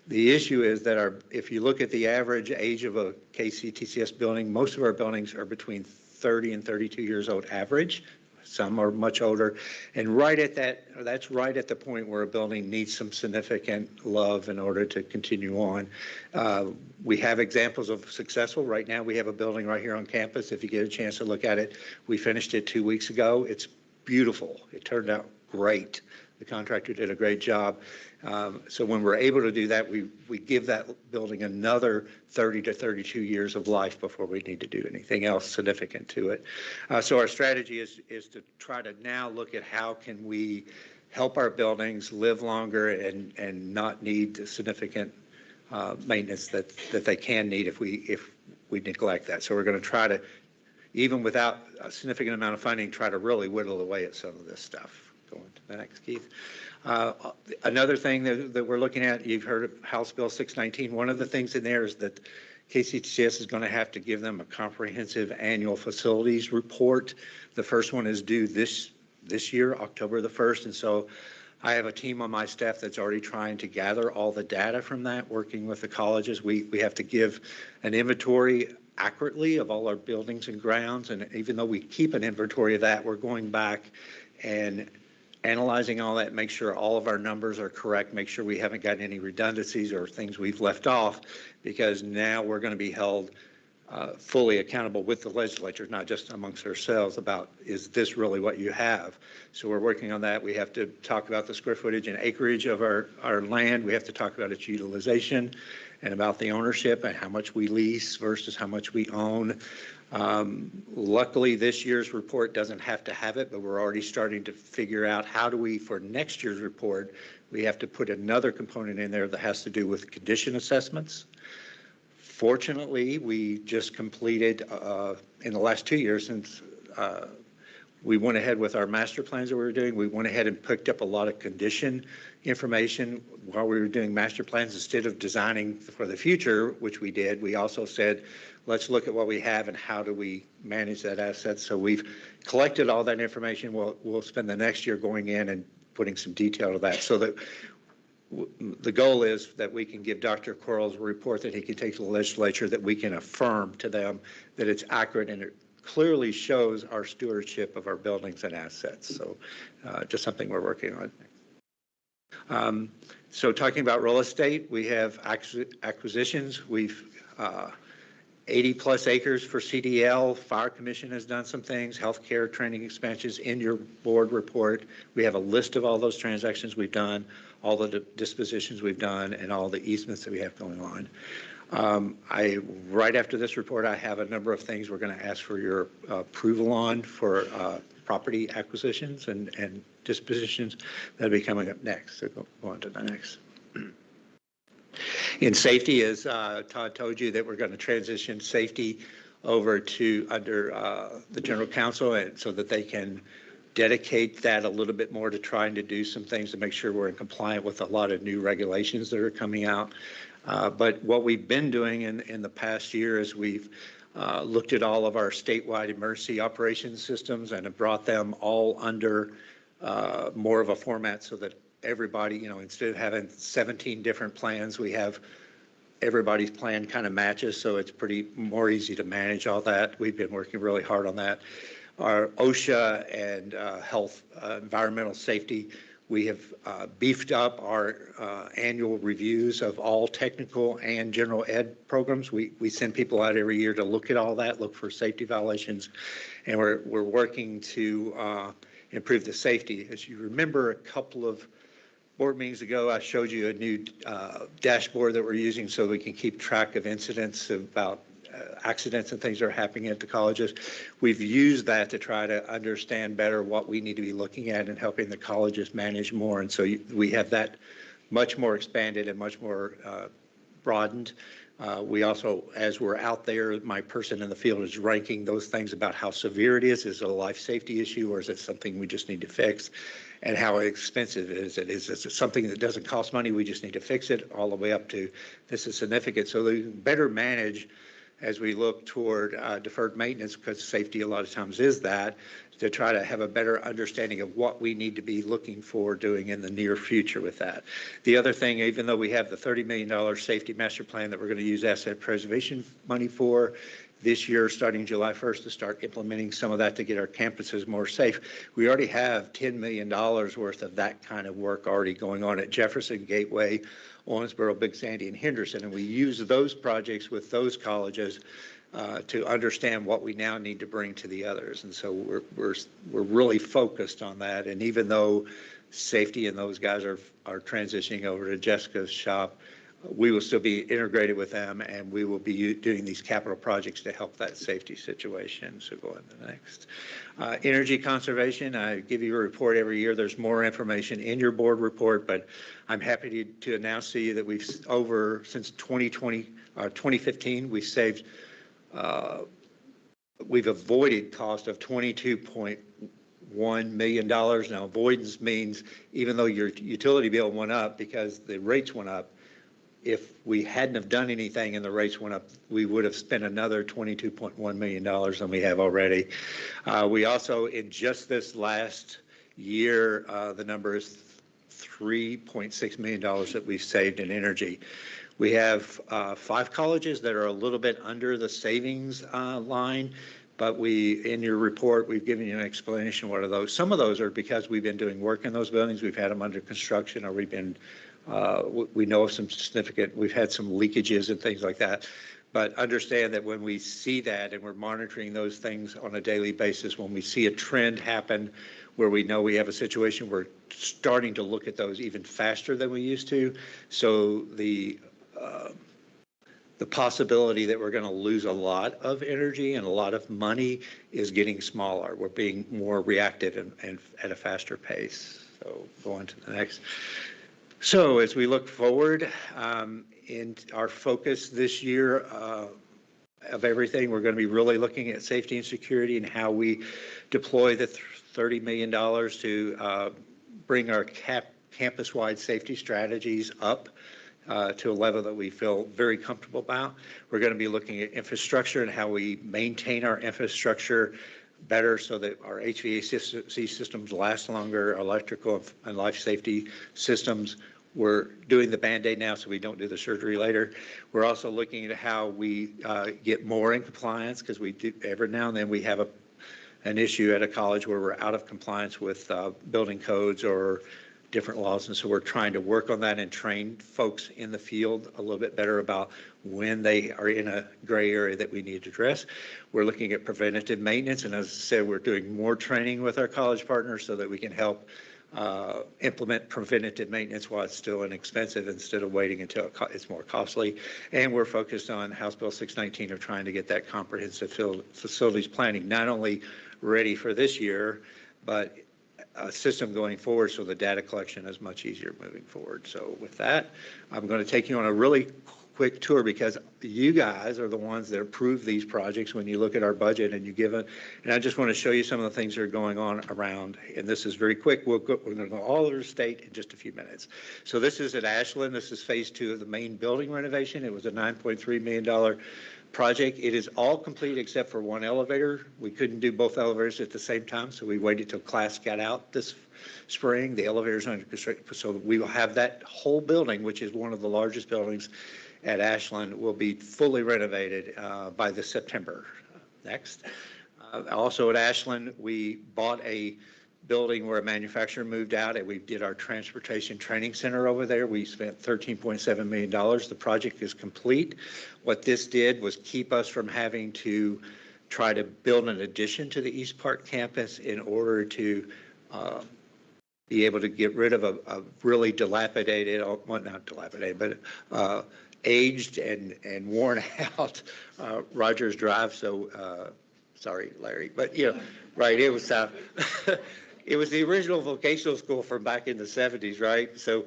The issue is that if you look at the average age of a KCTCS building, most of our buildings are between 30 and 32 years old average. some are much older. And that's right at the point where a building needs some significant love in order to continue on. We have examples of successful. Right now, we have a building right here on campus. If you get a chance to look at it, we finished it 2 weeks ago. It's beautiful. It turned out great. The contractor did a great job. So when we're able to do that, we give that building another 30 to 32 years of life before we need to do anything else significant to it. So our strategy is to try to now look at how can we help our buildings live longer and not need the significant maintenance that they can need if we neglect that. So we're going to try to, even without a significant amount of funding, try to really whittle away at some of this stuff. Going to the next, Keith. Another thing that we're looking at, you've heard of House Bill 619. One of the things in there is that KCTCS is going to have to give them a comprehensive annual facilities report. The first one is due this year, October the 1st. And so I have a team on my staff that's already trying to gather all the data from that, working with the colleges. We have to give an inventory accurately of all our buildings and grounds. And even though we keep an inventory of that, we're going back and analyzing all that, make sure all of our numbers are correct, make sure we haven't got any redundancies or things we've left off, because now we're going to be held fully accountable with the legislature, not just amongst ourselves, about is this really what you have? So we're working on that. We have to talk about the square footage and acreage of our land. We have to talk about its utilization and about the ownership and how much we lease versus how much we own. Luckily, this year's report doesn't have to have it, but we're already starting to figure out how do we, for next year's report, we have to put another component in there that has to do with condition assessments. Fortunately, we just completed, in the last 2 years since we went ahead with our master plans that we were doing, we went ahead and picked up a lot of condition information while we were doing master plans. Instead of designing for the future, which we did, we also said, let's look at what we have and how do we manage that asset. So we've collected all that information. We'll spend the next year going in and putting some detail to that, so that the goal is that we can give Dr. Quarles a report that he can take to the legislature, that we can affirm to them that it's accurate and it clearly shows our stewardship of our buildings and assets. So just something we're working on. So talking about real estate, we have acquisitions. We've 80 plus acres for CDL. Fire Commission has done some things. Healthcare training expansions in your board report. We have a list of all those transactions we've done, all the dispositions we've done, and all the easements that we have going on. Right after this report, I have a number of things we're going to ask for your approval on for property acquisitions and dispositions. That'll be coming up next. So go on to the next. In safety, as Todd told you, that we're going to transition safety over to under the general counsel, and so that they can dedicate that a little bit more to trying to do some things to make sure we're in compliance with a lot of new regulations that are coming out. But what we've been doing in the past year is we've looked at all of our statewide emergency operations systems and have brought them all under more of a format, so that everybody, instead of having 17 different plans, we have everybody's plan kind of matches, so it's pretty more easy to manage all that. We've been working really hard on that. Our OSHA and health, environmental safety, we have beefed up our annual reviews of all technical and general ed programs. We send people out every year to look at all that, look for safety violations, and we're working to improve the safety. As you remember, a couple of board meetings ago, I showed you a new dashboard that we're using so we can keep track of incidents about accidents and things that are happening at the colleges. We've used that to try to understand better what we need to be looking at and helping the colleges manage more. And so we have that much more expanded and much more broadened. We also, as we're out there, my person in the field is ranking those things about how severe it is. Is it a life safety issue, or is it something we just need to fix? And how expensive is it? Is it something that doesn't cost money, we just need to fix it, all the way up to this is significant. So they better manage as we look toward deferred maintenance, because safety a lot of times is that, to try to have a better understanding of what we need to be looking for doing in the near future with that. The other thing, even though we have the $30 million safety master plan that we're going to use asset preservation money for, this year, starting July 1st, to start implementing some of that to get our campuses more safe. We already have $10 million worth of that kind of work already going on at Jefferson, Gateway, Owensboro, Big Sandy, and Henderson, and we use those projects with those colleges to understand what we now need to bring to the others. And so we're really focused on that. And even though safety and those guys are transitioning over to Jessica's shop, we will still be integrated with them, and we will be doing these capital projects to help that safety situation. So go on to the next. Energy conservation, I give you a report every year. There's more information in your board report, but I'm happy to announce to you that since 2015, we've saved, we've avoided cost of $22.1 million. Now, avoidance means even though your utility bill went up because the rates went up, if we hadn't have done anything and the rates went up, we would have spent another $22.1 million than we have already. We also, in just this last year, the number is $3.6 million that we've saved in energy. We have 5 colleges that are a little bit under the savings line, but in your report, we've given you an explanation. What are those? Some of those are because we've been doing work in those buildings. We've had them under construction, or we've been we know of some we've had some leakages and things like that. But understand that when we see that and we're monitoring those things on a daily basis, when we see a trend happen where we know we have a situation, we're starting to look at those even faster than we used to. So the possibility that we're going to lose a lot of energy and a lot of money is getting smaller. We're being more reactive and at a faster pace. So go on to the next. So as we look forward, in our focus this year of everything, we're going to be really looking at safety and security and how we deploy the $30 million to bring our campus-wide safety strategies up to a level that we feel very comfortable about. We're going to be looking at infrastructure and how we maintain our infrastructure better so that our HVAC systems last longer, electrical and life safety systems. We're doing the Band-Aid now so we don't do the surgery later. We're also looking at how we get more in compliance, because we do every now and then we have an issue at a college where we're out of compliance with building codes or different laws, and so we're trying to work on that and train folks in the field a little bit better about when they are in a gray area that we need to address. We're looking at preventative maintenance, and as I said, we're doing more training with our college partners so that we can help implement preventative maintenance while it's still inexpensive instead of waiting until it's more costly. And we're focused on House Bill 619 of trying to get that comprehensive facilities planning not only ready for this year, but a system going forward so the data collection is much easier moving forward. So with that, I'm going to take you on a really quick tour, because you guys are the ones that approve these projects when you look at our budget and you give it. And I just want to show you some of the things that are going on around. And this is very quick. We're going to go all over the state in just a few minutes. So this is at Ashland. This is phase 2 of the main building renovation. It was a $9.3 million project. It is all complete except for one elevator. We couldn't do both elevators at the same time, so we waited till class got out this spring. The elevators under construction, so we will have that whole building, which is one of the largest buildings at Ashland, will be fully renovated by this September. Next. Also at Ashland, we bought a building where a manufacturer moved out, and we did our transportation training center over there. We spent $13.7 million. The project is complete. What this did was keep us from having to try to build an addition to the East Park campus in order to be able to get rid of a really dilapidated, well, not dilapidated, but aged and worn out Rogers Drive. So sorry, Larry, but right, it was it was the original vocational school from back in the 70s, right? So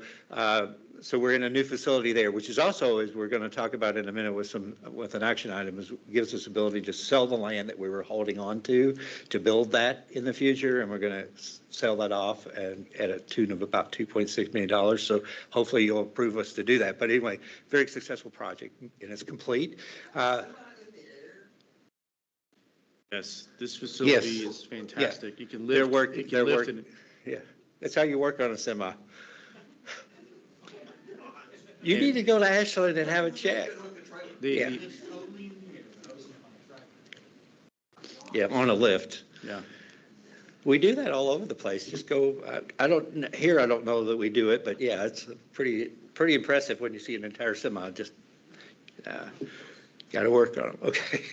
so we're in a new facility there, which is also, as we're going to talk about in a minute with an action item, gives us ability to sell the land that we were holding on to build that in the future, and we're going to sell that off and at a tune of about $2.6 million. So hopefully you'll approve us to do that. But anyway, very successful project, and it's complete. Yes, this facility is fantastic. Yeah. You can lift. Yeah, that's how you work on a semi. You need to go to Ashland and have a check. Yeah, on a lift. Yeah. We do that all over the place. Just go, I don't, here I don't know that we do it, but yeah, it's pretty impressive when you see an entire semi just, got to work on them. Okay.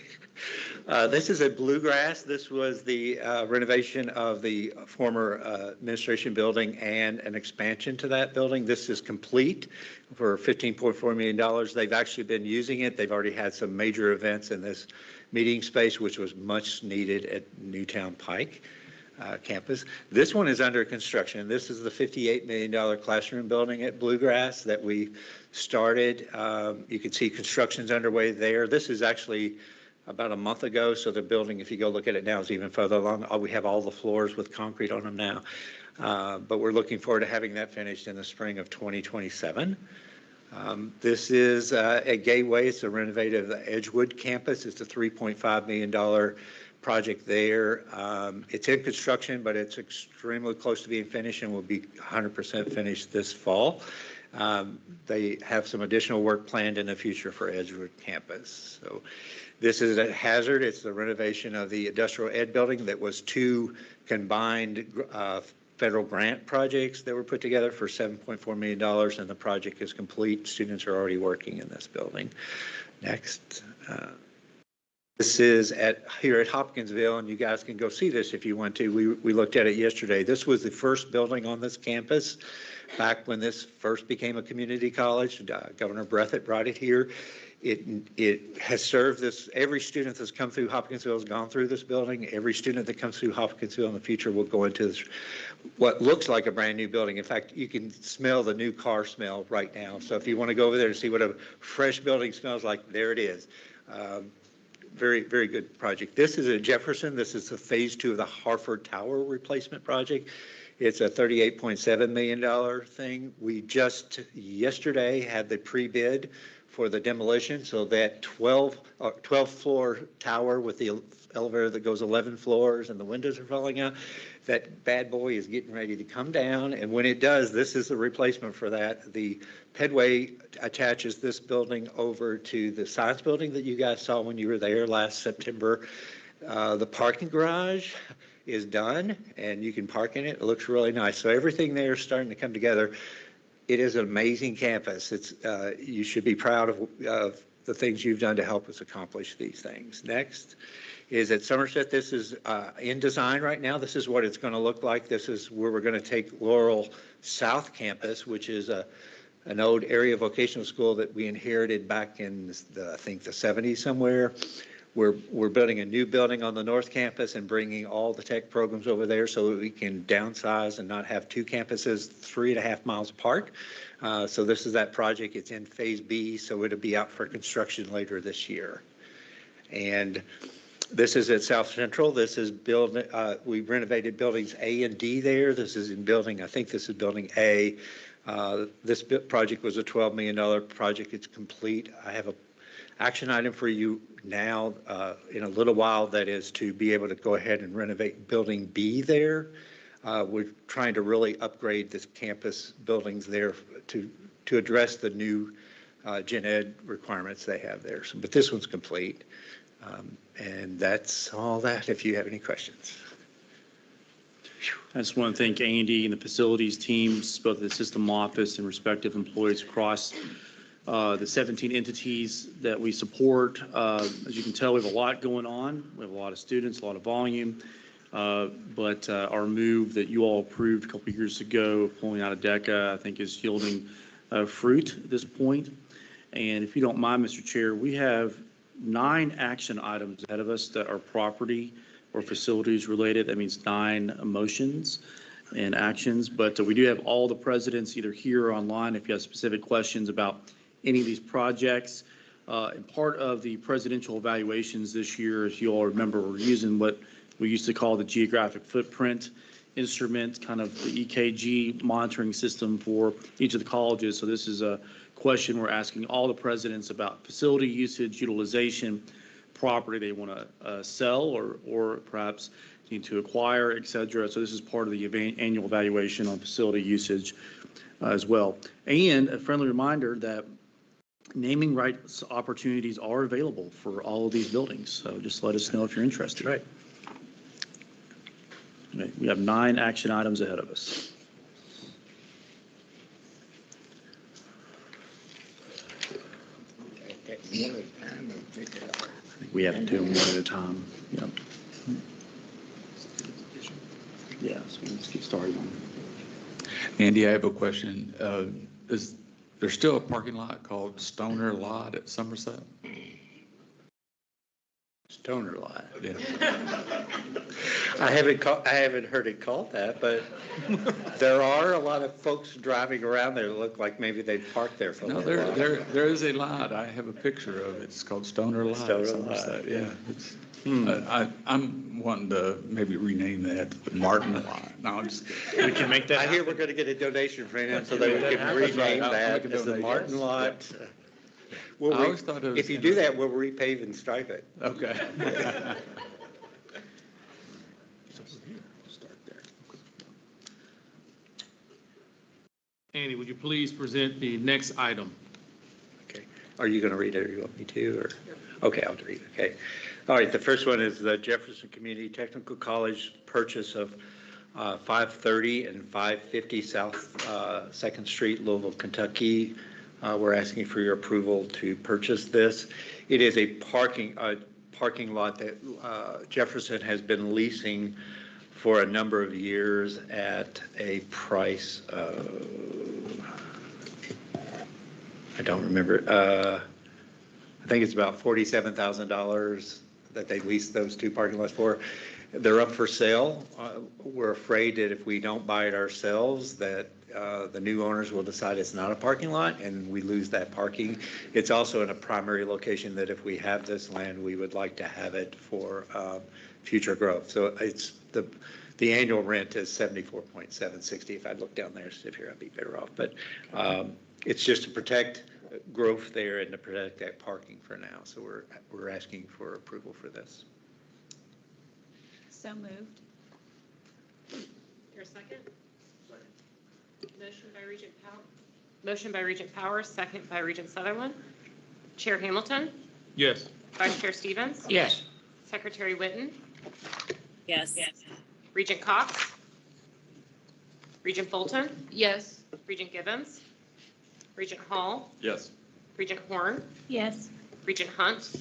This is at Bluegrass. This was the renovation of the former administration building and an expansion to that building. This is complete for $15.4 million. They've actually been using it. They've already had some major events in this meeting space, which was much needed at Newtown Pike campus. This one is under construction. This is the $58 million classroom building at Bluegrass that we started. You can see construction's underway there. This is actually about a month ago, so the building, if you go look at it now, is even further along. We have all the floors with concrete on them now, but we're looking forward to having that finished in the spring of 2027. This is at Gateway. It's a renovative Edgewood campus. It's a $3.5 million project there. It's in construction, but it's extremely close to being finished and will be 100% finished this fall. They have some additional work planned in the future for Edgewood campus. So this is at Hazard. It's the renovation of the industrial ed building that was two combined federal grant projects that were put together for $7.4 million, and the project is complete. Students are already working in this building. Next. This is here at Hopkinsville, and you guys can go see this if you want to. We looked at it yesterday. This was the first building on this campus back when this first became a community college. Governor Breathitt brought it here. It has served this. Every student that's come through Hopkinsville has gone through this building. Every student that comes through Hopkinsville in the future will go into this, what looks like a brand new building. In fact, you can smell the new car smell right now. So if you want to go over there and see what a fresh building smells like, there it is. Very, very good project. This is at Jefferson. This is the phase 2 of the Harford Tower replacement project. It's a $38.7 million thing. We just yesterday had the pre-bid for the demolition, so that 12-floor tower with the elevator that goes 11 floors and the windows are falling out, that bad boy is getting ready to come down, and when it does, this is the replacement for that. The Pedway attaches this building over to the science building that you guys saw when you were there last September. The parking garage is done, and you can park in it. It looks really nice. So everything there is starting to come together. It is an amazing campus. It's you should be proud of the things you've done to help us accomplish these things. Next is at Somerset. This is in design right now. This is what it's going to look like. This is where we're going to take Laurel South Campus, which is an old area vocational school that we inherited back in I think the 70s somewhere. We're building a new building on the North Campus and bringing all the tech programs over there so that we can downsize and not have two campuses 3.5 miles apart. So this is that project. It's in Phase B, so it'll be out for construction later this year. And this is at South Central. This is we renovated buildings A and D there. This is in building, I think this is building A. This project was a $12 million project. It's complete. I have a action item for you now in a little while, that is to be able to go ahead and renovate building B there. We're trying to really upgrade this campus buildings there to address the new gen ed requirements they have there. So, but this one's complete. And that's all that, if you have any questions. I just want to thank Andy and the facilities teams, both the system office and respective employees across the 17 entities that we support. As you can tell, we have a lot going on. We have a lot of students, a lot of volume. But our move that you all approved a couple of years ago, pulling out of DECA, I think is yielding fruit at this point. And if you don't mind, Mr. Chair, we have 9 action items ahead of us that are property or facilities related. That means 9 motions and actions. But we do have all the presidents either here or online if you have specific questions about any of these projects. And part of the presidential evaluations this year, as you all remember, we're using what we used to call the geographic footprint instrument, kind of the EKG monitoring system for each of the colleges. So this is a question we're asking all the presidents about facility usage, utilization, property they want to sell or perhaps need to acquire, et cetera. So this is part of the annual evaluation on facility usage as well. And a friendly reminder that naming rights opportunities are available for all of these buildings. So just let us know if you're interested. Right. Okay, we have 9 action items ahead of us. I think we have to do them one at a time. Yep. Yeah, so let's get started. Andy, I have a question. Is there still a parking lot called Stoner Lot at Somerset? Stoner lot. Yeah. I haven't heard it called that, but there are a lot of folks driving around there that look like maybe they've parked there for a No, little while. there is a lot. I have a picture of it. It's called Stoner Lot Stoner at Somerset. Lot, Yeah. It's, I'm wanting to maybe rename that the Martin Lot. No, I'm just kidding. We can make that I hear happen. we're going to get a donation from him so that we can That's rename right. I'll that make a as the donation. Martin Lot. I always thought it was If you do that, we'll repave and stripe it. Okay. Andy, would you please present the next item? Okay. Are you going to read it or you want me to? Or okay, I'll read it. Okay. All right. The first one is the Jefferson Community Technical College purchase of 530 and 550 South 2nd Street, Louisville, Kentucky. We're asking for your approval to purchase this. It is a parking lot that Jefferson has been leasing for a number of years at a price of, I don't remember, I think it's about $47,000 that they leased those 2 parking lots for. They're up for sale. We're afraid that if we don't buy it ourselves, that the new owners will decide it's not a parking lot and we lose that parking. It's also in a primary location that if we have this land, we would like to have it for future growth. So it's the annual rent is $74.760. If I look down there, sit here, I'd be better off. But it's just to protect growth there and to protect that parking for now. So we're asking for approval for this. So moved. Your second? Motion by Regent Powers, second by Regent Sutherland. Chair Hamilton? Yes. Vice Chair Stevens? Yes. Secretary Witten? Yes. Regent Cox? Regent Bolton? Yes. Regent Gibbons? Regent Hall? Yes. Regent Horn? Yes. Regent Hunt?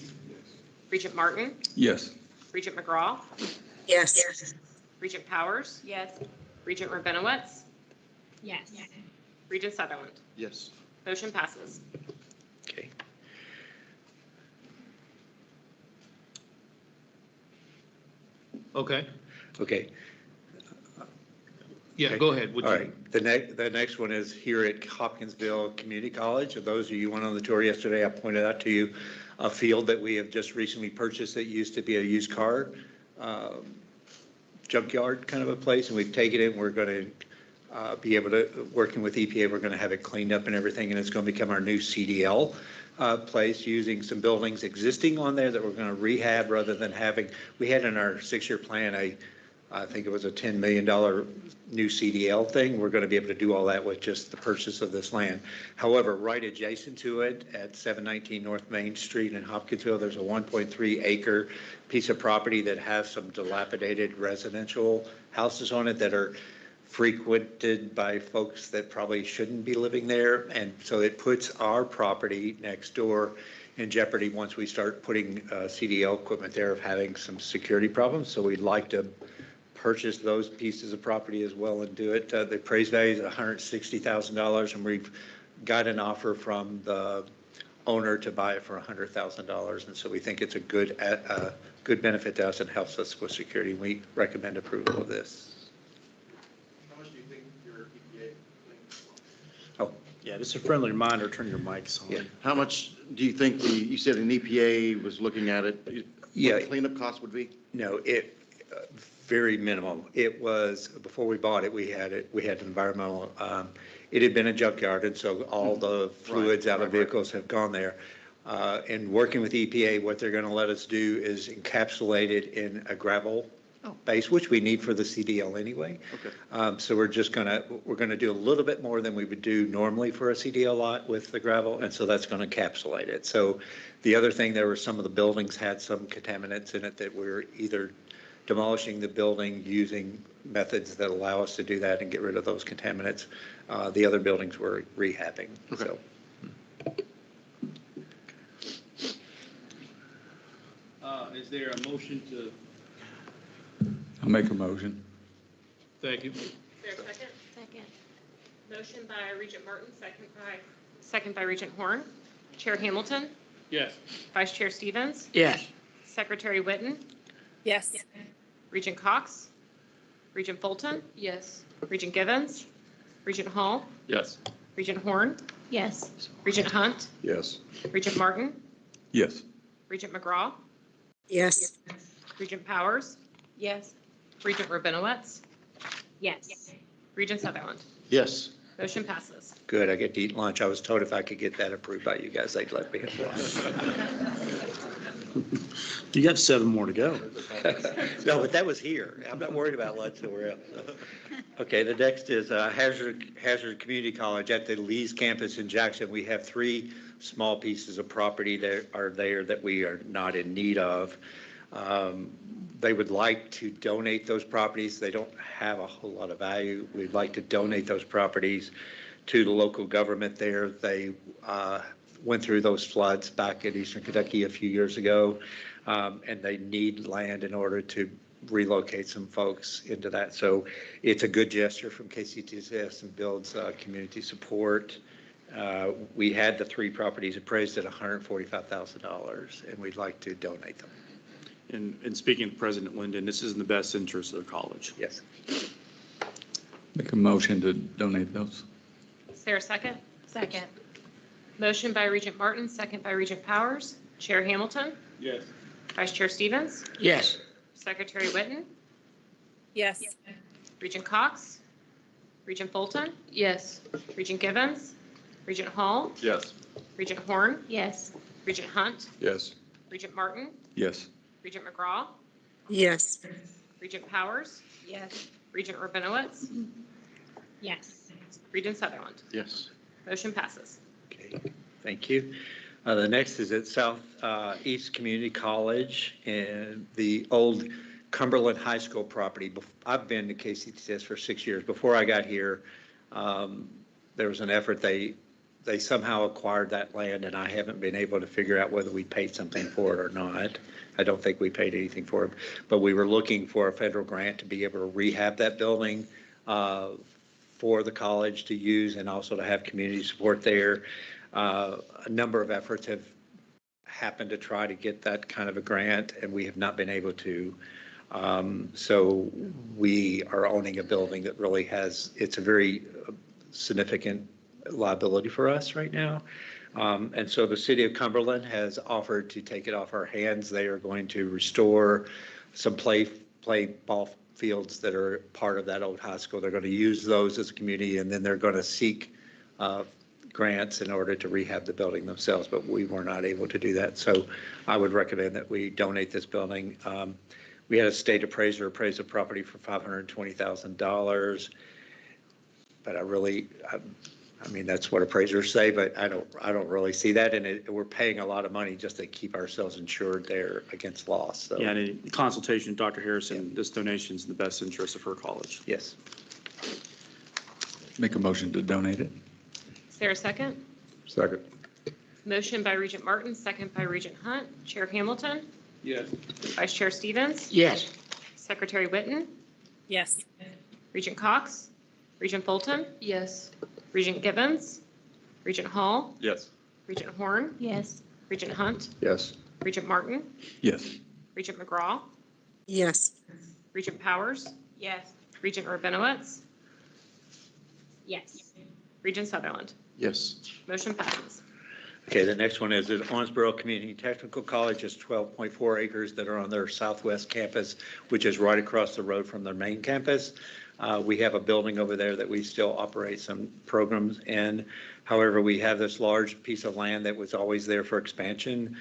Regent Martin? Yes. Regent McGraw? Yes. Regent Powers? Yes. Regent Rabinowitz? Yes. Regent Sutherland? Yes. Motion passes. Okay. Okay. Okay. Yeah, go ahead. Would All you- right. The next one is here at Hopkinsville Community College. For those of you who went on the tour yesterday, I pointed out to you a field that we have just recently purchased that used to be a used car junkyard kind of a place, and we've taken it, and we're going to be able to, working with EPA, we're going to have it cleaned up and everything, and it's going to become our new CDL place, using some buildings existing on there that we're going to rehab rather than having, we had in our 6-year plan, I think it was a $10 million new CDL thing. We're going to be able to do all that with just the purchase of this land. However, right adjacent to it at 719 North Main Street in Hopkinsville, there's a 1.3 acre piece of property that has some dilapidated residential houses on it that are frequented by folks that probably shouldn't be living there. And so it puts our property next door in jeopardy once we start putting CDL equipment there of having some security problems. So we'd like to purchase those pieces of property as well and do it. The appraised value is $160,000, and we've got an offer from the owner to buy it for $100,000. And so we think it's a good benefit to us and helps us with security. We recommend approval of this. How much do you think your EPA? Oh, Yeah, just a friendly reminder, turn your mics on. Yeah. How much do you think you said an EPA was looking at it? Yeah. What cleanup cost would be? No, very minimum. It was, before we bought it, we had environmental, it had been a junkyard, and so all the fluids out of vehicles have gone there. And working with EPA, what they're going to let us do is encapsulate it in a gravel base, which we need for the CDL anyway. Okay. So we're going to do a little bit more than we would do normally for a CDL lot with the gravel, and so that's going to encapsulate it. So the other thing, there were some of the buildings had some contaminants in it that we're either demolishing the building using methods that allow us to do that and get rid of those contaminants. The other buildings we're rehabbing. Okay. So Is there a motion to? I'll make a motion. Thank you. Is there a second? Second. Motion by Regent Martin, second by Regent Horn. Chair Hamilton, Yes. Vice Chair Stevens, Yes. Secretary Witten, Yes. Regent Cox, Regent Fulton, Yes. Regent Givens, Regent Hall, Yes. Regent Horn, Yes. Regent Hunt, Yes. Regent Martin, Yes. Regent McGraw, Yes. Regent Powers, Yes. Regent Rabinowitz. Yes. Regent Sutherland. Yes. Motion passes. good, I get to eat lunch. I was told if I could get that approved by you guys, they'd let me have lunch. You got 7 more to go. No, but that was here. I'm not worried about lunch somewhere else. Okay, the next is Hazard Community College at the Lee's campus in Jackson. We have 3 small pieces of property that are there that we are not in need of. They would like to donate those properties. They don't have a whole lot of value. We'd like to donate those properties to the local government there. They went through those floods back in Eastern Kentucky a few years ago, and they need land in order to relocate some folks into that. So it's a good gesture from KCTCS and builds community support. We had the 3 properties appraised at $145,000, and we'd like to donate them. And speaking to President Linden, this is in the best interest of the college. Yes. Make a motion to donate those. Is there a second? Second. Motion by Regent Martin, second by Regent Powers. Chair Hamilton, Yes. Vice Chair Stevens, Yes. Secretary Witten, Yes. Regent Cox, Regent Fulton. Yes. Regent Givens, Regent Hall, Yes. Regent Horn, Yes. Regent Hunt, Yes. Regent Martin, Yes. Regent McGraw, Yes. Regent Powers, Yes. Regent Rabinowitz, Yes. Regent Sutherland. Yes. Motion passes. Okay, thank you. The next is at South East Community College and the old Cumberland High School property. I've been to KCTCS for 6 years. Before I got here, there was an effort, they somehow acquired that land, and I haven't been able to figure out whether we paid something for it or not. I don't think we paid anything for it, but we were looking for a federal grant to be able to rehab that building for the college to use and also to have community support there. A number of efforts have happened to try to get that kind of a grant, and we have not been able to. So we are owning a building that really has, it's a very significant liability for us right now. And so the city of Cumberland has offered to take it off our hands. They are going to restore some play ball fields that are part of that old high school. They're going to use those as a community, and then they're going to seek grants in order to rehab the building themselves, but we were not able to do that. So I would recommend that we donate this building. We had a state appraiser appraise the property for $520,000, but I mean, that's what appraisers say, but I don't really see that, and we're paying a lot of money just to keep ourselves insured there against loss. So. Yeah, and in consultation with Dr. Harrison, this donation is in the best interest of her college. Yes. Make a motion to donate it. Is there a second? Second. Motion by Regent Martin, second by Regent Hunt. Chair Hamilton, Yes. Vice Chair Stevens, Yes. Secretary Witten, Yes. Regent Cox, Regent Fulton. Yes. Regent Givens, Regent Hall, Yes. Regent Horn, Yes. Regent Hunt, Yes. Regent Martin, Yes. Regent McGraw, Yes. Regent Powers, Yes. Regent Rabinowitz, Yes. Regent Sutherland. Yes. Motion passes. Okay, the next one is at Owensboro Community Technical College. It's 12.4 acres that are on their southwest campus, which is right across the road from their main campus. We have a building over there that we still operate some programs in. However, we have this large piece of land that was always there for expansion.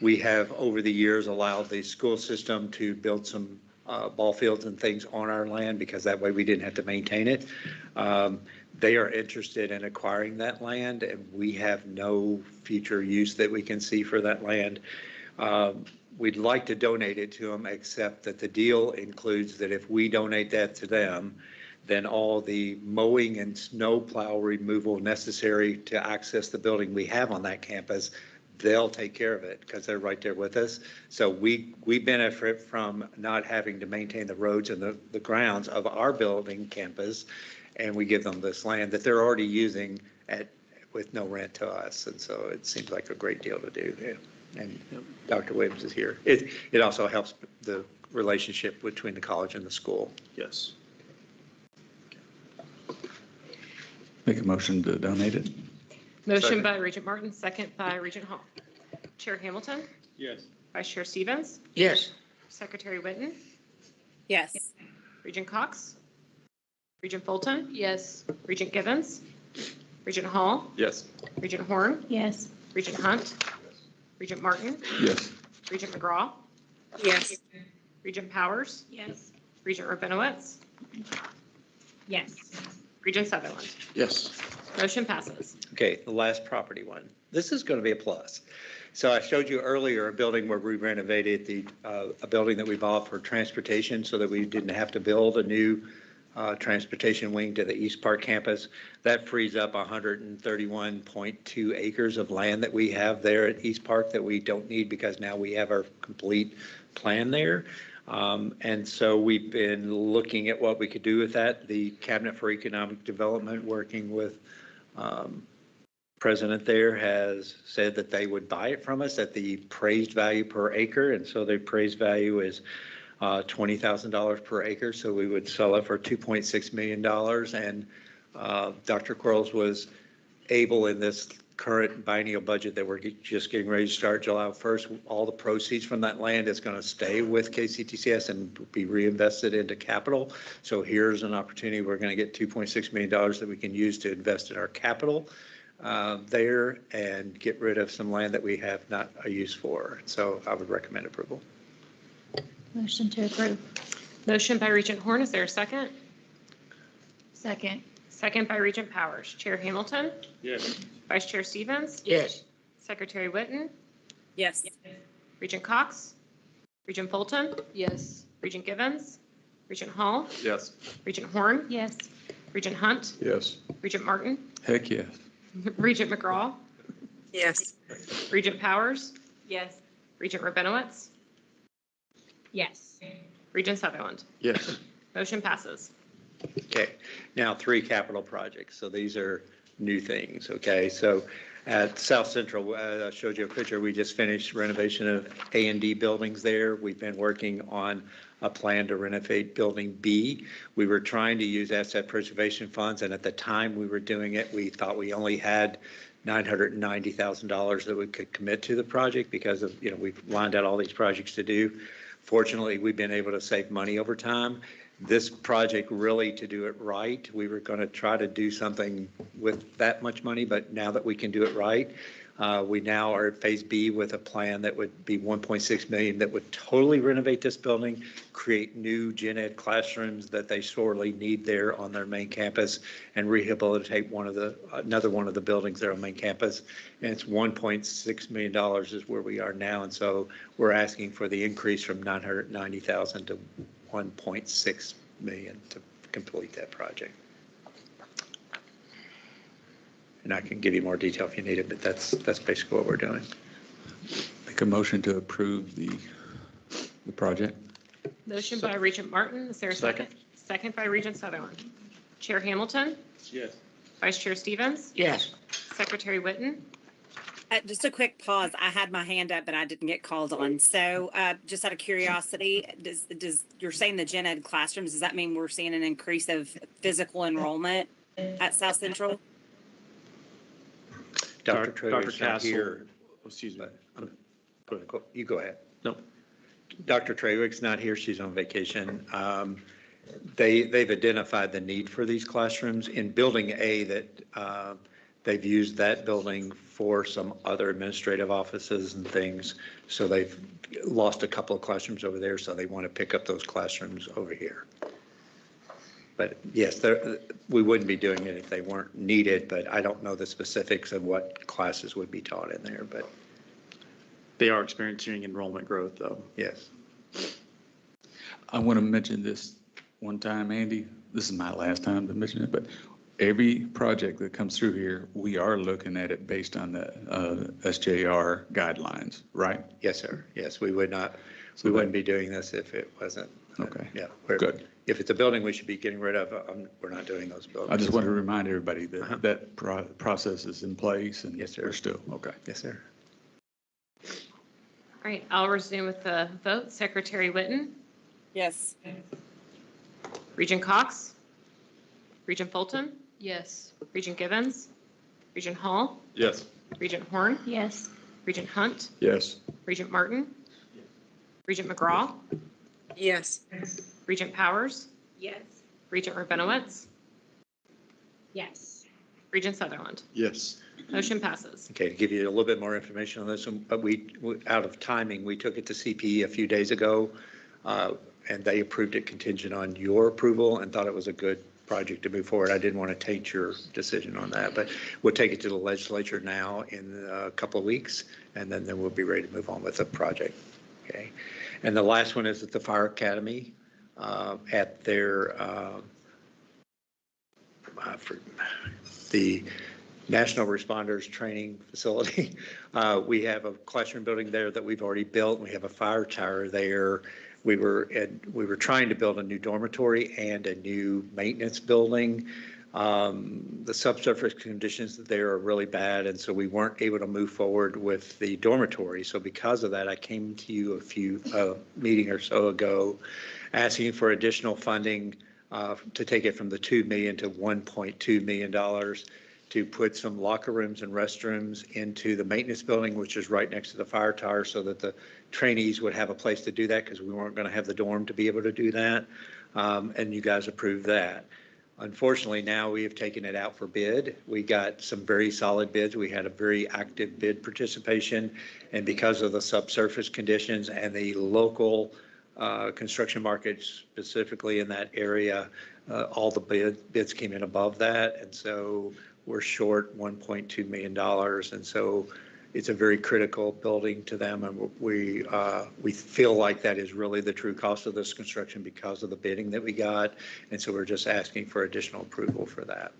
We have, over the years, allowed the school system to build some ball fields and things on our land because that way we didn't have to maintain it. They are interested in acquiring that land, and we have no future use that we can see for that land. we'd like to donate it to them, except that the deal includes that if we donate that to them, then all the mowing and snow plow removal necessary to access the building we have on that campus, they'll take care of it because they're right there with us. So we benefit from not having to maintain the roads and the grounds of our building campus, and we give them this land that they're already using with no rent to us. And so it seems like a great deal to do. Yeah. And Dr. Williams is here. It also helps the relationship between the college and the school. Yes. Make a motion to donate it. Motion by Regent Martin, second by Regent Hall. Chair Hamilton, Yes. Vice Chair Stevens, Yes. Secretary Witten, Yes. Regent Cox, Regent Fulton. Yes. Regent Givens, Regent Hall, Yes. Regent Horn, Yes. Regent Hunt, Regent Martin, Yes. Regent McGraw, Yes. Regent Powers, Yes. Regent Rabinowitz, Yes. Regent Sutherland. Yes. Motion passes. Okay, the last property one. This is going to be a plus. So I showed you earlier a building where we renovated a building that we bought for transportation so that we didn't have to build a new transportation wing to the East Park campus. That frees up 131.2 acres of land that we have there at East Park that we don't need because now we have our complete plan there. And so we've been looking at what we could do with that. The Cabinet for Economic Development, working with President there, has said that they would buy it from us at the appraised value per acre. And so the appraised value is $20,000 per acre. So we would sell it for $2.6 million. And Dr. Quarles was able in this current biennial budget that we're just getting ready to start July 1st, all the proceeds from that land is going to stay with KCTCS and be reinvested into capital. So here's an opportunity. We're going to get $2.6 million that we can use to invest in our capital there and get rid of some land that we have not a use for. So I would recommend approval. Motion to approve. Motion by Regent Horn. Is there a second? Second. Second by Regent Powers. Chair Hamilton, Yes. Vice Chair Stevens, Yes. Secretary Witten, Yes. Regent Cox, Regent Fulton. Yes. Regent Givens, Regent Hall, Yes. Regent Horn, Yes. Regent Hunt, Yes. Regent Martin, Heck yes. Regent McGraw, Yes. Regent Powers. Yes. Regent Rabinowitz, Yes. Regent Sutherland. Yes. Motion passes. Okay, now 3 capital projects. So these are new things, okay? So at South Central, I showed you a picture. We just finished renovation of A&D buildings there. We've been working on a plan to renovate Building B. We were trying to use asset preservation funds, and at the time we were doing it, we thought we only had $990,000 that we could commit to the project because of, we've lined out all these projects to do. Fortunately, we've been able to save money over time. This project, really, to do it right, we were going to try to do something with that much money, but now that we can do it right, we now are at Phase B with a plan that would be $1.6 million that would totally renovate this building, create new gen ed classrooms that they sorely need there on their main campus, and rehabilitate another one of the buildings there on main campus. And it's $1.6 million is where we are now, and so we're asking for the increase from $990,000 to $1.6 million to complete that project. And I can give you more detail if you need it, but that's basically what we're doing. Make a motion to approve the project. Motion by Regent Martin. Is there a second? Second by Regent Sutherland. Chair Hamilton, Yes. Vice Chair Stevens, Yes. Secretary Witten, Just a quick pause. I had my hand up, but I didn't get called on. So just out of curiosity, you're saying the gen ed classrooms, does that mean we're seeing an increase of physical enrollment at South Central? Dr. Traeger's not Castle. here. Excuse me. Go ahead. You go ahead. No. Dr. Trawick's not here. She's on vacation. They've identified the need for these classrooms in Building A that they've used that building for some other administrative offices and things. So they've lost a couple of classrooms over there, so they want to pick up those classrooms over here. But yes, we wouldn't be doing it if they weren't needed, but I don't know the specifics of what classes would be taught in there, but. They are experiencing enrollment growth, though. Yes. I want to mention this one time, Andy. This is my last time to mention it, but every project that comes through here, we are looking at it based on the SJR guidelines, right? Yes, sir. Yes, we would not, we So wouldn't be doing this if it wasn't. Okay. Yeah. Good. If it's a building we should be getting rid of, we're not doing those buildings. I just want to remind everybody that that process is in place and Yes, sir. we're still, okay. Yes, sir. All right, I'll resume with the vote. Secretary Witten, Yes. Regent Cox, Regent Fulton, Yes. Regent Givens, Regent Hall, Yes. Regent Horn, Yes. Regent Hunt, Yes. Regent Martin, Regent McGraw, Yes. Regent Powers, Yes. Regent Rabinowitz, Yes. Regent Sutherland. Yes. Motion passes. Okay, to give you a little bit more information on this, but out of timing, we took it to CPE a few days ago, and they approved it contingent on your approval and thought it was a good project to move forward. I didn't want to taint your decision on that, but we'll take it to the legislature now in a couple of weeks, and then we'll be ready to move on with the project. Okay. And the last one is at the Fire Academy, at their, the National Responders Training Facility. We have a classroom building there that we've already built. We have a fire tower there. We were trying to build a new dormitory and a new maintenance building. The subsurface conditions there are really bad, and so we weren't able to move forward with the dormitory. So because of that, I came to you a meeting or so ago, asking for additional funding to take it from the $2 million to $1.2 million to put some locker rooms and restrooms into the maintenance building, which is right next to the fire tower, so that the trainees would have a place to do that, because we weren't going to have the dorm to be able to do that. And you guys approved that. Unfortunately, now we have taken it out for bid. We got some very solid bids. We had a very active bid participation, and because of the subsurface conditions and the local construction market specifically in that area, all the bids came in above that, and so we're short $1.2 million, and so it's a very critical building to them, and we feel like that is really the true cost of this construction because of the bidding that we got, and so we're just asking for additional approval for that.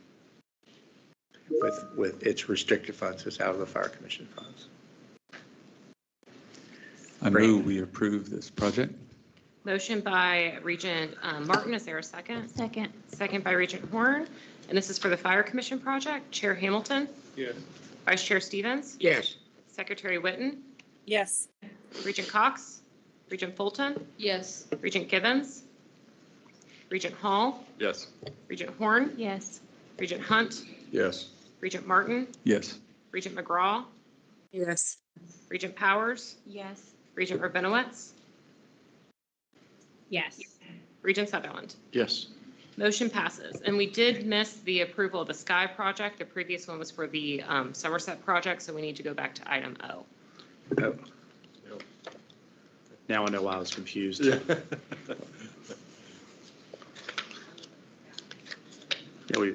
With its restricted funds, it's out of the Fire Commission funds. I move we approve this project. Motion by Regent Martin. Is there a second? Second. Second by Regent Horn. And this is for the Fire Commission project. Chair Hamilton, Yes. Vice Chair Stevens, Yes. Secretary Witten, Yes. Regent Cox, Regent Fulton, Yes. Regent Givens, Regent Hall, Yes. Regent Horn, Yes. Regent Hunt, Yes. Regent Martin, Yes. Regent McGraw, Yes. Regent Powers, Yes. Regent Rabinowitz, Yes. Regent Sutherland. Yes. Motion passes. And we did miss the approval of the Sky project. The previous one was for the Somerset project, so we need to go back to item O. Oh, Now I know why I was confused. Yeah. Yeah,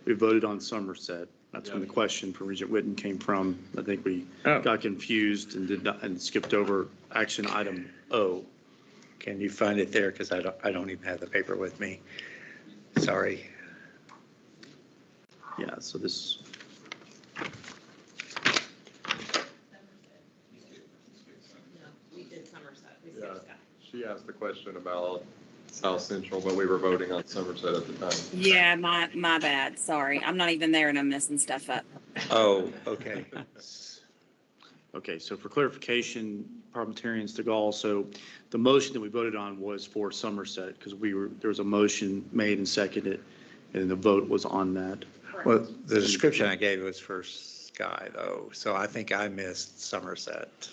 we voted on Somerset. That's when the question from Regent Witten came from. I think we got confused and and skipped over action item O. can you find it there? Because I don't even have the paper with me. Sorry. Yeah, so this, We did Somerset. We Yeah. She asked the question about South Central, but we were voting on Somerset at the time. Yeah, my bad. Sorry. I'm not even there and I'm messing stuff up. Oh, okay. okay, so for clarification, parliamentarians to Gall, so the motion that we voted on was for Somerset because there was a motion made and seconded, and the vote was on that. Well, the description I gave was for Sky, though, so I think I missed Somerset.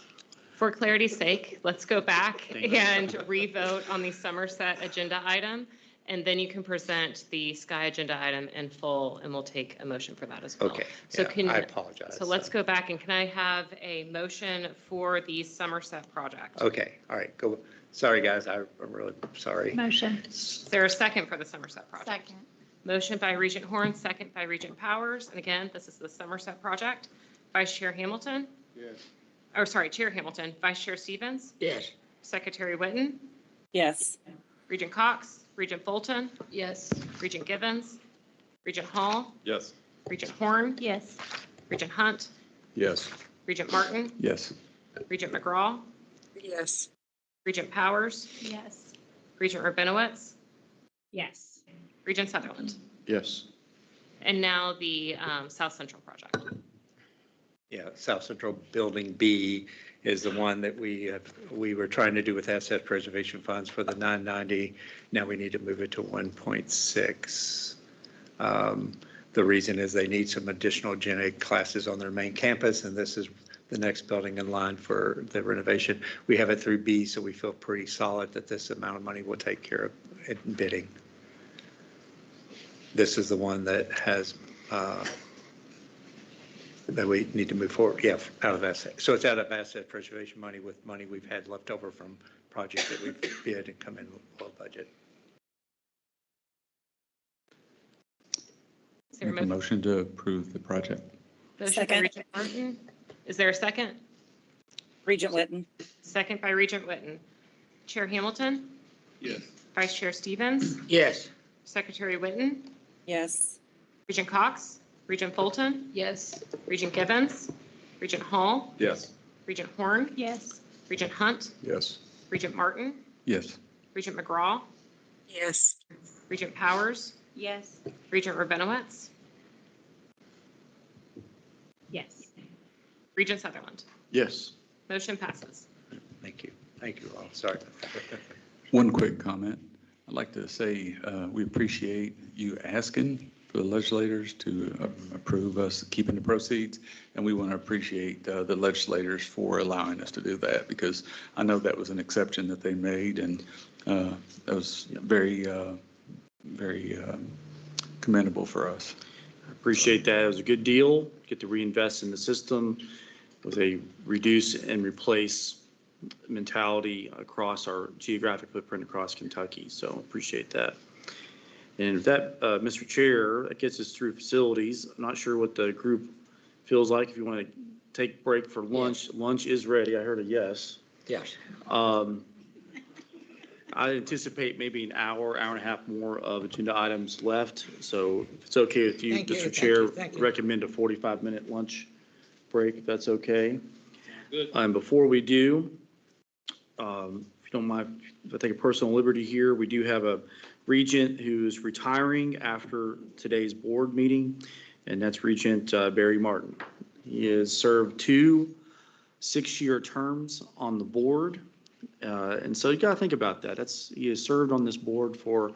For clarity's sake, let's go back Thank you. and re-vote on the Somerset agenda item, and then you can present the Sky agenda item in full, and we'll take a motion for that as well. Okay, So yeah, I apologize. So let's go back, and can I have a motion for the Somerset project? Okay, all right, go. Sorry, guys, I'm really sorry. Motion. Is there a second for the Somerset project? Second. Motion by Regent Horn, second by Regent Powers, and again, this is the Somerset project. Vice Chair Hamilton, Yes. Chair Hamilton, Vice Chair Stevens, Yes. Secretary Witten, Yes. Regent Cox, Regent Fulton, Yes. Regent Givens, Regent Hall, Yes. Regent Horn, Yes. Regent Hunt, Yes. Regent Martin, Yes. Regent McGraw, Yes. Regent Powers, Yes. Regent Rabinowitz, Yes. Regent Sutherland. Yes. And now the South Central project. Yeah, South Central Building B is the one that we were trying to do with asset preservation funds for the 990. Now we need to move it to 1.6. The reason is they need some additional gen ed classes on their main campus, and this is the next building in line for the renovation. We have it through B, so we feel pretty solid that this amount of money will take care of it in bidding. This is the one that has, that we need to move forward, yeah, out of asset. So it's out of asset preservation money with money we've had left over from projects that we've bid and come in below budget. Is there a Make a motion to approve the project. motion by Regent Martin? Is there a second? Regent Witten. Second by Regent Witten. Chair Hamilton, Yes. Vice Chair Stevens, Yes. Secretary Witten, Yes. Regent Cox, Regent Fulton, Yes. Regent Givens, Regent Hall, Yes. Regent Horn, Yes. Regent Hunt, Yes. Regent Martin, Yes. Regent McGraw, Yes. Regent Powers, Yes. Regent Rabinowitz, Yes. Regent Sutherland. Yes. Motion passes. Thank you. Thank you all. Sorry. One quick comment. I'd like to say we appreciate you asking for the legislators to approve us keeping the proceeds, and we want to appreciate the legislators for allowing us to do that, because I know that was an exception that they made, and that was very, very commendable for us. I appreciate that. It was a good deal. Get to reinvest in the system with a reduce and replace mentality across our geographic footprint across Kentucky. So appreciate that. And with that, Mr. Chair, that gets us through facilities. I'm not sure what the group feels like. If you want to take a break for lunch, lunch is ready. I heard a yes. Yes. I anticipate maybe an hour, hour and a half more of agenda items left. So if it's okay with you, Thank you, Mr. thank Chair, you, thank you. recommend a 45-minute lunch break, if that's okay. Good. And before we do, if you don't mind, if I take a personal liberty here, we do have a regent who's retiring after today's board meeting, and that's Regent Barry Martin. He has served 2 6-year terms on the board. And so you got to think about that. He has served on this board for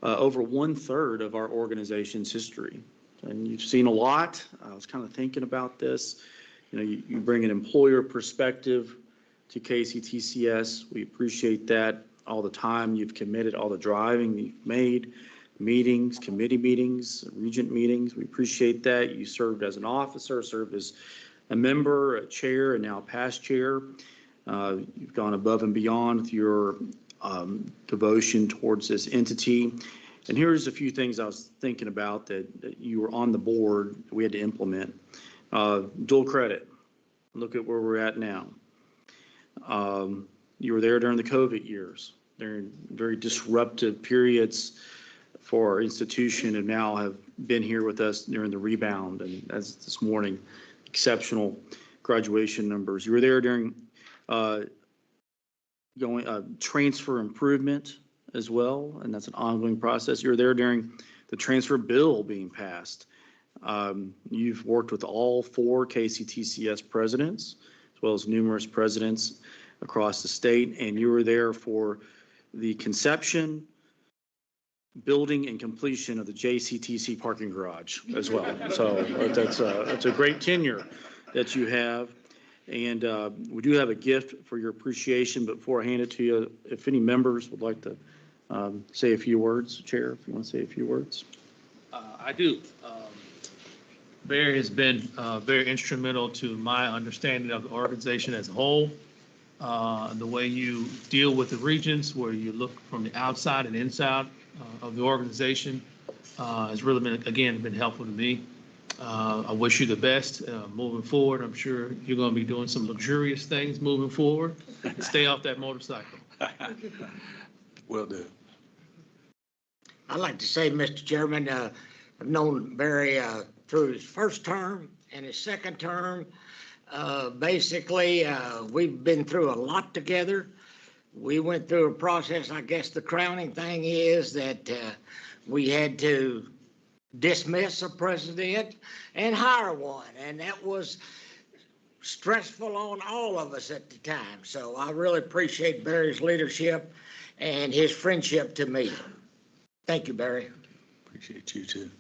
over 1/3 of our organization's history. And you've seen a lot. I was kind of thinking about this. You bring an employer perspective to KCTCS. We appreciate that all the time. You've committed all the driving that you've made, meetings, committee meetings, regent meetings. We appreciate that. You served as an officer, served as a member, a chair, and now a past chair. You've gone above and beyond with your devotion towards this entity. And here's a few things I was thinking about that you were on the board, we had to implement. Dual credit. Look at where we're at now. You were there during the COVID years. They're very disruptive periods for our institution, and now have been here with us during the rebound. And as this morning, exceptional graduation numbers. You were there during transfer improvement as well, and that's an ongoing process. You were there during the transfer bill being passed. You've worked with all 4 KCTCS presidents, as well as numerous presidents across the state, and you were there for the conception, building, and completion of the JCTC parking garage as well. So that's a great tenure that you have. And we do have a gift for your appreciation, but before I hand it to you, if any members would like to say a few words, Chair, if you want to say a few words. I do. Barry has been very instrumental to my understanding of the organization as a whole. The way you deal with the regents, where you look from the outside and inside of the organization, has really been, again, been helpful to me. I wish you the best moving forward. I'm sure you're going to be doing some luxurious things moving forward. Stay off that motorcycle. Will do. I'd like to say, Mr. Chairman, I've known Barry through his first term and his second term. Basically, we've been through a lot together. We went through a process. I guess the crowning thing is that we had to dismiss a president and hire one, and that was stressful on all of us at the time. So I really appreciate Barry's leadership and his friendship to me. Thank you, Barry. Appreciate you too.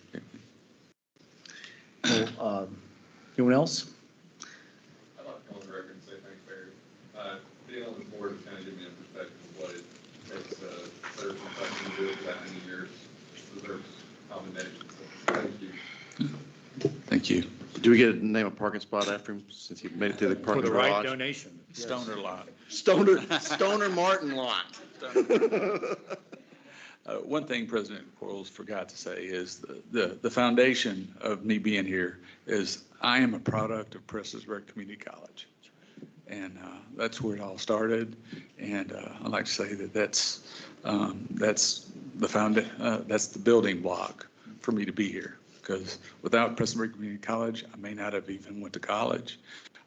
Well, anyone else? I'd like to come on the record and say thanks, Barry. Being on the board has kind of given me a perspective of what it takes to serve Kentucky and do it for that many years. Deserves commendation. So thank you. Thank you. Do we get to name a parking spot after him since he made it to the For parking the garage? right donation. Stoner lot. Stoner Martin lot. One thing President Quarles forgot to say is the foundation of me being here is I am a product of Prestonsburg Community College. And that's where it all started. And I'd like to say that that's the building block for me to be here. Because without Prestonsburg Community College, I may not have even went to college.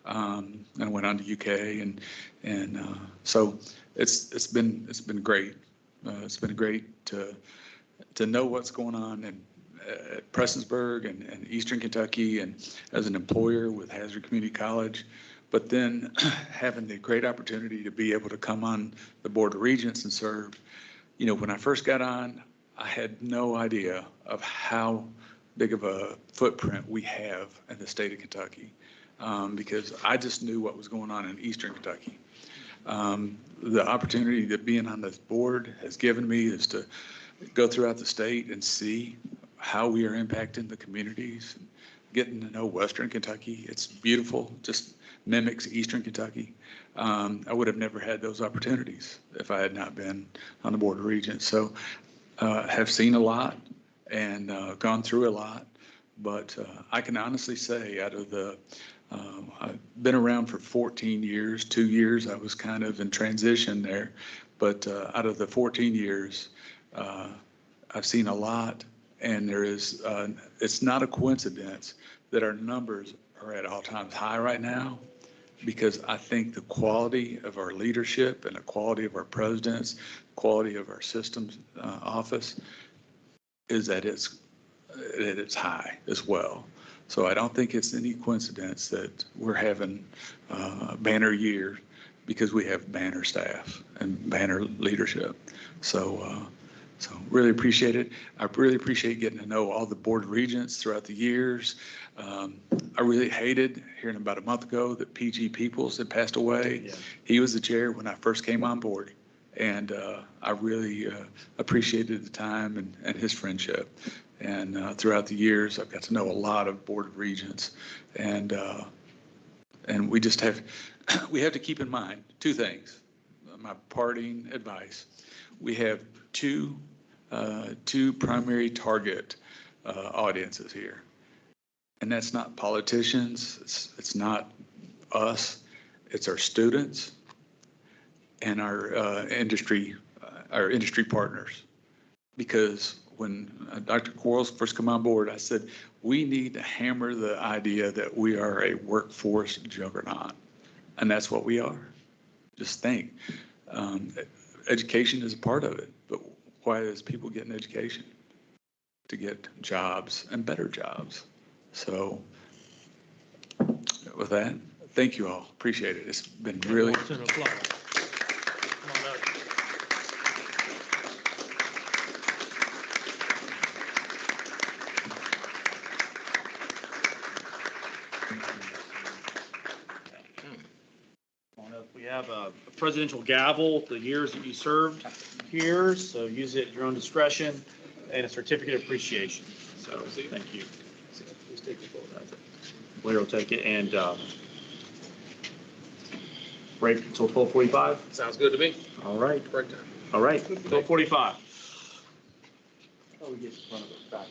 And I went on to UK, and so it's been great. It's been great to know what's going on at Prestonsburg and Eastern Kentucky, and as an employer with Hazard Community College. But then having the great opportunity to be able to come on the Board of Regents and serve. You know, when I first got on, I had no idea of how big of a footprint we have in the state of Kentucky, because I just knew what was going on in Eastern Kentucky. The opportunity that being on this board has given me is to go throughout the state and see how we are impacting the communities, getting to know Western Kentucky. It's beautiful, just mimics Eastern Kentucky. I would have never had those opportunities if I had not been on the Board of Regents. So have seen a lot and gone through a lot, but I can honestly say out of the, I've been around for 14 years, 2 years I was kind of in transition there, but out of the 14 years, I've seen a lot, and there is, it's not a coincidence that our numbers are at all-time high right now, because I think the quality of our leadership and the quality of our presidents, quality of our systems office is at its high as well. So I don't think it's any coincidence that we're having a banner year, because we have banner staff and banner leadership. So really appreciate it. I really appreciate getting to know all the Board of Regents throughout the years. I really hated hearing about a month ago that PG Peoples had passed away. Yeah. He was the chair when I first came on board. And I really appreciated the time and his friendship. And throughout the years, I've got to know a lot of Board of Regents. And we just have, we have to keep in mind two things. My parting advice: we have two primary target audiences here. And that's not politicians, it's not us, it's our students and our industry partners. Because when Dr. Quarles first came on board, I said, we need to hammer the idea that we are a workforce juggernaut. And that's what we are. Just think, education is a part of it, but why is people getting education? To get jobs and better jobs. So with that, thank you all. Appreciate it. It's been really. We have a presidential gavel, the years that you served here, so use it at your own discretion, and a certificate of appreciation. So thank you. Please take the photo. Blair will take it, and break until 12:45. Sounds good to me. All right. Break time. All right, 12:45. Oh, we get in front of it back.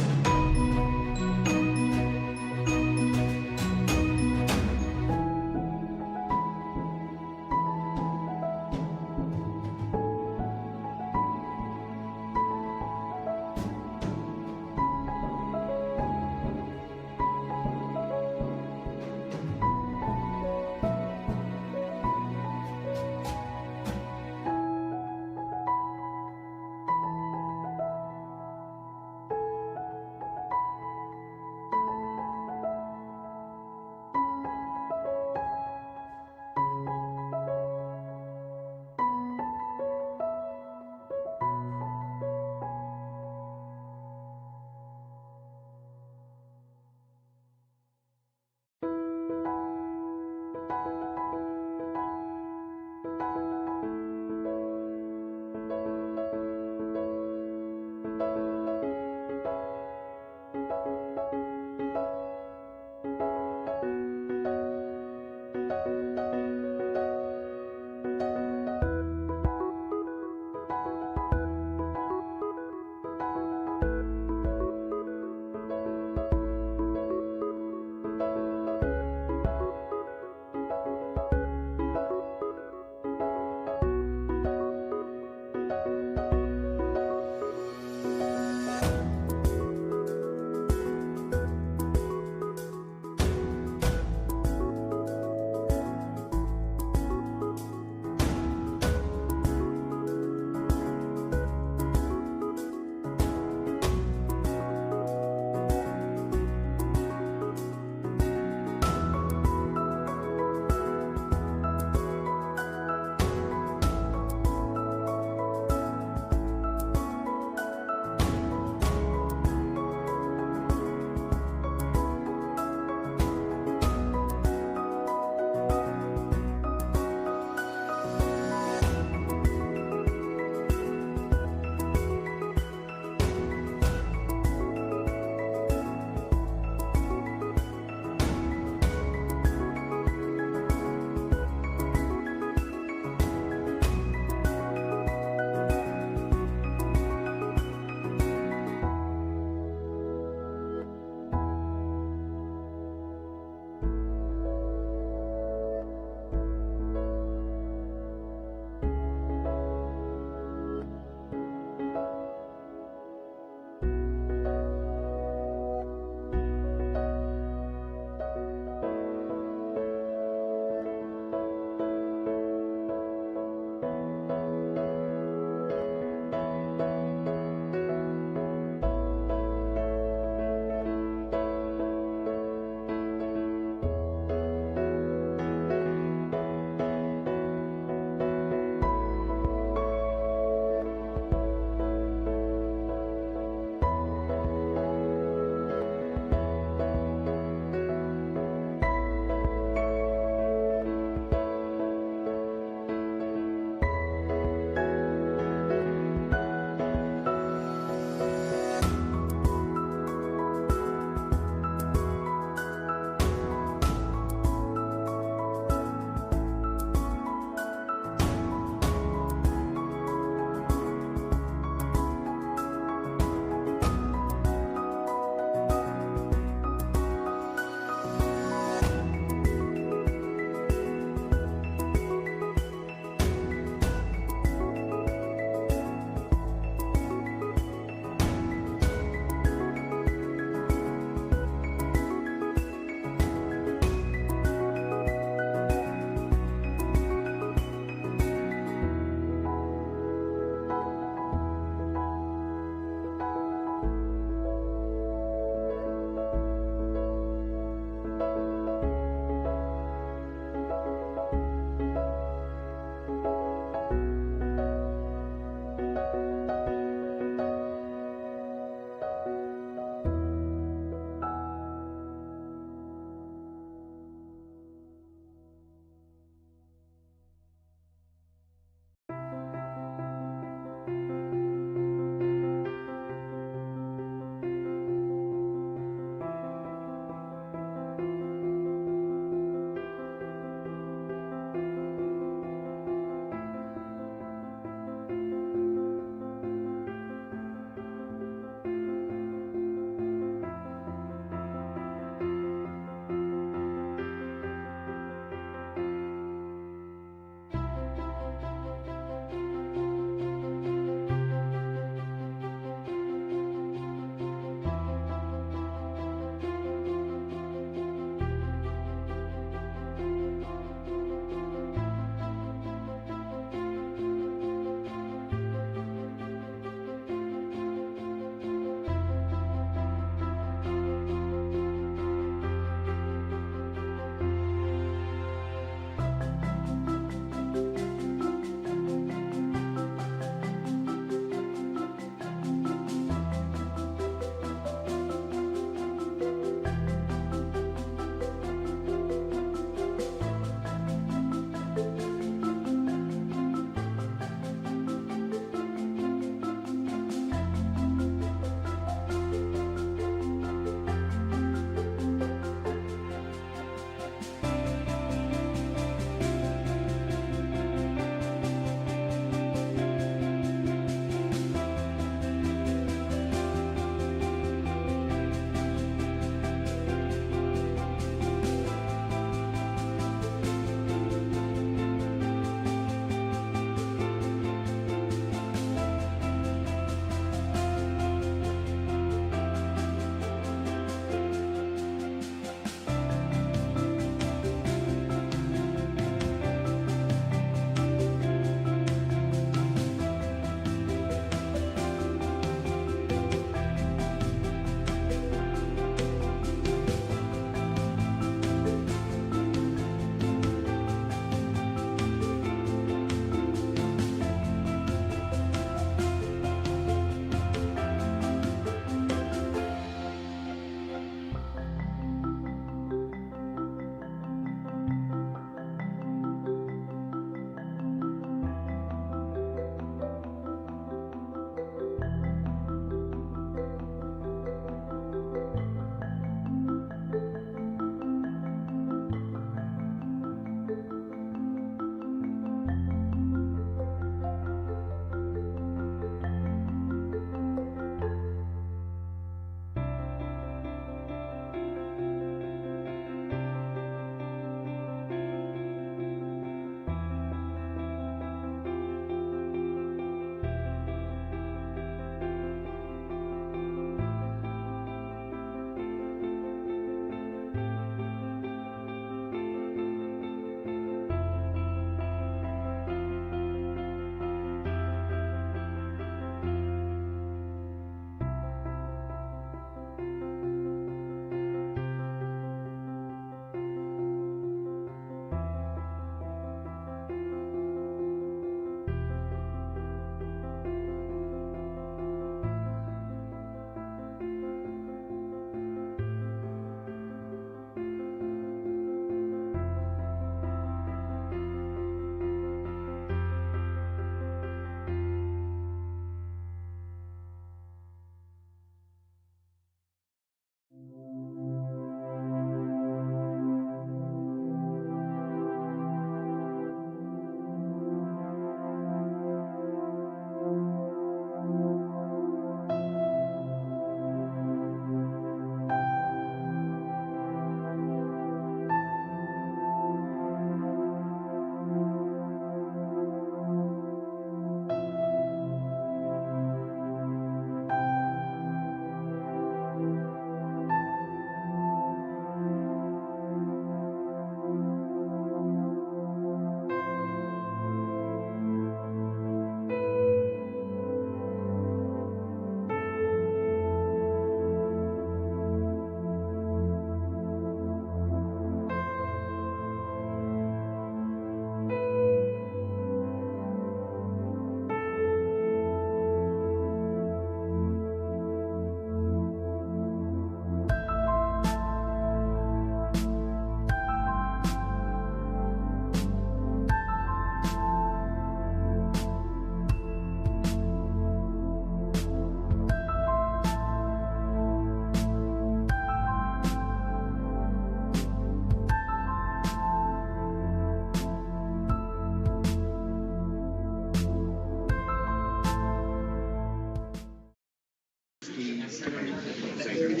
If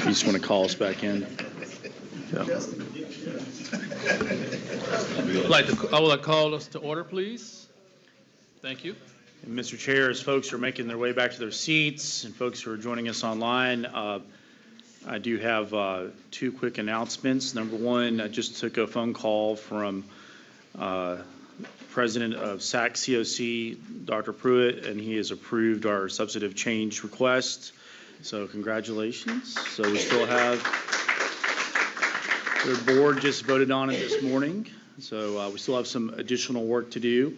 you just want to call us back in. I would like to call us to order, please. Thank you. And Mr. Chair, as folks are making their way back to their seats and folks who are joining us online, I do have two quick announcements. Number one, I just took a phone call from President of SAC COC, Dr. Pruitt, and he has approved our substantive change request. So congratulations. So we still have, their board just voted on it this morning. So we still have some additional work to do.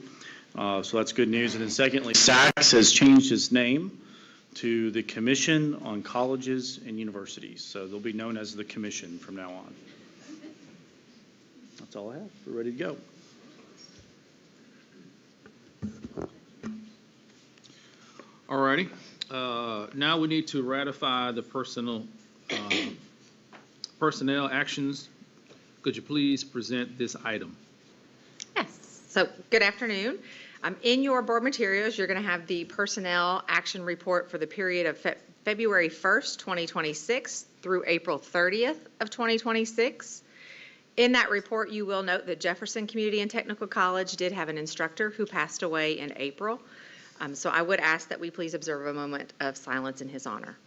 So that's good news. And then secondly, SACS has changed its name to the Commission on Colleges and Universities. So they'll be known as the Commission from now on. That's all I have. We're ready to go. All righty. Now we need to ratify the personnel actions. Could you please present this item? Yes. So good afternoon. In your board materials, you're going to have the personnel action report for the period of February 1st, 2026 through April 30th of 2026. In that report, you will note that Jefferson Community and Technical College did have an instructor who passed away in April. So I would ask that we please observe a moment of silence in his honor.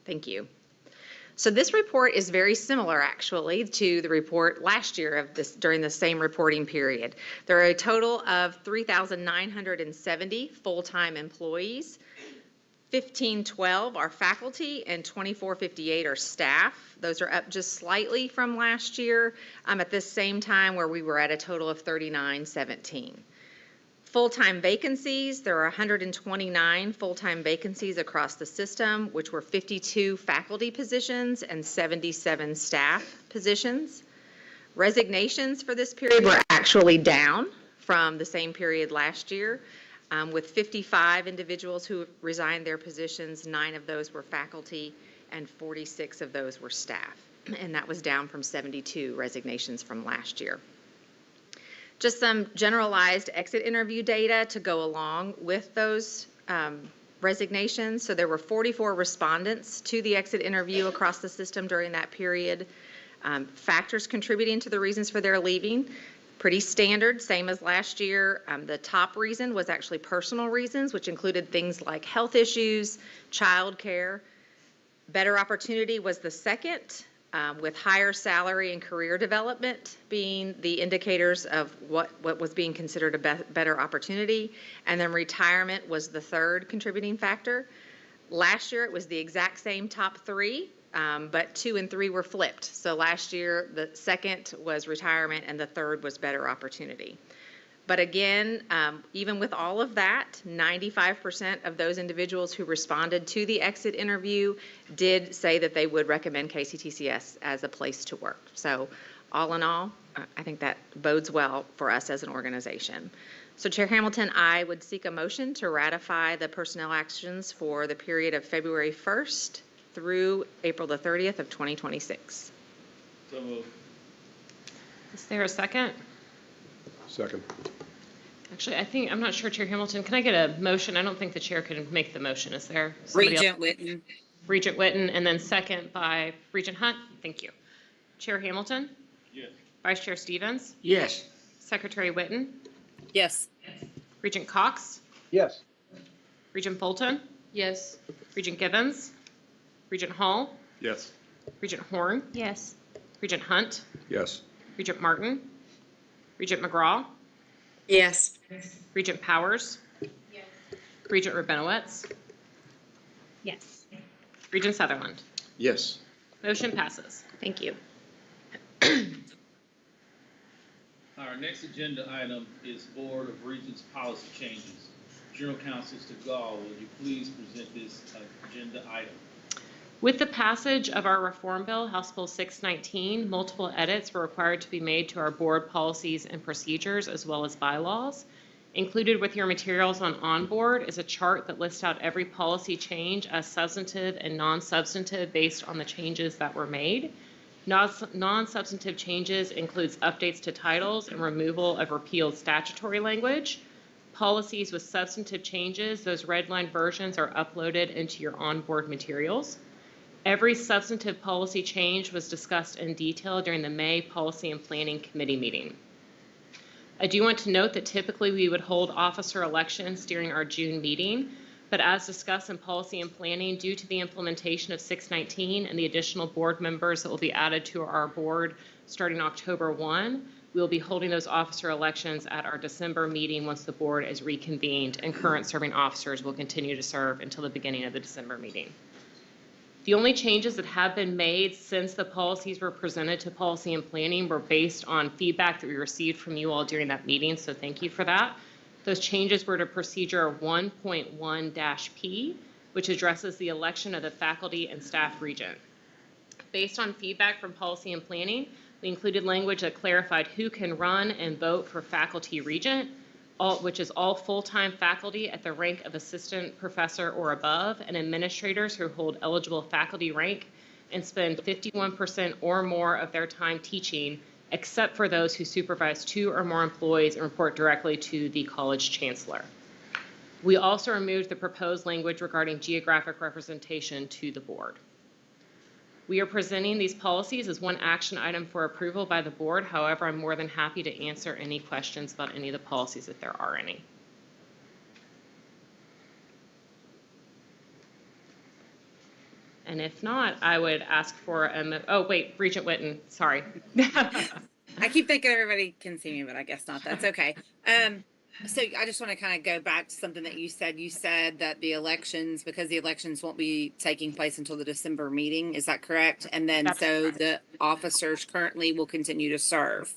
Thank you. So this report is very similar actually to the report last year of this during the same reporting period. There are a total of 3,970 full-time employees. 1,512 are faculty and 2,458 are staff. Those are up just slightly from last year at this same time where we were at a total of 3,917. Full-time vacancies, there are 129 full-time vacancies across the system, which were 52 faculty positions and 77 staff positions. Resignations for this period were actually down from the same period last year, with 55 individuals who resigned their positions. 9 of those were faculty and 46 of those were staff. And that was down from 72 resignations from last year. Just some generalized exit interview data to go along with those resignations. So there were 44 respondents to the exit interview across the system during that period. Factors contributing to the reasons for their leaving, pretty standard, same as last year. The top reason was actually personal reasons, which included things like health issues, childcare. Better opportunity was the second, with higher salary and career development being the indicators of what was being considered a better opportunity. And then retirement was the third contributing factor. Last year, it was the exact same top 3, but 2 and 3 were flipped. So last year, the second was retirement and the third was better opportunity. But again, even with all of that, 95% of those individuals who responded to the exit interview did say that they would recommend KCTCS as a place to work. So all in all, I think that bodes well for us as an organization. So Chair Hamilton, I would seek a motion to ratify the personnel actions for the period of February 1st through April the 30th of 2026. So moved. Is there a second? Second. Actually, I'm not sure, Chair Hamilton, can I get a motion? I don't think the chair can make the motion. Is there somebody Regent else? Whitten. Regent Whitten, and then second by Regent Hunt. Thank you. Chair Hamilton? Yes. Vice Chair Stevens? Yes. Secretary Whitten? Yes. Regent Cox? Yes. Regent Bolton? Yes. Regent Givens? Regent Hall? Yes. Regent Horn? Yes. Regent Hunt? Yes. Regent Martin? Regent McGraw? Yes. Regent Powers? Yes. Regent Rabinowitz? Yes. Regent Sutherland? Yes. Motion passes. Thank you. Our next agenda item is Board of Regents policy changes. General Counsel Stegall, would you please present this agenda item? With the passage of our reform bill, House Bill 619, multiple edits were required to be made to our board policies and procedures as well as bylaws. Included with your materials on Onboard is a chart that lists out every policy change as substantive and non-substantive based on the changes that were made. Non-substantive changes includes updates to titles and removal of repealed statutory language. Policies with substantive changes, those redline versions are uploaded into your onboard materials. Every substantive policy change was discussed in detail during the May Policy and Planning Committee meeting. I do want to note that typically we would hold officer elections during our June meeting, but as discussed in Policy and Planning, due to the implementation of 619 and the additional board members that will be added to our board starting October 1, we will be holding those officer elections at our December meeting once the board is reconvened, and current serving officers will continue to serve until the beginning of the December meeting. The only changes that have been made since the policies were presented to Policy and Planning were based on feedback that we received from you all during that meeting, so thank you for that. Those changes were to Procedure 1.1-P, which addresses the election of the faculty and staff regent. Based on feedback from Policy and Planning, we included language that clarified who can run and vote for faculty regent, which is all full-time faculty at the rank of assistant professor or above, and administrators who hold eligible faculty rank and spend 51% or more of their time teaching, except for those who supervise 2 or more employees and report directly to the college chancellor. We also removed the proposed language regarding geographic representation to the board. We are presenting these policies as one action item for approval by the board. However, I'm more than happy to answer any questions about any of the policies if there are any. And if not, I would ask for oh wait, Regent Whitten, sorry. I keep thinking everybody can see me, but I guess not. That's okay. So I just want to kind of go back to something that you said. You said that the elections, because the elections won't be taking place until the December meeting. Is that correct? And then That's correct. the officers currently will continue to serve.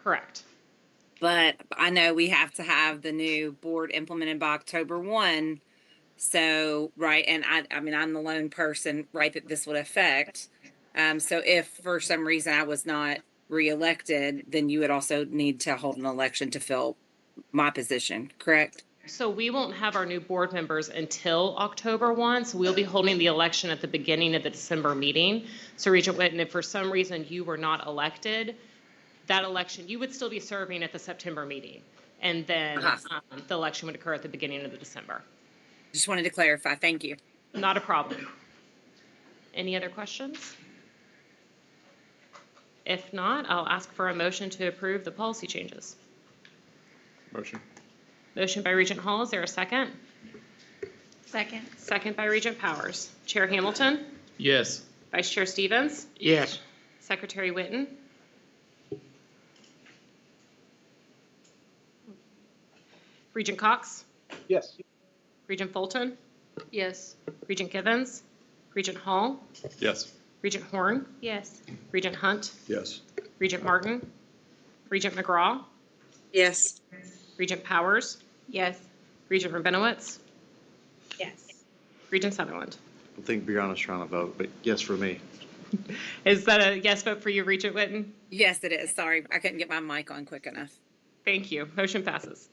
Correct. But I know we have to have the new board implemented by October 1. So, right. And I mean, I'm the lone person, right, that this would affect. So if for some reason I was not reelected, then you would also need to hold an election to fill my position, correct? So we won't have our new board members until October 1, so we'll be holding the election at the beginning of the December meeting. So Regent Whitten, if for some reason you were not elected, that election, you would still be serving at the September meeting. And then the election would occur at the beginning of the December. Just wanted to clarify. Thank you. Not a problem. Any other questions? If not, I'll ask for a motion to approve the policy changes. Motion. Motion by Regent Hall. Is there a second? Second. Second by Regent Powers. Chair Hamilton? Yes. Vice Chair Stevens? Yes. Secretary Whitten? Regent Cox? Yes. Regent Fulton? Yes. Regent Givens? Regent Hall? Yes. Regent Horn? Yes. Regent Hunt? Yes. Regent Martin? Regent McGraw? Yes. Regent Powers? Yes. Regent Rabinowitz? Yes. Regent Sutherland? I think Brianna's trying to vote, but yes for me. Is that a yes vote for you, Regent Whitten? Yes, it is. Sorry, I couldn't get my mic on quick enough. Thank you. Motion passes.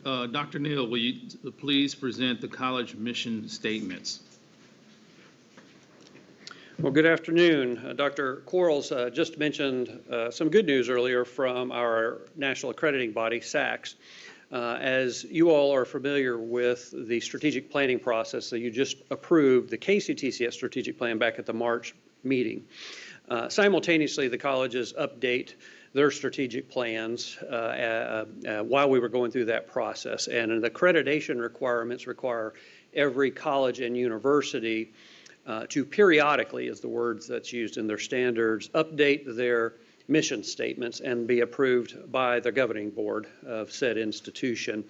Dr. Neal, will you please present the college mission statements? Well, good afternoon. Dr. Quarles just mentioned some good news earlier from our national accrediting body, SACS. As you all are familiar with the strategic planning process, so you just approved the KCTCS strategic plan back at the March meeting. Simultaneously, the colleges update their strategic plans while we were going through that process. And the accreditation requirements require every college and university to periodically, is the words that's used in their standards, update their mission statements and be approved by the governing board of said institution.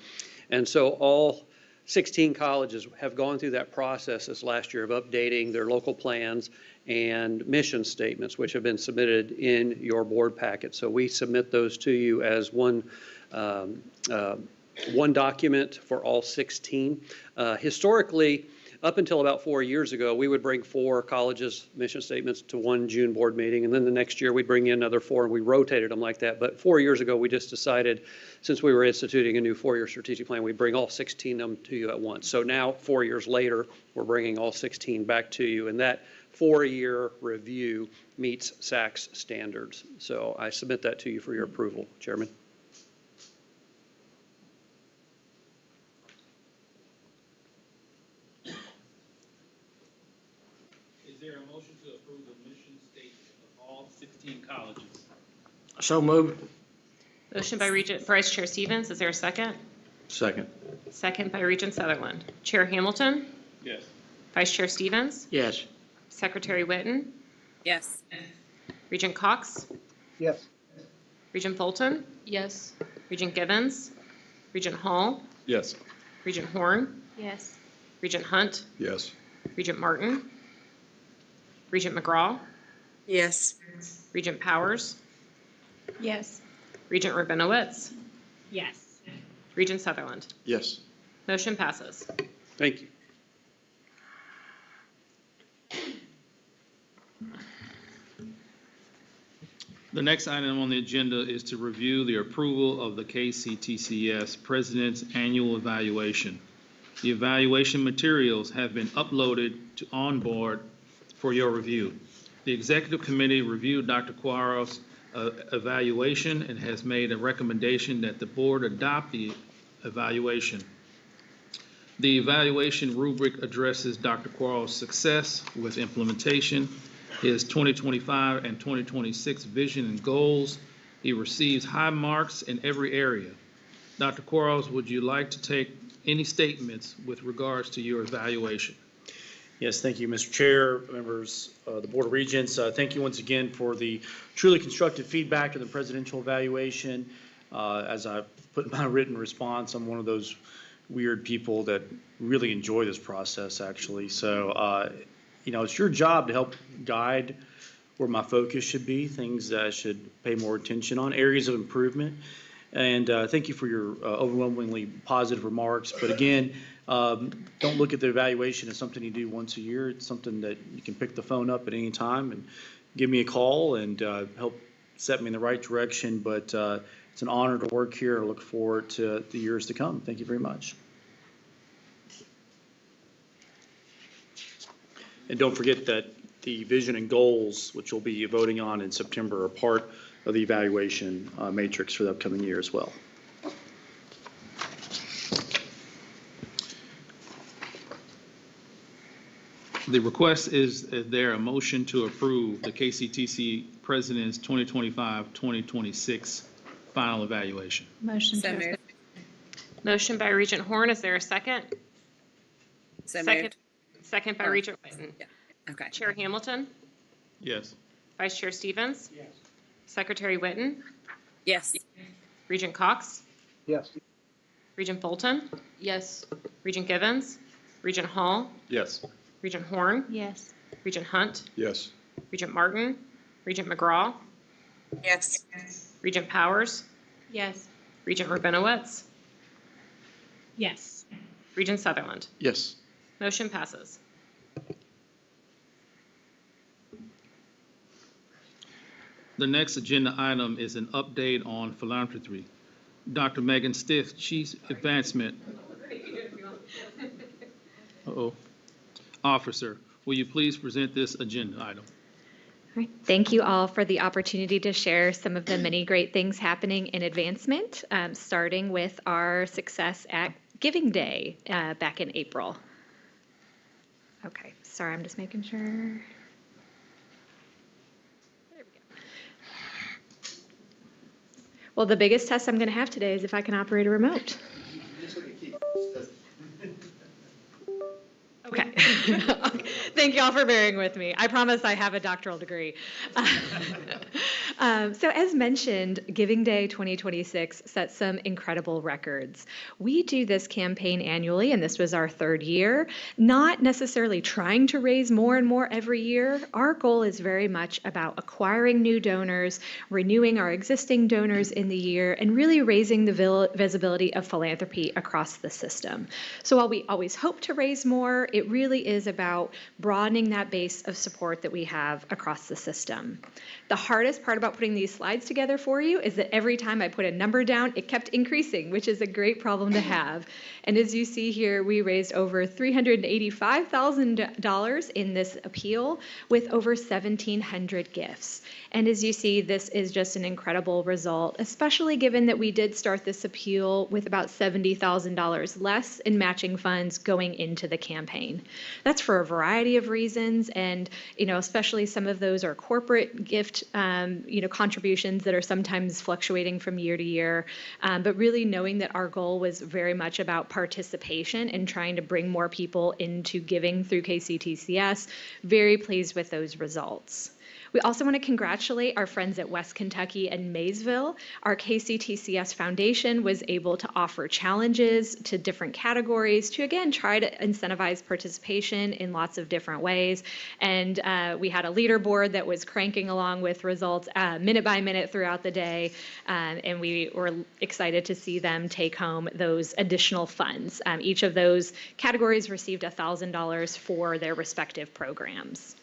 And so all 16 colleges have gone through that process this last year of updating their local plans and mission statements, which have been submitted in your board packet. So we submit those to you as one document for all 16. Historically, up until about 4 years ago, we would bring 4 colleges' mission statements to one June board meeting, and then the next year we'd bring in another 4, and we rotated them like that. But 4 years ago, we just decided, since we were instituting a new 4-year strategic plan, we'd bring all 16 of them to you at once. So now, 4 years later, we're bringing all 16 back to you, and that 4-year review meets SACS standards. So I submit that to you for your approval, Chairman. Is there a motion to approve the mission statement of all 16 colleges? So moved. Motion by Vice Chair Stevens. Is there a second? Second. Second by Regent Sutherland. Chair Hamilton? Yes. Vice Chair Stevens? Yes. Secretary Witten? Yes. Regent Cox? Yes. Regent Fulton? Yes. Regent Givens? Regent Hall? Yes. Regent Horn? Yes. Regent Hunt? Yes. Regent Martin? Regent McGraw? Yes. Regent Powers? Yes. Regent Rabinowitz? Yes. Regent Sutherland? Yes. Motion passes. Thank you. The next item on the agenda is to review the approval of the KCTCS President's Annual Evaluation. The evaluation materials have been uploaded to Onboard for your review. The Executive Committee reviewed Dr. Quarles' evaluation and has made a recommendation that the board adopt the evaluation. The evaluation rubric addresses Dr. Quarles' success with implementation, his 2025 and 2026 vision and goals. He receives high marks in every area. Dr. Quarles, would you like to take any statements with regards to your evaluation? Yes, thank you, Mr. Chair, members of the Board of Regents. Thank you once again for the truly constructive feedback to the presidential evaluation. As I put in my written response, I'm one of those weird people that really enjoy this process, actually. So, it's your job to help guide where my focus should be, things that I should pay more attention on, areas of improvement. And thank you for your overwhelmingly positive remarks. But again, don't look at the evaluation as something you do once a year. It's something that you can pick the phone up at any time and give me a call and help set me in the right direction. But it's an honor to work here. I look forward to the years to come. Thank you very much. And don't forget that the vision and goals, which we'll be voting on in September, are part of the evaluation matrix for the upcoming year as well. The request is there a motion to approve the KCTC President's 2025-2026 final evaluation? Motion So to moved. Motion by Regent Horn. Is there a second? So Second. moved. Second by Regent Witten. Okay. Chair Hamilton? Yes. Vice Chair Stevens? Yes. Secretary Witten? Yes. Regent Cox? Yes. Regent Fulton? Yes. Regent Givens? Regent Hall? Yes. Regent Horn? Yes. Regent Hunt? Yes. Regent Martin? Regent McGraw? Yes. Regent Powers? Yes. Regent Rabinowitz? Yes. Regent Sutherland? Yes. Motion passes. The next agenda item is an update on philanthropy. Dr. Megan Stiff, Chief Advancement Officer, will you please present this agenda item? All right. Thank you all for the opportunity to share some of the many great things happening in advancement, starting with our success at Giving Day back in April. Okay, sorry, I'm just making sure. There we go. Well, the biggest test I'm going to have today is if I can operate a remote. Okay. Thank you all for bearing with me. I promise I have a doctoral degree. So as mentioned, Giving Day 2026 set some incredible records. We do this campaign annually, and this was our third year, not necessarily trying to raise more and more every year. Our goal is very much about acquiring new donors, renewing our existing donors in the year, and really raising the visibility of philanthropy across the system. So while we always hope to raise more, it it really is about broadening that base of support that we have across the system. The hardest part about putting these slides together for you is that every time I put a number down, it kept increasing, which is a great problem to have. And as you see here, we raised over $385,000 in this appeal with over 1,700 gifts. And as you see, this is just an incredible result, especially given that we did start this appeal with about $70,000 less in matching funds going into the campaign. That's for a variety of reasons, and especially some of those are corporate gift contributions that are sometimes fluctuating from year to year. But really knowing that our goal was very much about participation and trying to bring more people into giving through KCTCS. Very pleased with those results. We also want to congratulate our friends at West Kentucky and Maysville. Our KCTCS Foundation was able to offer challenges to different categories to, again, try to incentivize participation in lots of different ways. And we had a leaderboard that was cranking along with results minute by minute throughout the day. And we were excited to see them take home those additional funds. Each of those categories received $1,000 for their respective programs.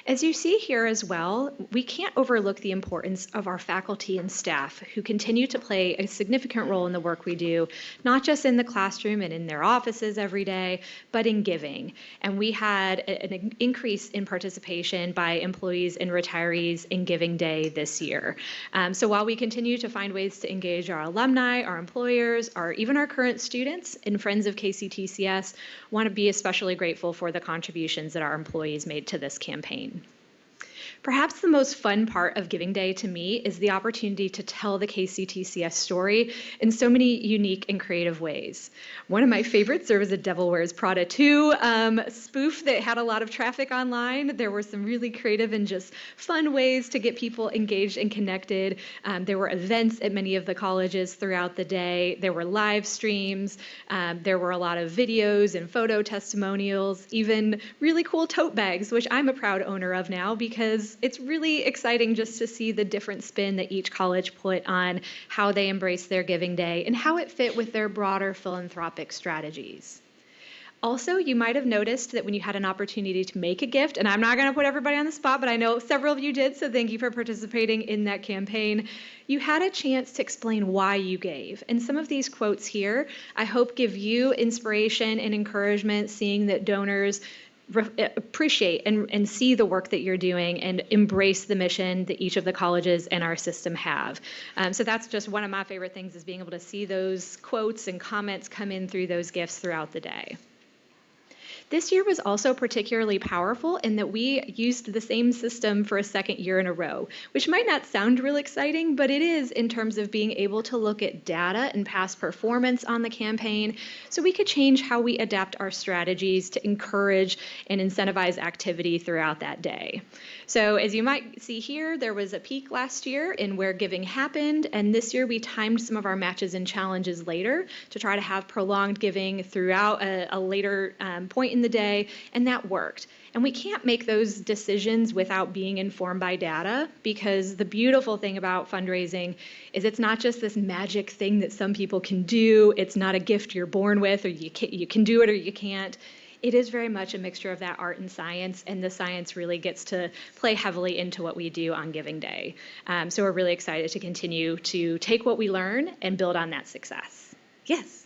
As you see here as well, we can't overlook the importance of our faculty and staff who continue to play a significant role in the work we do, not just in the classroom and in their offices every day, but in giving. And we had an increase in participation by employees and retirees in Giving Day this year. So while we continue to find ways to engage our alumni, our employers, even our current students and friends of KCTCS, want to be especially grateful for the contributions that our employees made to this campaign. Perhaps the most fun part of Giving Day to me is the opportunity to tell the KCTCS story in so many unique and creative ways. One of my favorites, there was a Devil Wears Prada 2 spoof that had a lot of traffic online. There were some really creative and just fun ways to get people engaged and connected. There were events at many of the colleges throughout the day. There were live streams. There were a lot of videos and photo testimonials, even really cool tote bags, which I'm a proud owner of now because it's really exciting just to see the different spin that each college put on how they embrace their Giving Day and how it fit with their broader philanthropic strategies. Also, you might have noticed that when you had an opportunity to make a gift, and I'm not going to put everybody on the spot, but I know several of you did, so thank you for participating in that campaign. You had a chance to explain why you gave. And some of these quotes here, I hope give you inspiration and encouragement, seeing that donors appreciate and see the work that you're doing and embrace the mission that each of the colleges and our system have. So that's just one of my favorite things, is being able to see those quotes and comments come in through those gifts throughout the day. This year was also particularly powerful in that we used the same system for a second year in a row, which might not sound real exciting, but it is in terms of being able to look at data and past performance on the campaign so we could change how we adapt our strategies to encourage and incentivize activity throughout that day. So as you might see here, there was a peak last year in where giving happened, and this year we timed some of our matches and challenges later to try to have prolonged giving throughout a later point in the day, and that worked. And we can't make those decisions without being informed by data, because the beautiful thing about fundraising is it's not just this magic thing that some people can do. It's not a gift you're born with, or you can do it or you can't. It is very much a mixture of that art and science, and the science really gets to play heavily into what we do on Giving Day. So we're really excited to continue to take what we learn and build on that success. Yes?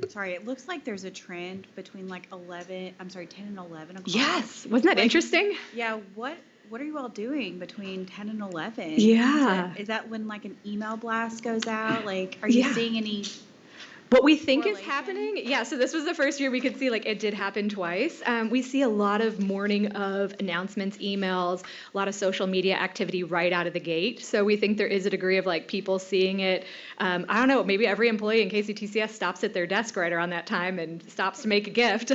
Sorry, it looks like there's a trend between 10 and 11 o'clock. Yes, wasn't that interesting? Yeah, what are you all doing between 10 and 11? Yeah. Is that when an email blast goes out? Are you seeing any... What we think is happening, so this was the first year we could see it did happen twice. We see a lot of morning of announcements, emails, a lot of social media activity right out of the gate. So we think there is a degree of people seeing it. I don't know, maybe every employee in KCTCS stops at their desk right around that time and stops to make a gift.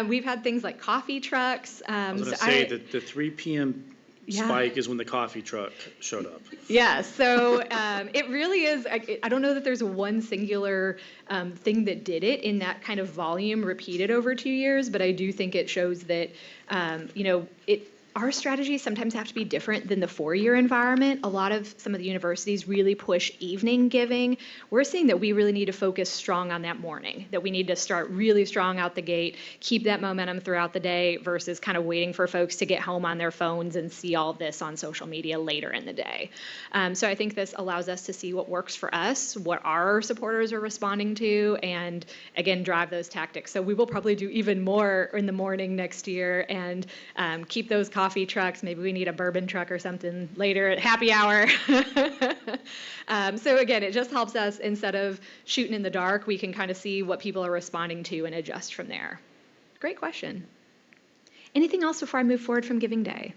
We've had things like coffee trucks. I was going to say that the 3 p.m. spike is when the coffee truck showed up. Yeah, so it really is, I don't know that there's one singular thing that did it in that kind of volume repeated over 2 years, but I do think it shows that, our strategies sometimes have to be different than the four-year environment. A lot of some of the universities really push evening giving. We're seeing that we really need to focus strong on that morning, that we need to start really strong out the gate, keep that momentum throughout the day versus kind of waiting for folks to get home on their phones and see all this on social media later in the day. So I think this allows us to see what works for us, what our supporters are responding to, and again, drive those tactics. So we will probably do even more in the morning next year and keep those coffee trucks. Maybe we need a bourbon truck or something later at happy hour. So again, it just helps us, instead of shooting in the dark, we can kind of see what people are responding to and adjust from there. Great question. Anything else before I move forward from Giving Day?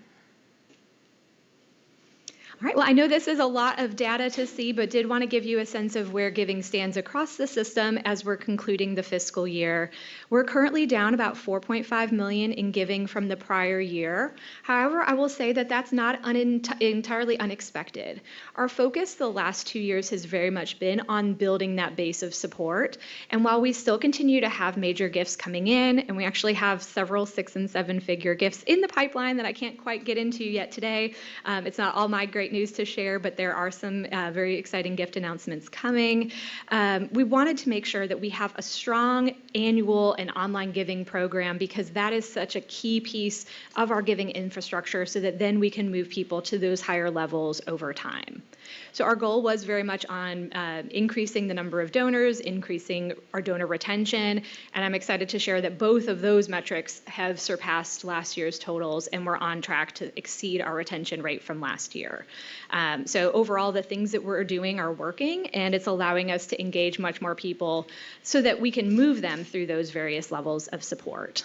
All right, well, I know this is a lot of data to see, but did want to give you a sense of where giving stands across the system as we're concluding the fiscal year. We're currently down about $4.5 million in giving from the prior year. However, I will say that that's not entirely unexpected. Our focus the last 2 years has very much been on building that base of support. And while we still continue to have major gifts coming in, and we actually have several 6- and 7-figure gifts in the pipeline that I can't quite get into yet today, it's not all my great news to share, but there are some very exciting gift announcements coming. We wanted to make sure that we have a strong annual and online giving program, because that is such a key piece of our giving infrastructure, so that then we can move people to those higher levels over time. So our goal was very much on increasing the number of donors, increasing our donor retention, and I'm excited to share that both of those metrics have surpassed last year's totals, and we're on track to exceed our retention rate from last year. So overall, the things that we're doing are working, and it's allowing us to engage much more people so that we can move them through those various levels of support.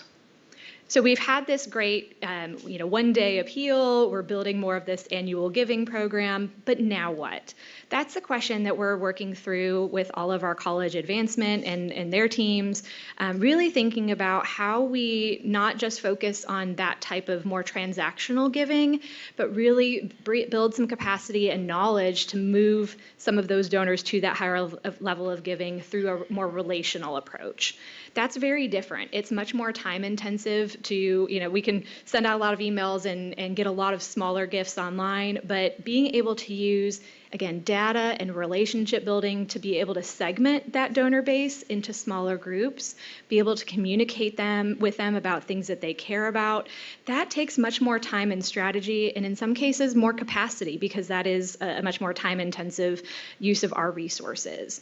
So we've had this great, one-day appeal. We're building more of this annual giving program, but now what? That's the question that we're working through with all of our college advancement and their teams, really thinking about how we not just focus on that type of more transactional giving, but really build some capacity and knowledge to move some of those donors to that higher level of giving through a more relational approach. That's very different. It's much more time intensive to, we can send out a lot of emails and get a lot of smaller gifts online, but being able to use, again, data and relationship building to be able to segment that donor base into smaller groups, be able to communicate with them about things that they care about, that takes much more time and strategy, and in some cases more capacity, because that is a much more time intensive use of our resources.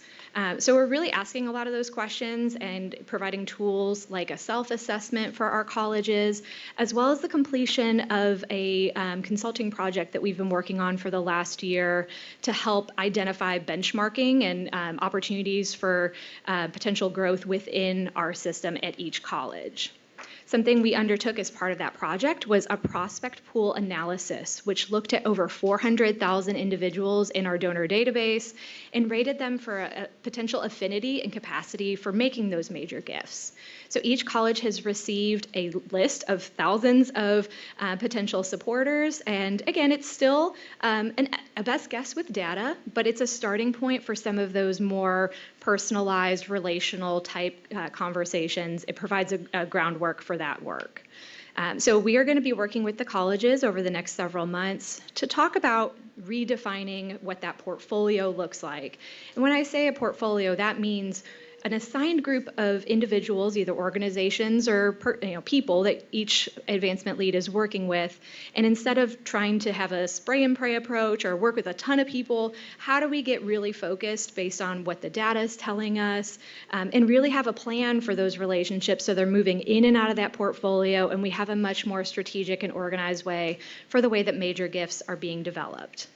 So we're really asking a lot of those questions and providing tools like a self-assessment for our colleges, as well as the completion of a consulting project that we've been working on for the last year to help identify benchmarking and opportunities for potential growth within our system at each college. Something we undertook as part of that project was a prospect pool analysis, which looked at over 400,000 individuals in our donor database and rated them for a potential affinity and capacity for making those major gifts. So each college has received a list of thousands of potential supporters. And again, it's still a best guess with data, but it's a starting point for some of those more personalized, relational type conversations. It provides a groundwork for that work. So we are going to be working with the colleges over the next several months to talk about redefining what that portfolio looks like. And when I say a portfolio, that means an assigned group of individuals, either organizations or people that each advancement lead is working with. And instead of trying to have a spray and pray approach or work with a ton of people, how do we get really focused based on what the data is telling us, and really have a plan for those relationships so they're moving in and out of that portfolio, and we have a much more strategic and organized way for the way that major gifts are being developed.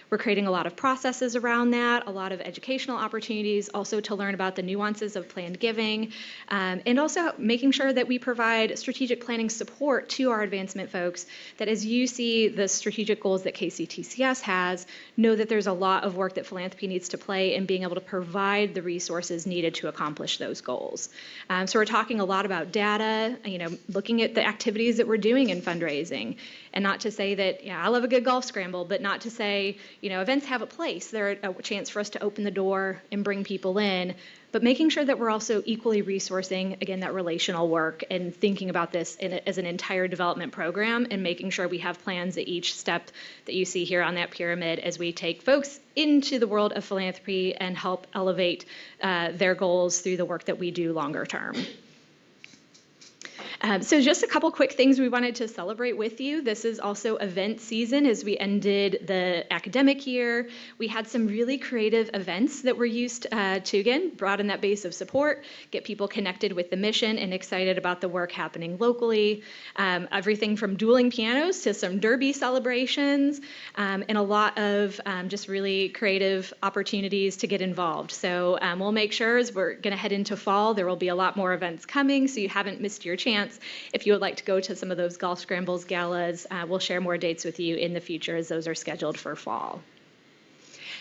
We're creating a lot of processes around that, a lot of educational opportunities also to learn about the nuances of planned giving, and also making sure that we provide strategic planning support to our advancement folks, that as you see the strategic goals that KCTCS has, know that there's a lot of work that philanthropy needs to play in being able to provide the resources needed to accomplish those goals. So we're talking a lot about data, looking at the activities that we're doing in fundraising, And not to say that, yeah, I love a good golf scramble, but not to say, events have a place. They're a chance for us to open the door and bring people in, but making sure that we're also equally resourcing, again, that relational work and thinking about this as an entire development program and making sure we have plans at each step that you see here on that pyramid as we take folks into the world of philanthropy and help elevate their goals through the work that we do longer term. So just a couple quick things we wanted to celebrate with you. This is also event season as we ended the academic year. We had some really creative events that were used to, again, broaden that base of support, get people connected with the mission and excited about the work happening locally. Everything from dueling pianos to some derby celebrations, and a lot of just really creative opportunities to get involved. So we'll make sure as we're going to head into fall, there will be a lot more events coming, so you haven't missed your chance. If you would like to go to some of those golf scrambles, galas, we'll share more dates with you in the future as those are scheduled for fall.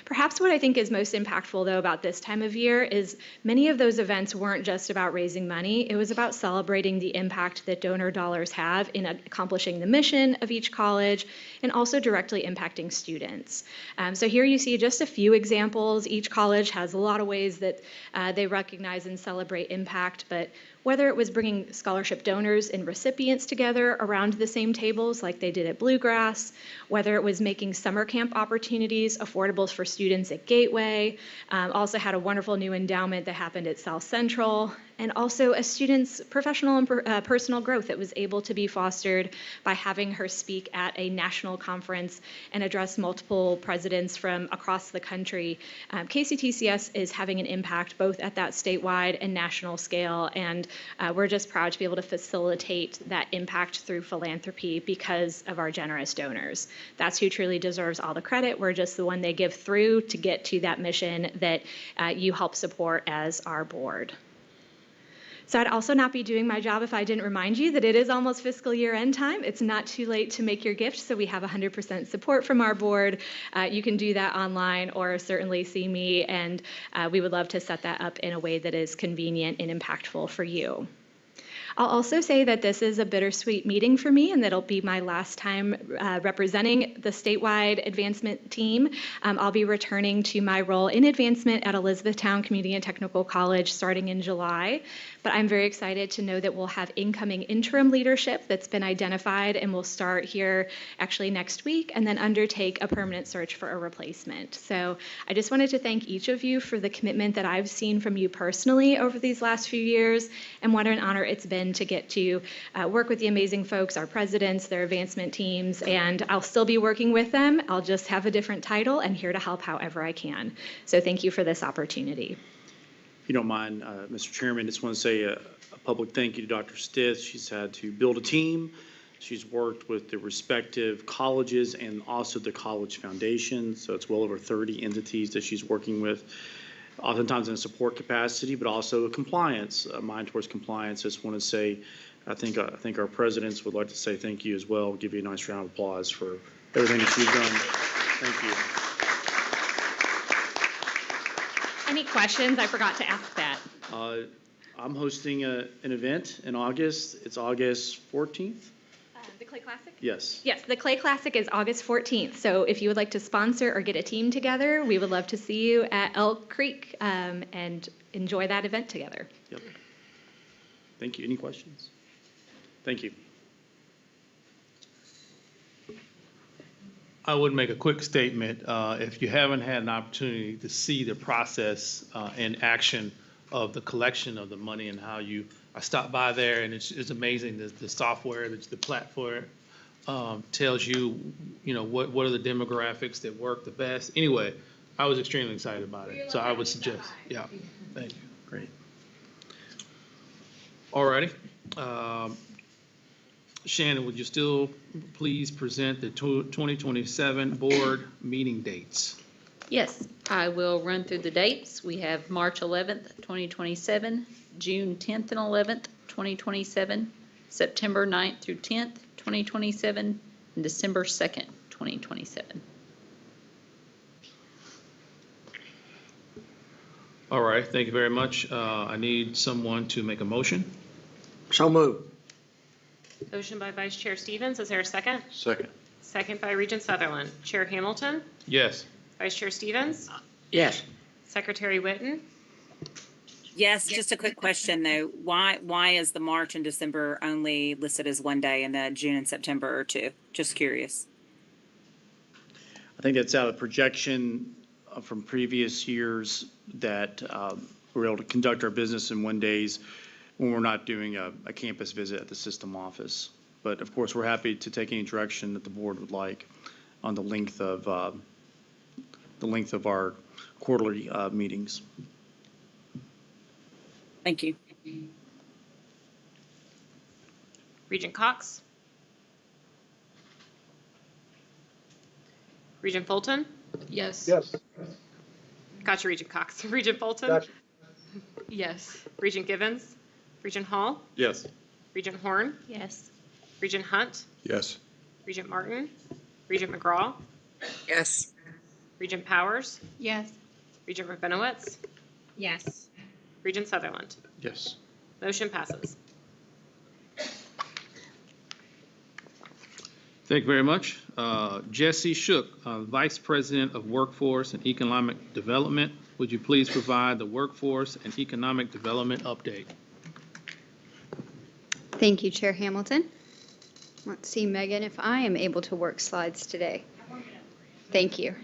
Perhaps what I think is most impactful, though, about this time of year is many of those events weren't just about raising money. It was about celebrating the impact that donor dollars have in accomplishing the mission of each college and also directly impacting students. So here you see just a few examples. Each college has a lot of ways that they recognize and celebrate impact, but whether it was bringing scholarship donors and recipients together around the same tables like they did at Bluegrass, whether it was making summer camp opportunities affordable for students at Gateway, also had a wonderful new endowment that happened at South Central, and also a student's professional and personal growth that was able to be fostered by having her speak at a national conference and address multiple presidents from across the country. KCTCS is having an impact both at that statewide and national scale, and we're just proud to be able to facilitate that impact through philanthropy because of our generous donors. That's who truly deserves all the credit. We're just the one they give through to get to that mission that you help support as our board. So I'd also not be doing my job if I didn't remind you that it is almost fiscal year end time. It's not too late to make your gift, so we have 100% support from our board. You can do that online or certainly see me, and we would love to set that up in a way that is convenient and impactful for you. I'll also say that this is a bittersweet meeting for me and that it'll be my last time representing the statewide advancement team. I'll be returning to my role in advancement at Elizabethtown Community and Technical College starting in July. But I'm very excited to know that we'll have incoming interim leadership that's been identified, and we'll start here actually next week and then undertake a permanent search for a replacement. So I just wanted to thank each of you for the commitment that I've seen from you personally over these last few years, and what an honor it's been to get to work with the amazing folks, our presidents, their advancement teams, and I'll still be working with them. I'll just have a different title and here to help however I can. So thank you for this opportunity. If you don't mind, Mr. Chairman, just want to say a public thank you to Dr. Stith. She's had to build a team. She's worked with the respective colleges and also the college foundation. So it's well over 30 entities that she's working with, oftentimes in a support capacity, but also a compliance, a mind towards compliance. I just want to say, I think our presidents would like to say thank you as well. Give you a nice round of applause for everything that you've done. Thank you. Any questions? I forgot to ask that. I'm hosting an event in August. It's August 14th. The Clay Classic? Yes. Yes, the Clay Classic is August 14th. So if you would like to sponsor or get a team together, we would love to see you at Elk Creek and enjoy that event together. Yep. Thank you. Any questions? Thank you. I would make a quick statement. If you haven't had an opportunity to see the process in action of the collection of the money and how I stopped by there and it's amazing. The software, the platform tells you, what are the demographics that work the best. Anyway, I was extremely excited about it. So I would suggest, yeah, thank you. Great. All righty. Shannon, would you still please present the 2027 board meeting dates? Yes, I will run through the dates. We have March 11th, 2027, June 10th and 11th, 2027, September 9th through 10th, 2027, and December 2nd, 2027. All right, thank you very much. I need someone to make a motion. So moved. Motion by Vice Chair Stevens. Is there a second? Second. Second by Regent Sutherland. Chair Hamilton? Yes. Vice Chair Stevens? Yes. Secretary Witten? Yes, just a quick question though. Why is the March and December only listed as one day and the June and September are two? Just curious. I think that's out of projection from previous years that we're able to conduct our business in 1 days when we're not doing a campus visit at the system office. But of course, we're happy to take any direction that the board would like on the length of our quarterly meetings. Thank you. Regent Cox? Regent Fulton? Yes. Yes. Gotcha, Regent Cox. Regent Fulton? Gotcha. Yes. Regent Givens? Regent Hall? Yes. Regent Horn? Yes. Regent Hunt? Yes. Regent Martin? Regent McGraw? Yes. Regent Powers? Yes. Regent Rabinowitz? Yes. Regent Sutherland? Yes. Motion passes. Thank you very much. Jesse Shook, Vice President of Workforce and Economic Development. Would you please provide the Workforce and Economic Development update? Thank you, Chair Hamilton. Let's see, Megan, if I am able to work slides today. Thank you.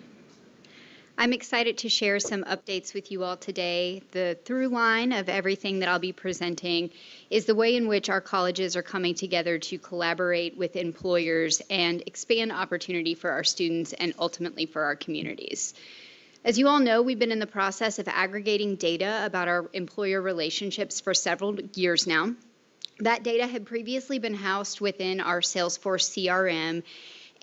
I'm excited to share some updates with you all today. The through line of everything that I'll be presenting is the way in which our colleges are coming together to collaborate with employers and expand opportunity for our students and ultimately for our communities. As you all know, we've been in the process of aggregating data about our employer relationships for several years now. That data had previously been housed within our Salesforce CRM.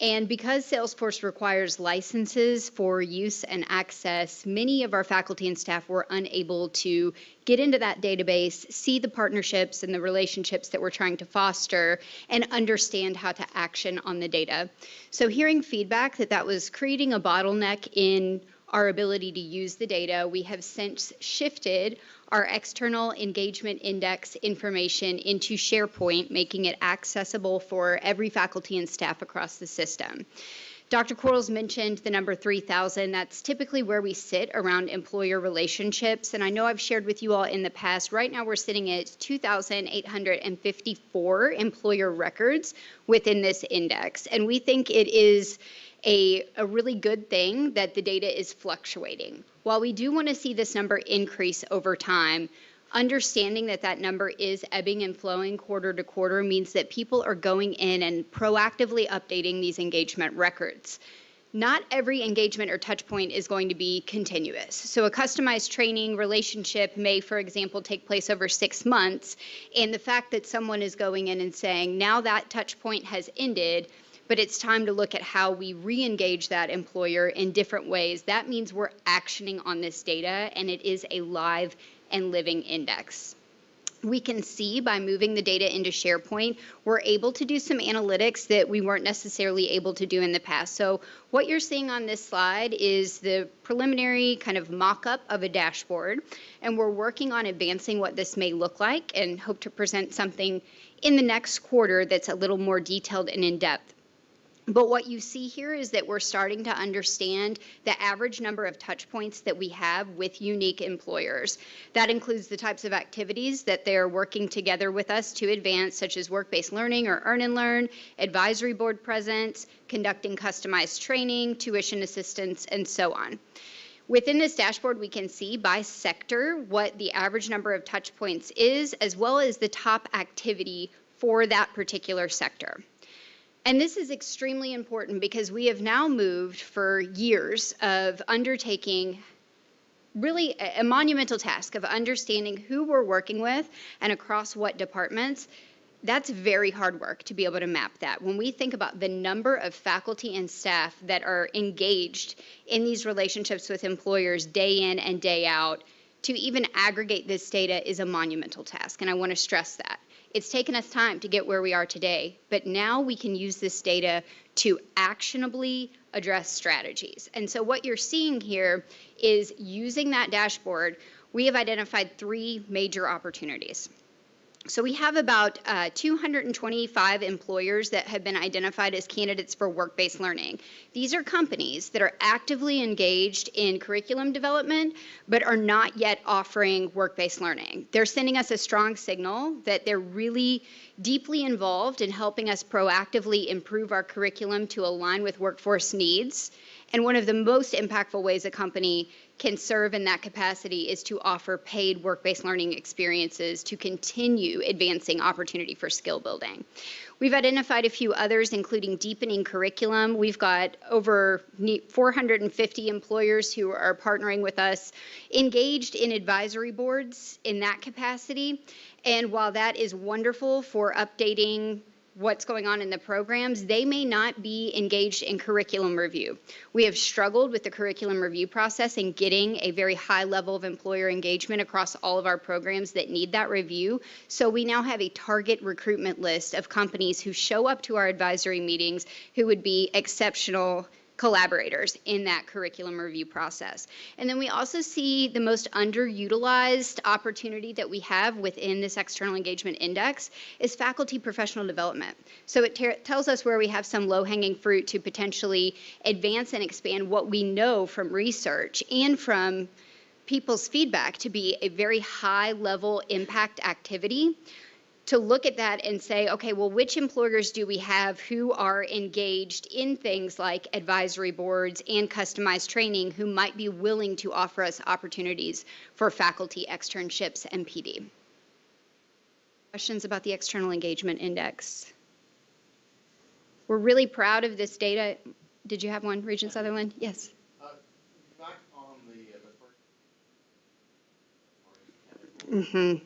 And because Salesforce requires licenses for use and access, many of our faculty and staff were unable to get into that database, see the partnerships and the relationships that we're trying to foster, and understand how to action on the data. So hearing feedback that was creating a bottleneck in our ability to use the data, we have since shifted our external engagement index information into SharePoint, making it accessible for every faculty and staff across the system. Dr. Quarles mentioned the number 3,000. That's typically where we sit around employer relationships. And I know I've shared with you all in the past, right now we're sitting at 2,854 employer records within this index. And we think it is a really good thing that the data is fluctuating. While we do want to see this number increase over time, understanding that number is ebbing and flowing quarter to quarter means that people are going in and proactively updating these engagement records. Not every engagement or touch point is going to be continuous. So a customized training relationship may, for example, take place over 6 months. And the fact that someone is going in and saying, now that touch point has ended, but it's time to look at how we re-engage that employer in different ways. That means we're actioning on this data, and it is a live and living index. We can see by moving the data into SharePoint, we're able to do some analytics that we weren't necessarily able to do in the past. So what you're seeing on this slide is the preliminary kind of mock-up of a dashboard, and we're working on advancing what this may look like and hope to present something in the next quarter that's a little more detailed and in-depth. But what you see here is that we're starting to understand the average number of touch points that we have with unique employers. That includes the types of activities that they're working together with us to advance, such as work-based learning or earn and learn, advisory board presence, conducting customized training, tuition assistance, and so on. Within this dashboard, we can see by sector what the average number of touch points is, as well as the top activity for that particular sector. And this is extremely important because we have now moved for years of undertaking really a monumental task of understanding who we're working with and across what departments. That's very hard work to be able to map that. When we think about the number of faculty and staff that are engaged in these relationships with employers day in and day out, to even aggregate this data is a monumental task, and I want to stress that. It's taken us time to get where we are today, but now we can use this data to actionably address strategies. And so what you're seeing here is using that dashboard, we have identified 3 major opportunities. So we have about 225 employers that have been identified as candidates for work-based learning. These are companies that are actively engaged in curriculum development, but are not yet offering work-based learning. They're sending us a strong signal that they're really deeply involved in helping us proactively improve our curriculum to align with workforce needs. And one of the most impactful ways a company can serve in that capacity is to offer paid work-based learning experiences to continue advancing opportunity for skill building. We've identified a few others, including deepening curriculum. We've got over 450 employers who are partnering with us, engaged in advisory boards in that capacity. And while that is wonderful for updating what's going on in the programs, they may not be engaged in curriculum review. We have struggled with the curriculum review process and getting a very high level of employer engagement across all of our programs that need that review. So we now have a target recruitment list of companies who show up to our advisory meetings who would be exceptional collaborators in that curriculum review process. And then we also see the most underutilized opportunity that we have within this external engagement index is faculty professional development. So it tells us where we have some low-hanging fruit to potentially advance and expand what we know from research and from people's feedback to be a very high-level impact activity. To look at that and say, okay, well, which employers do we have who are engaged in things like advisory boards and customized training who might be willing to offer us opportunities for faculty externships and PD? Questions about the External Engagement Index? We're really proud of this data. Did you have one, Regent Sutherland? Yes. Back on the first. Mm-hmm.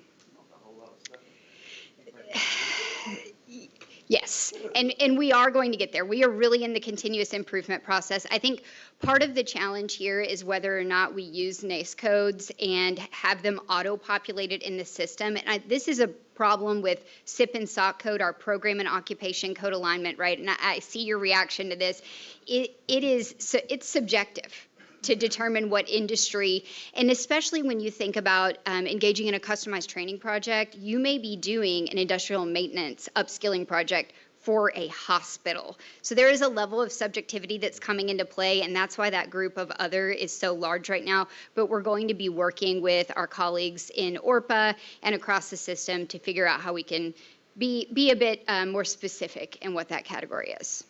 Yes, and we are going to get there. We are really in the continuous improvement process. I think part of the challenge here is whether or not we use NACE codes and have them auto-populated in the system. And this is a problem with SIP and SOC code, our program and occupation code alignment, right? And I see your reaction to this. It's subjective to determine what industry, and especially when you think about engaging in a customized training project, you may be doing an industrial maintenance upskilling project for a hospital. So there is a level of subjectivity that's coming into play, and that's why that group of other is so large right now. But we're going to be working with our colleagues in ORPA and across the system to figure out how we can be a bit more specific in what that category is.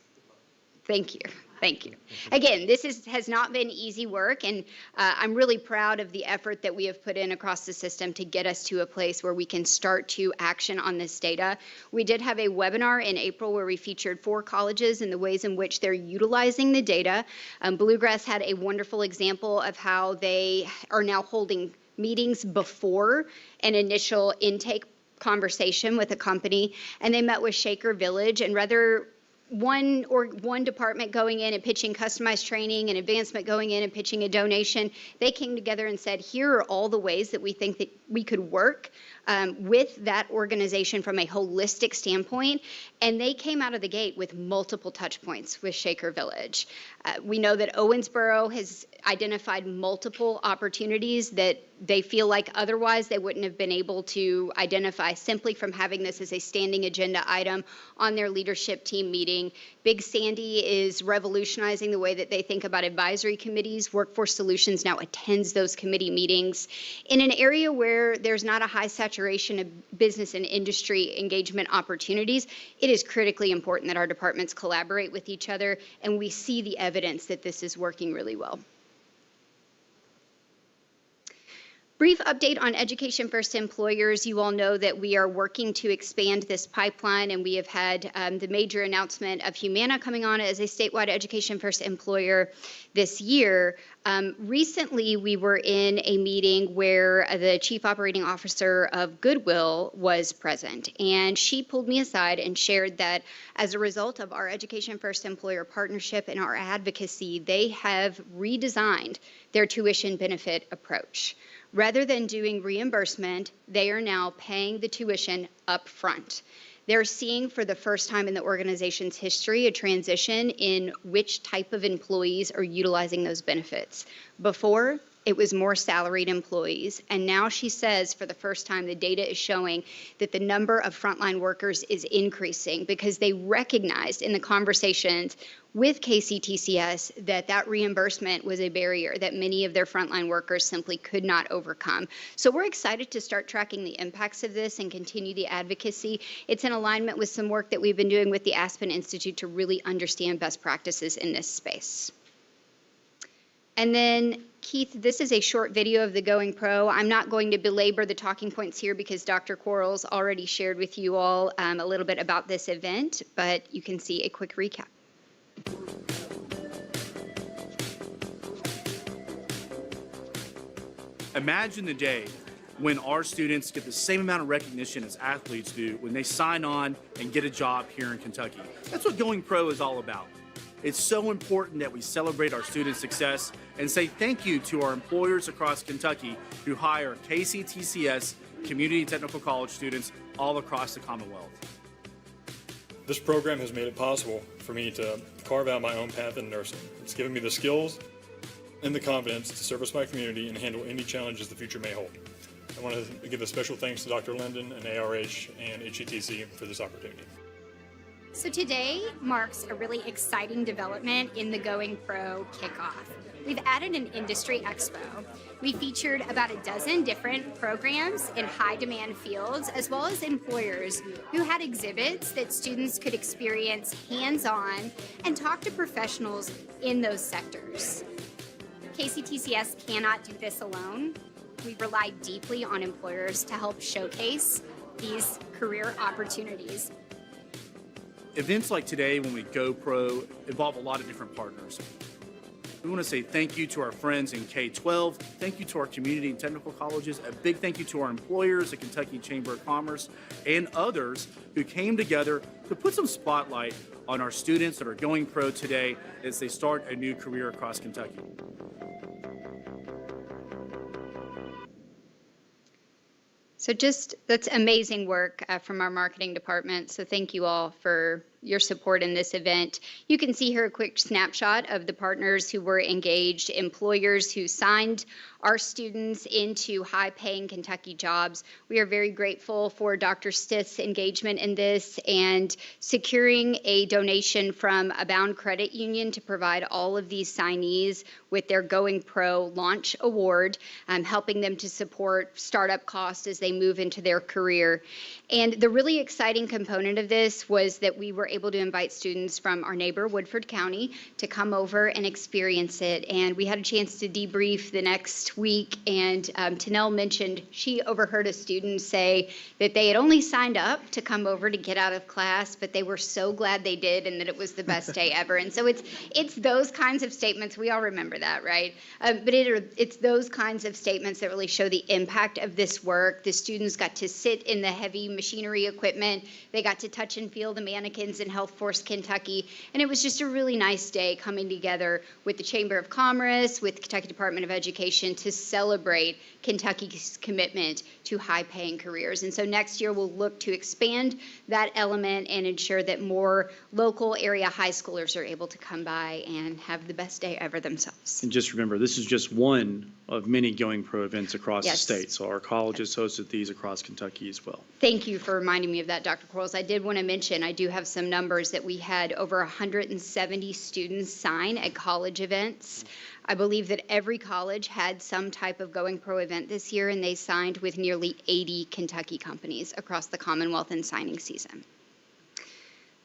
Thank you. Thank you. Again, this has not been easy work, and I'm really proud of the effort that we have put in across the system to get us to a place where we can start to action on this data. We did have a webinar in April where we featured 4 colleges and the ways in which they're utilizing the data. Bluegrass had a wonderful example of how they are now holding meetings before an initial intake conversation with a company, and they met with Shaker Village, and rather one department going in and pitching customized training and advancement going in and pitching a donation, they came together and said, here are all the ways that we think that we could work with that organization from a holistic standpoint, and they came out of the gate with multiple touch points with Shaker Village. We know that Owensboro has identified multiple opportunities that they feel like otherwise they wouldn't have been able to identify simply from having this as a standing agenda item on their leadership team meeting. Big Sandy is revolutionizing the way that they think about advisory committees. Workforce Solutions now attends those committee meetings. In an area where there's not a high saturation of business and industry engagement opportunities, it is critically important that our departments collaborate with each other, and we see the evidence that this is working really well. Brief update on Education First employers. You all know that we are working to expand this pipeline, and we have had the major announcement of Humana coming on as a statewide Education First employer this year. Recently, we were in a meeting where the Chief Operating Officer of Goodwill was present, and she pulled me aside and shared that as a result of our Education First employer partnership and our advocacy, they have redesigned their tuition benefit approach. Rather than doing reimbursement, they are now paying the tuition up front. They're seeing for the first time in the organization's history a transition in which type of employees are utilizing those benefits. Before, It was more salaried employees. And now she says for the first time, the data is showing that the number of frontline workers is increasing because they recognized in the conversations with KCTCS that that reimbursement was a barrier that many of their frontline workers simply could not overcome. So we're excited to start tracking the impacts of this and continue the advocacy. It's in alignment with some work that we've been doing with the Aspen Institute to really understand best practices in this space. And then, Keith, this is a short video of the Going Pro. I'm not going to belabor the talking points here because Dr. Quarles already shared with you all a little bit about this event, but you can see a quick recap. Imagine the day when our students get the same amount of recognition as athletes do when they sign on and get a job here in Kentucky. That's what Going Pro is all about. It's so important that we celebrate our students' success and say thank you to our employers across Kentucky who hire KCTCS community and technical college students all across the Commonwealth. This program has made it possible for me to carve out my own path in nursing. It's given me the skills and the confidence to service my community and handle any challenges the future may hold. I want to give a special thanks to Dr. Linden and ARH and HCTC for this opportunity. So today marks a really exciting development in the Going Pro kickoff. We've added an industry expo. We featured about a dozen different programs in high demand fields, as well as employers who had exhibits that students could experience hands-on and talk to professionals in those sectors. KCTCS cannot do this alone. We rely deeply on employers to help showcase these career opportunities. Events like today, when we go pro, involve a lot of different partners. We want to say thank you to our friends in K-12, thank you to our community and technical colleges, a big thank you to our employers, the Kentucky Chamber of Commerce, and others who came together to put some spotlight on our students that are going pro today as they start a new career across Kentucky. So that's amazing work from our marketing department. So thank you all for your support in this event. You can see here a quick snapshot of the partners who were engaged, employers who signed our students into high-paying Kentucky jobs. We are very grateful for Dr. Stith's engagement in this and securing a donation from Abound Credit Union to provide all of these signees with their Going Pro Launch Award, helping them to support startup costs as they move into their career. And the really exciting component of this was that we were able to invite students from our neighbor, Woodford County, to come over and experience it. And we had a chance to debrief the next week, and Tanel mentioned she overheard a student say that they had only signed up to come over to get out of class, but they were so glad they did and that it was the best day ever. And so it's those kinds of statements. We all remember that, right? But it's those kinds of statements that really show the impact of this work. The students got to sit in the heavy machinery equipment. They got to touch and feel the mannequins in Health Force Kentucky. And it was just a really nice day coming together with the Chamber of Commerce, with Kentucky Department of Education to celebrate Kentucky's commitment to high-paying careers. And so next year we'll look to expand that element and ensure that more local area high schoolers are able to come by and have the best day ever themselves. And just remember, this is just one of many Going Pro events across the state. So our colleges hosted these across Kentucky as well. Thank you for reminding me of that, Dr. Quarles. I did want to mention, I do have some numbers that we had over 170 students sign at college events. I believe that every college had some type of Going Pro event this year, and they signed with nearly 80 Kentucky companies across the Commonwealth in signing season.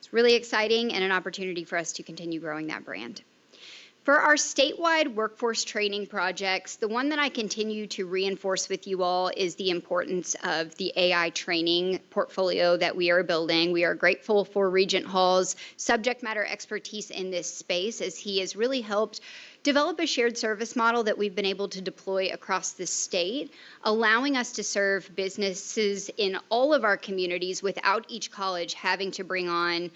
It's really exciting and an opportunity for us to continue growing that brand. For our statewide workforce training projects, the one that I continue to reinforce with you all is the importance of the AI training portfolio that we are building. We are grateful for Regent Hall's subject matter expertise in this space, as he has really helped develop a shared service model that we've been able to deploy across the state, allowing us to serve businesses in all of our communities without each college having to bring on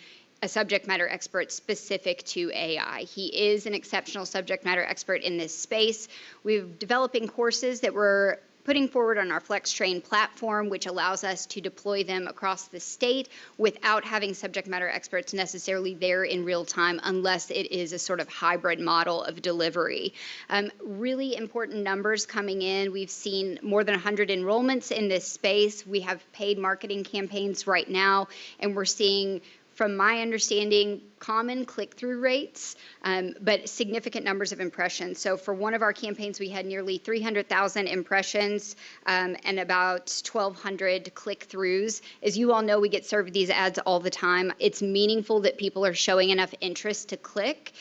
a subject matter expert specific to AI. He is an exceptional subject matter expert in this space. We're developing courses that we're putting forward on our FlexTrain platform, which allows us to deploy them across the state without having subject matter experts necessarily there in real time, unless it is a sort of hybrid model of delivery. Really important numbers coming in. We've seen more than 100 enrollments in this space. We have paid marketing campaigns right now, and we're seeing, from my understanding, common click-through rates, but significant numbers of impressions. So for one of our campaigns, we had nearly 300,000 impressions and about 1,200 click-throughs. As you all know, we get served these ads all the time. It's meaningful that people are showing enough interest to click.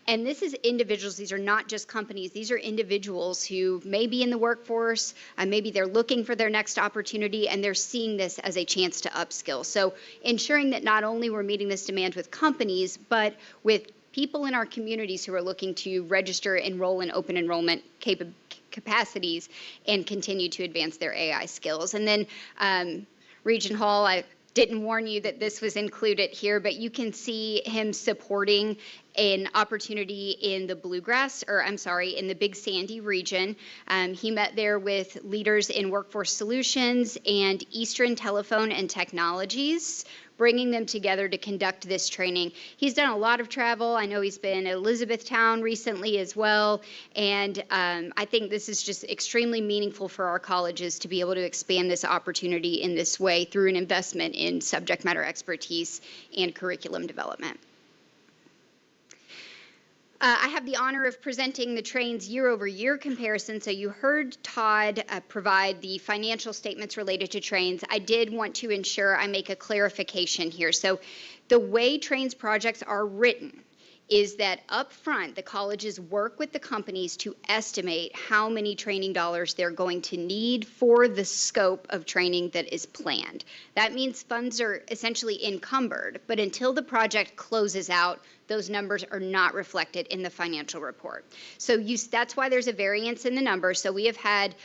And this is individuals, these are not just companies, these are individuals who may be in the workforce, maybe they're looking for their next opportunity, and they're seeing this as a chance to upskill. So ensuring that not only we're meeting this demand with companies, but with people in our communities who are looking to register, enroll in open enrollment capacities, and continue to advance their AI skills. And then Regent Hall, I didn't warn you that this was included here, but you can see him supporting an opportunity in the in the Big Sandy region. He met there with leaders in workforce solutions and Eastern Telephone and Technologies, bringing them together to conduct this training. He's done a lot of travel. I know he's been in Elizabethtown recently as well. And I think this is just extremely meaningful for our colleges to be able to expand this opportunity in this way through an investment in subject matter expertise and curriculum development. I have the honor of presenting the train's year-over-year comparison. So you heard Todd provide the financial statements related to trains. I did want to ensure I make a clarification here. So the way trains projects are written is that up front, the colleges work with the companies to estimate how many training dollars they're going to need for the scope of training that is planned. That means funds are essentially encumbered, but until the project closes out, those numbers are not reflected in the financial report. So that's why there's a variance in the numbers. So we have had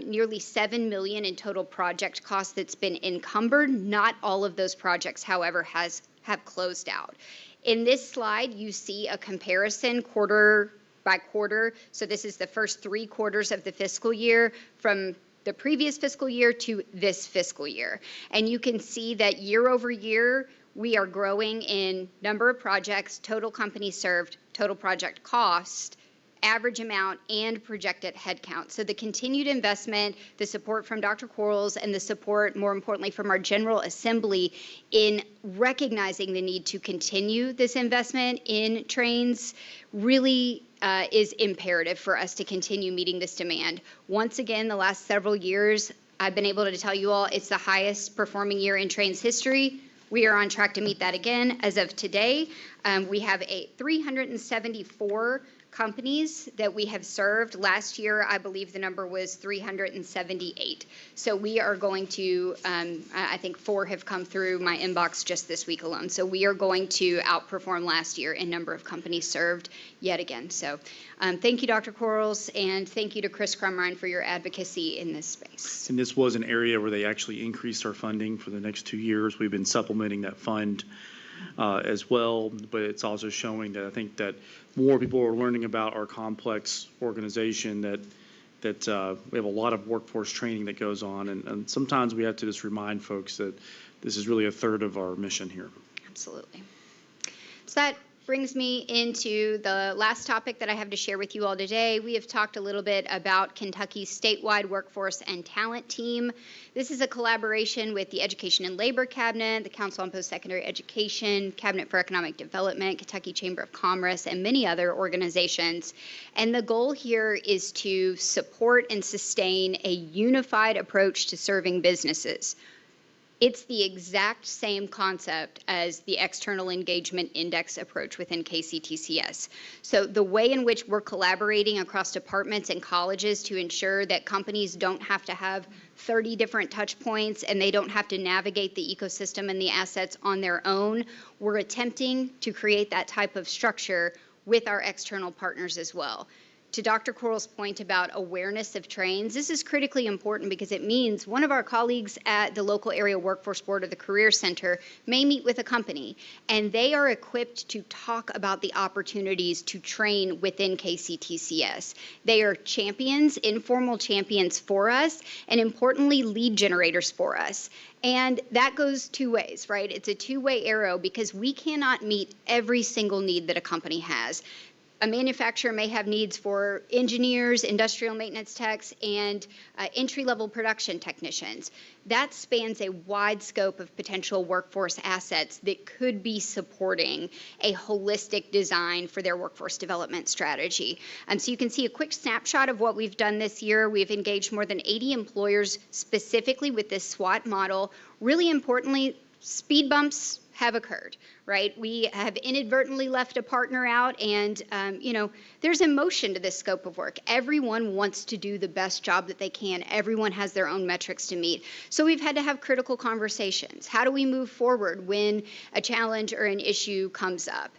nearly $7 million in total project costs that's been encumbered. Not all of those projects, however, have closed out. In this slide, you see a comparison quarter by quarter. So this is the first 3 quarters of the fiscal year from the previous fiscal year to this fiscal year. And you can see that year over year, we are growing in number of projects, total companies served, total project cost, average amount, and projected headcount. So the continued investment, the support from Dr. Quarles, and the support, more importantly, from our General Assembly in recognizing the need to continue this investment in trains really is imperative for us to continue meeting this demand. Once again, the last several years, I've been able to tell you all it's the highest performing year in trains history. We are on track to meet that again. As of today, we have 374 companies that we have served. Last year, I believe the number was 378. So we are going to, I think 4 have come through my inbox just this week alone. So we are going to outperform last year in number of companies served yet again. So thank you, Dr. Quarles, and thank you to Chris Crumrine for your advocacy in this space. And this was an area where they actually increased our funding for the next 2 years. We've been supplementing that fund as well, but it's also showing that I think that more people are learning about our complex organization, that we have a lot of workforce training that goes on, and sometimes we have to just remind folks that this is really a third of our mission here. Absolutely. So that brings me into the last topic that I have to share with you all today. We have talked a little bit about Kentucky's statewide workforce and talent team. This is a collaboration with the Education and Labor Cabinet, the Council on Post-Secondary Education, Cabinet for Economic Development, Kentucky Chamber of Commerce, and many other organizations. And the goal here is to support and sustain a unified approach to serving businesses. It's the exact same concept as the External Engagement Index approach within KCTCS. So the way in which we're collaborating across departments and colleges to ensure that companies don't have to have 30 different touch points and they don't have to navigate the ecosystem and the assets on their own, we're attempting to create that type of structure with our external partners as well. to Dr. Corl's point about awareness of trains, this is critically important because it means one of our colleagues at the local area workforce board or the career center may meet with a company, and they are equipped to talk about the opportunities to train within KCTCS. They are champions, informal champions for us, and importantly, lead generators for us. And that goes two ways, right? It's a two-way arrow because we cannot meet every single need that a company has. A manufacturer may have needs for engineers, industrial maintenance techs, and entry-level production technicians. That spans a wide scope of potential workforce assets that could be supporting a holistic design for their workforce development strategy. So you can see a quick snapshot of what we've done this year. We've engaged more than 80 employers specifically with this SWOT model. Really importantly, speed bumps have occurred, right? We have inadvertently left a partner out, and there's emotion to this scope of work. Everyone wants to do the best job that they can. Everyone has their own metrics to meet. So we've had to have critical conversations. How do we move forward when a challenge or an issue comes up?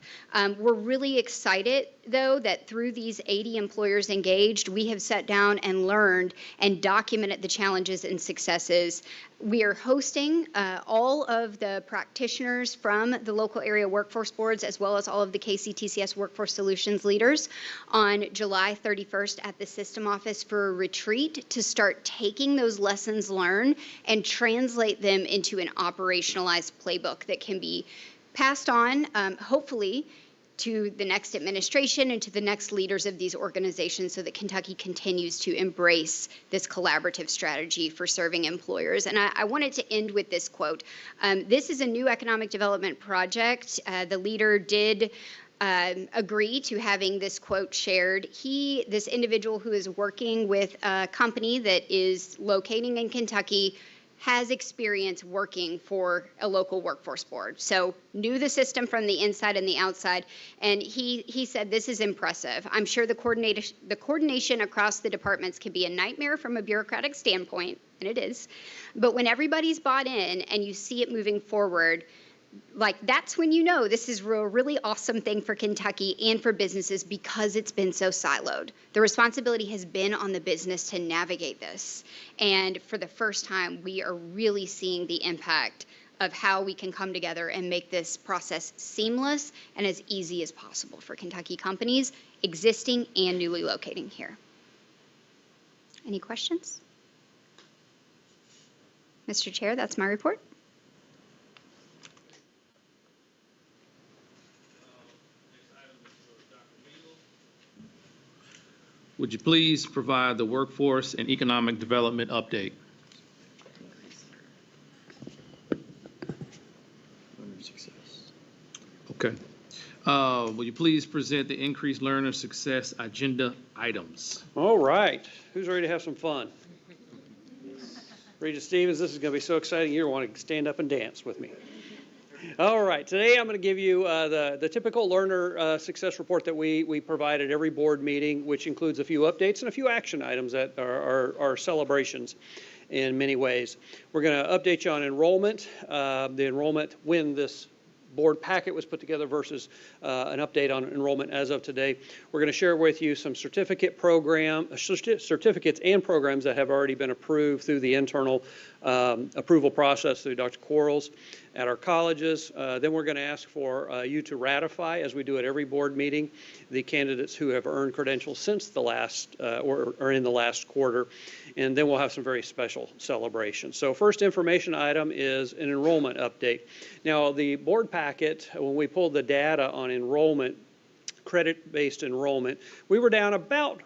We're really excited, though, that through these 80 employers engaged, we have sat down and learned and documented the challenges and successes. We are hosting all of the practitioners from the local area workforce boards, as well as all of the KCTCS Workforce Solutions leaders, on July 31st at the system office for a retreat to start taking those lessons learned and translate them into an operationalized playbook that can be passed on, hopefully, to the next administration and to the next leaders of these organizations so that Kentucky continues to embrace this collaborative strategy for serving employers. And I wanted to end with this quote. This is a new economic development project. The leader did agree to having this quote shared. This individual who is working with a company that is locating in Kentucky has experience working for a local workforce board. So knew the system from the inside and the outside. And he said, this is impressive. I'm sure the coordination across the departments can be a nightmare from a bureaucratic standpoint, and it is. But when everybody's bought in and you see it moving forward, that's when you know this is a really awesome thing for Kentucky and for businesses because it's been so siloed. The responsibility has been on the business to navigate this. And for the first time, we are really seeing the impact of how we can come together and make this process seamless and as easy as possible for Kentucky companies existing and newly locating here. Any questions? Mr. Chair, that's my report. Would you please provide the workforce and economic development update? Okay. Will you please present the increased learner success agenda items? All right. Who's ready to have some fun? Regent Stevens, this is going to be so exciting. You're going to want to stand up and dance with me. All right, today I'm going to give you the typical learner success report that we provide at every board meeting, which includes a few updates and a few action items that are celebrations in many ways. We're going to update you on enrollment, the enrollment when this board packet was put together versus an update on enrollment as of today. We're going to share with you some certificates and programs that have already been approved through the internal approval process through Dr. Quarles at our colleges. Then we're going to ask for you to ratify, as we do at every board meeting, the candidates who have earned credentials since the last or in the last quarter. And then we'll have some very special celebrations. So first information item is an enrollment update. Now, the board packet, when we pulled the data on enrollment, credit-based enrollment, we were down about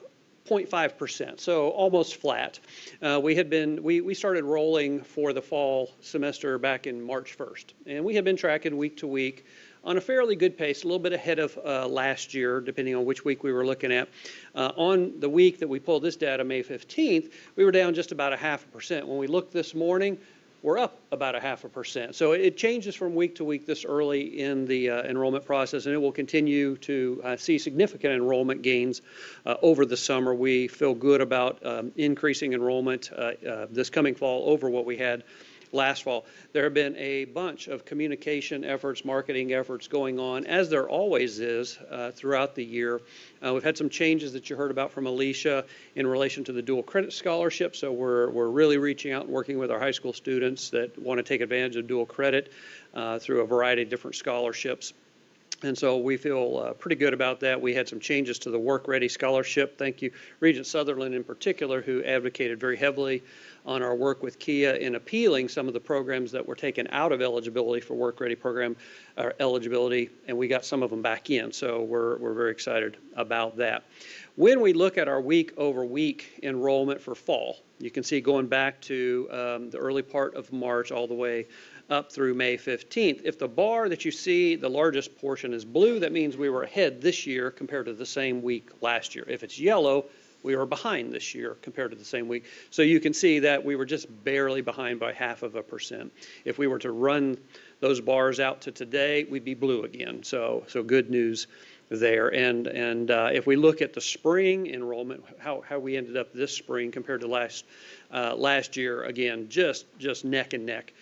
0.5%, so almost flat. We started rolling for the fall semester back in March 1st, and we have been tracking week to week on a fairly good pace, a little bit ahead of last year, depending on which week we were looking at. On the week that we pulled this data, May 15th, we were down just about 0.5%. When we looked this morning, we're up about 0.5%. So it changes from week to week this early in the enrollment process, and it will continue to see significant enrollment gains over the summer. We feel good about increasing enrollment this coming fall over what we had last fall. There have been a bunch of communication efforts, marketing efforts going on, as there always is throughout the year. We've had some changes that you heard about from Alicia in relation to the dual credit scholarship. So we're really reaching out and working with our high school students that want to take advantage of dual credit through a variety of different scholarships. And so we feel pretty good about that. We had some changes to the Work Ready Scholarship. Thank you, Regent Sutherland in particular, who advocated very heavily on our work with Kia in appealing some of the programs that were taken out of eligibility for Work Ready program eligibility, and we got some of them back in. So we're very excited about that. When we look at our week-over-week enrollment for fall, you can see going back to the early part of March all the way up through May 15th. If the bar that you see, the largest portion is blue, that means we were ahead this year compared to the same week last year. If it's yellow, we were behind this year compared to the same week. So you can see that we were just barely behind by 0.5%. If we were to run those bars out to today, we'd be blue again. So good news there. And if we look at the spring enrollment, how we ended up this spring compared to last year, again, just neck and neck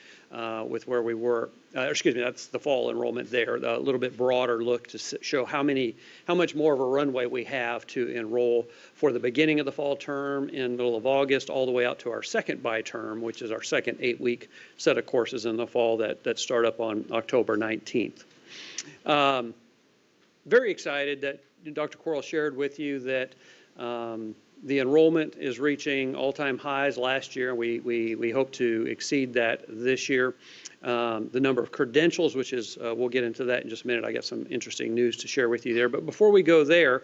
with where we were. Excuse me, that's the fall enrollment there. A little bit broader look to show how much more of a runway we have to enroll for the beginning of the fall term in the middle of August, all the way out to our second bi-term, which is our second 8-week set of courses in the fall that start up on October 19th. Very excited that Dr. Quarles shared with you that the enrollment is reaching all-time highs last year. We hope to exceed that this year. The number of credentials, which is, we'll get into that in just a minute. I got some interesting news to share with you there. But before we go there,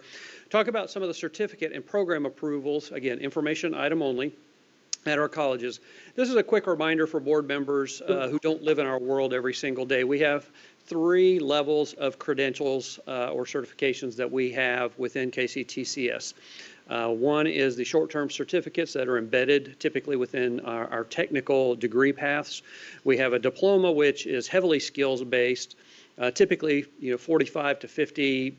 talk about some of the certificate and program approvals. Again, information item only at our colleges. This is a quick reminder for board members who don't live in our world every single day. We have 3 levels of credentials or certifications that we have within KCTCS. One is the short-term certificates that are embedded typically within our technical degree paths. We have a diploma, which is heavily skills-based, typically 45 to 50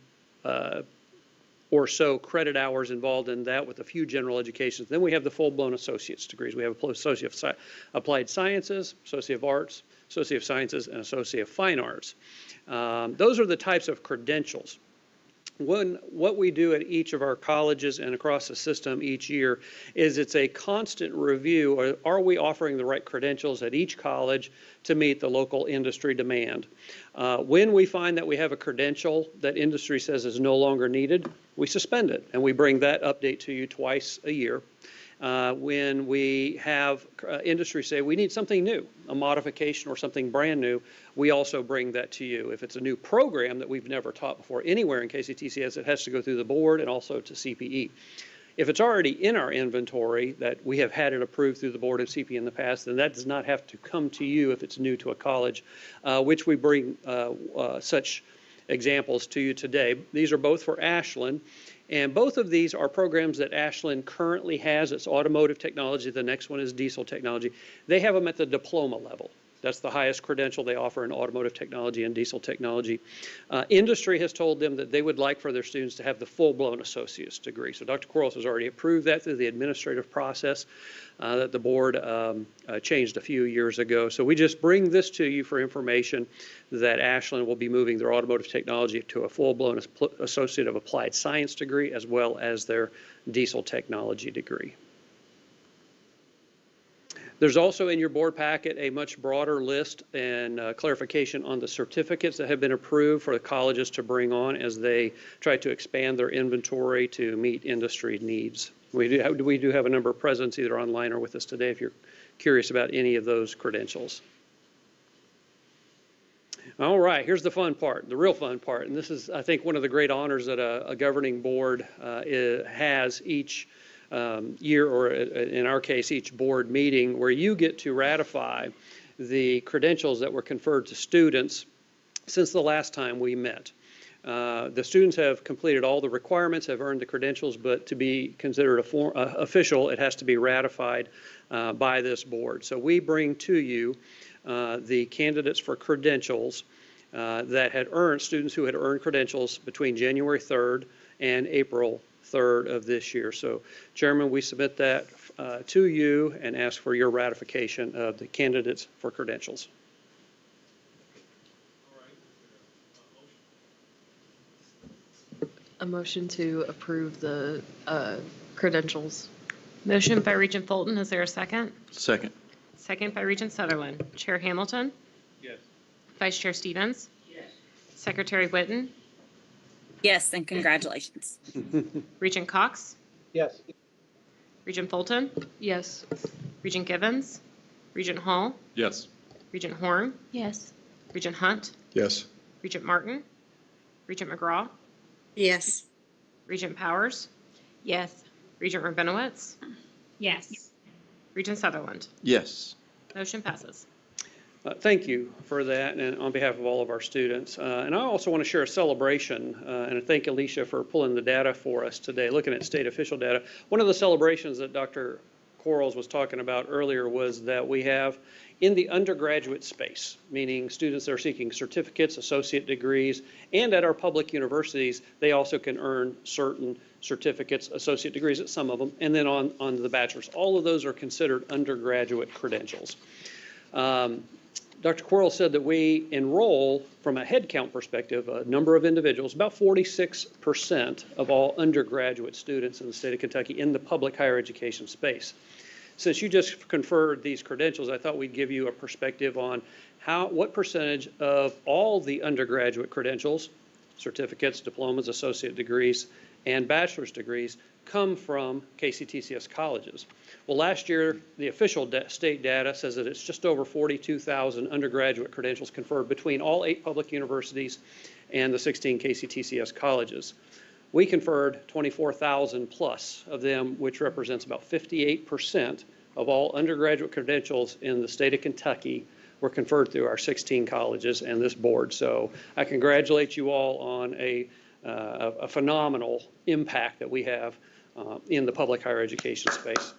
or so credit hours involved in that with a few general educations. Then we have the full-blown associate's degrees. We have Associate of Applied Sciences, Associate of Arts, Associate of Sciences, and Associate of Fine Arts. Those are the types of credentials. What we do at each of our colleges and across the system each year is it's a constant review. Are we offering the right credentials at each college to meet the local industry demand? When we find that we have a credential that industry says is no longer needed, we suspend it, and we bring that update to you twice a year. When we have industry say we need something new, a modification or something brand new, we also bring that to you. If it's a new program that we've never taught before anywhere in KCTCS, it has to go through the board and also to CPE. If it's already in our inventory that we have had it approved through the board and CPE in the past, then that does not have to come to you if it's new to a college, which we bring such examples to you today. These are both for Ashland. And both of these are programs that Ashland currently has. It's automotive technology. The next one is diesel technology. They have them at the diploma level. That's the highest credential they offer in automotive technology and diesel technology. Industry has told them that they would like for their students to have the full-blown associate's degree. So Dr. Quarles has already approved that through the administrative process that the board changed a few years ago. So we just bring this to you for information that Ashland will be moving their automotive technology to a full-blown associate of applied science degree as well as their diesel technology degree. There's also in your board packet a much broader list and clarification on the certificates that have been approved for the colleges to bring on as they try to expand their inventory to meet industry needs. We do have a number of presents either online or with us today if you're curious about any of those credentials. All right, here's the fun part, the real fun part. And this is, I think, one of the great honors that a governing board has each year, or in our case, each board meeting, where you get to ratify the credentials that were conferred to students since the last time we met. The students have completed all the requirements, have earned the credentials, but to be considered official, it has to be ratified by this board. So we bring to you the candidates for credentials that had earned, students who had earned credentials between January 3rd and April 3rd of this year. So, Chairman, we submit that to you and ask for your ratification of the candidates for credentials. A motion to approve the credentials. Motion by Regent Fulton. Is there a second? Second. Second by Regent Sutherland. Chair Hamilton? Yes. Vice Chair Stevens? Yes. Secretary Whitten? Yes, and congratulations. Regent Cox? Yes. Regent Fulton? Yes. Regent Givens? Regent Hall? Yes. Regent Horn? Yes. Regent Hunt? Yes. Regent Martin? Regent McGraw? Yes. Regent Powers? Yes. Regent Rabinowitz? Yes. Regent Sutherland? Yes. Motion passes. Thank you for that, and on behalf of all of our students. And I also want to share a celebration, and thank Alicia for pulling the data for us today, looking at state official data. One of the celebrations that Dr. Quarles was talking about earlier was that we have in the undergraduate space, meaning students that are seeking certificates, associate degrees, and at our public universities, they also can earn certain certificates, associate degrees at some of them, and then on the bachelor's. All of those are considered undergraduate credentials. Dr. Quarles said that we enroll, from a headcount perspective, a number of individuals, about 46% of all undergraduate students in the state of Kentucky in the public higher education space. Since you just conferred these credentials, I thought we'd give you a perspective on what percentage of all the undergraduate credentials, certificates, diplomas, associate degrees, and bachelor's degrees come from KCTCS colleges. Well, last year, the official state data says that it's just over 42,000 undergraduate credentials conferred between all 8 public universities and the 16 KCTCS colleges. We conferred 24,000 plus of them, which represents about 58% of all undergraduate credentials in the state of Kentucky were conferred through our 16 colleges and this board. So I congratulate you all on a phenomenal impact that we have in the public higher education space.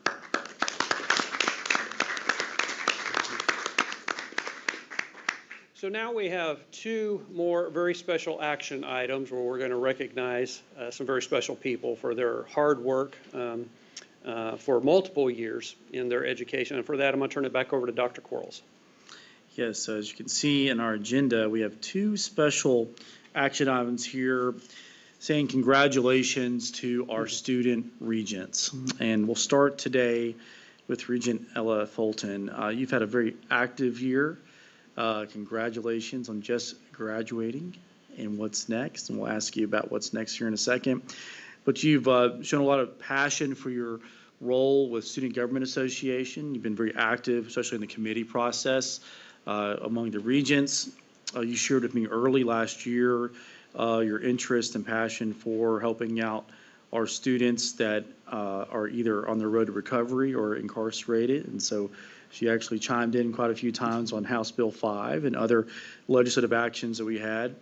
So now we have 2 more very special action items where we're going to recognize some very special people for their hard work for multiple years in their education. And for that, I'm going to turn it back over to Dr. Quarles. Yes, so as you can see in our agenda, we have 2 special action items here saying congratulations to our student regents. And we'll start today with Regent Ella Fulton. You've had a very active year. Congratulations on just graduating and what's next. And we'll ask you about what's next here in a second. But you've shown a lot of passion for your role with Student Government Association. You've been very active, especially in the committee process among the regents. You shared with me early last year your interest and passion for helping out our students that are either on their road to recovery or incarcerated. And so she actually chimed in quite a few times on House Bill 5 and other legislative actions that we had.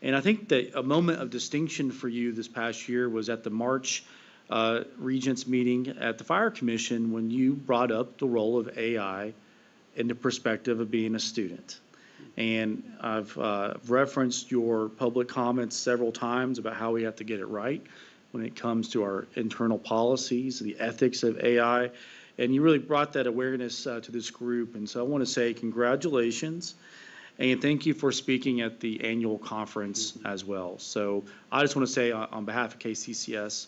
And I think that a moment of distinction for you this past year was at the March Regents meeting at the Fire Commission when you brought up the role of AI in the perspective of being a student. And I've referenced your public comments several times about how we have to get it right when it comes to our internal policies, the ethics of AI. And you really brought that awareness to this group. And so I want to say congratulations and thank you for speaking at the annual conference as well. So I just want to say on behalf of KCTCS,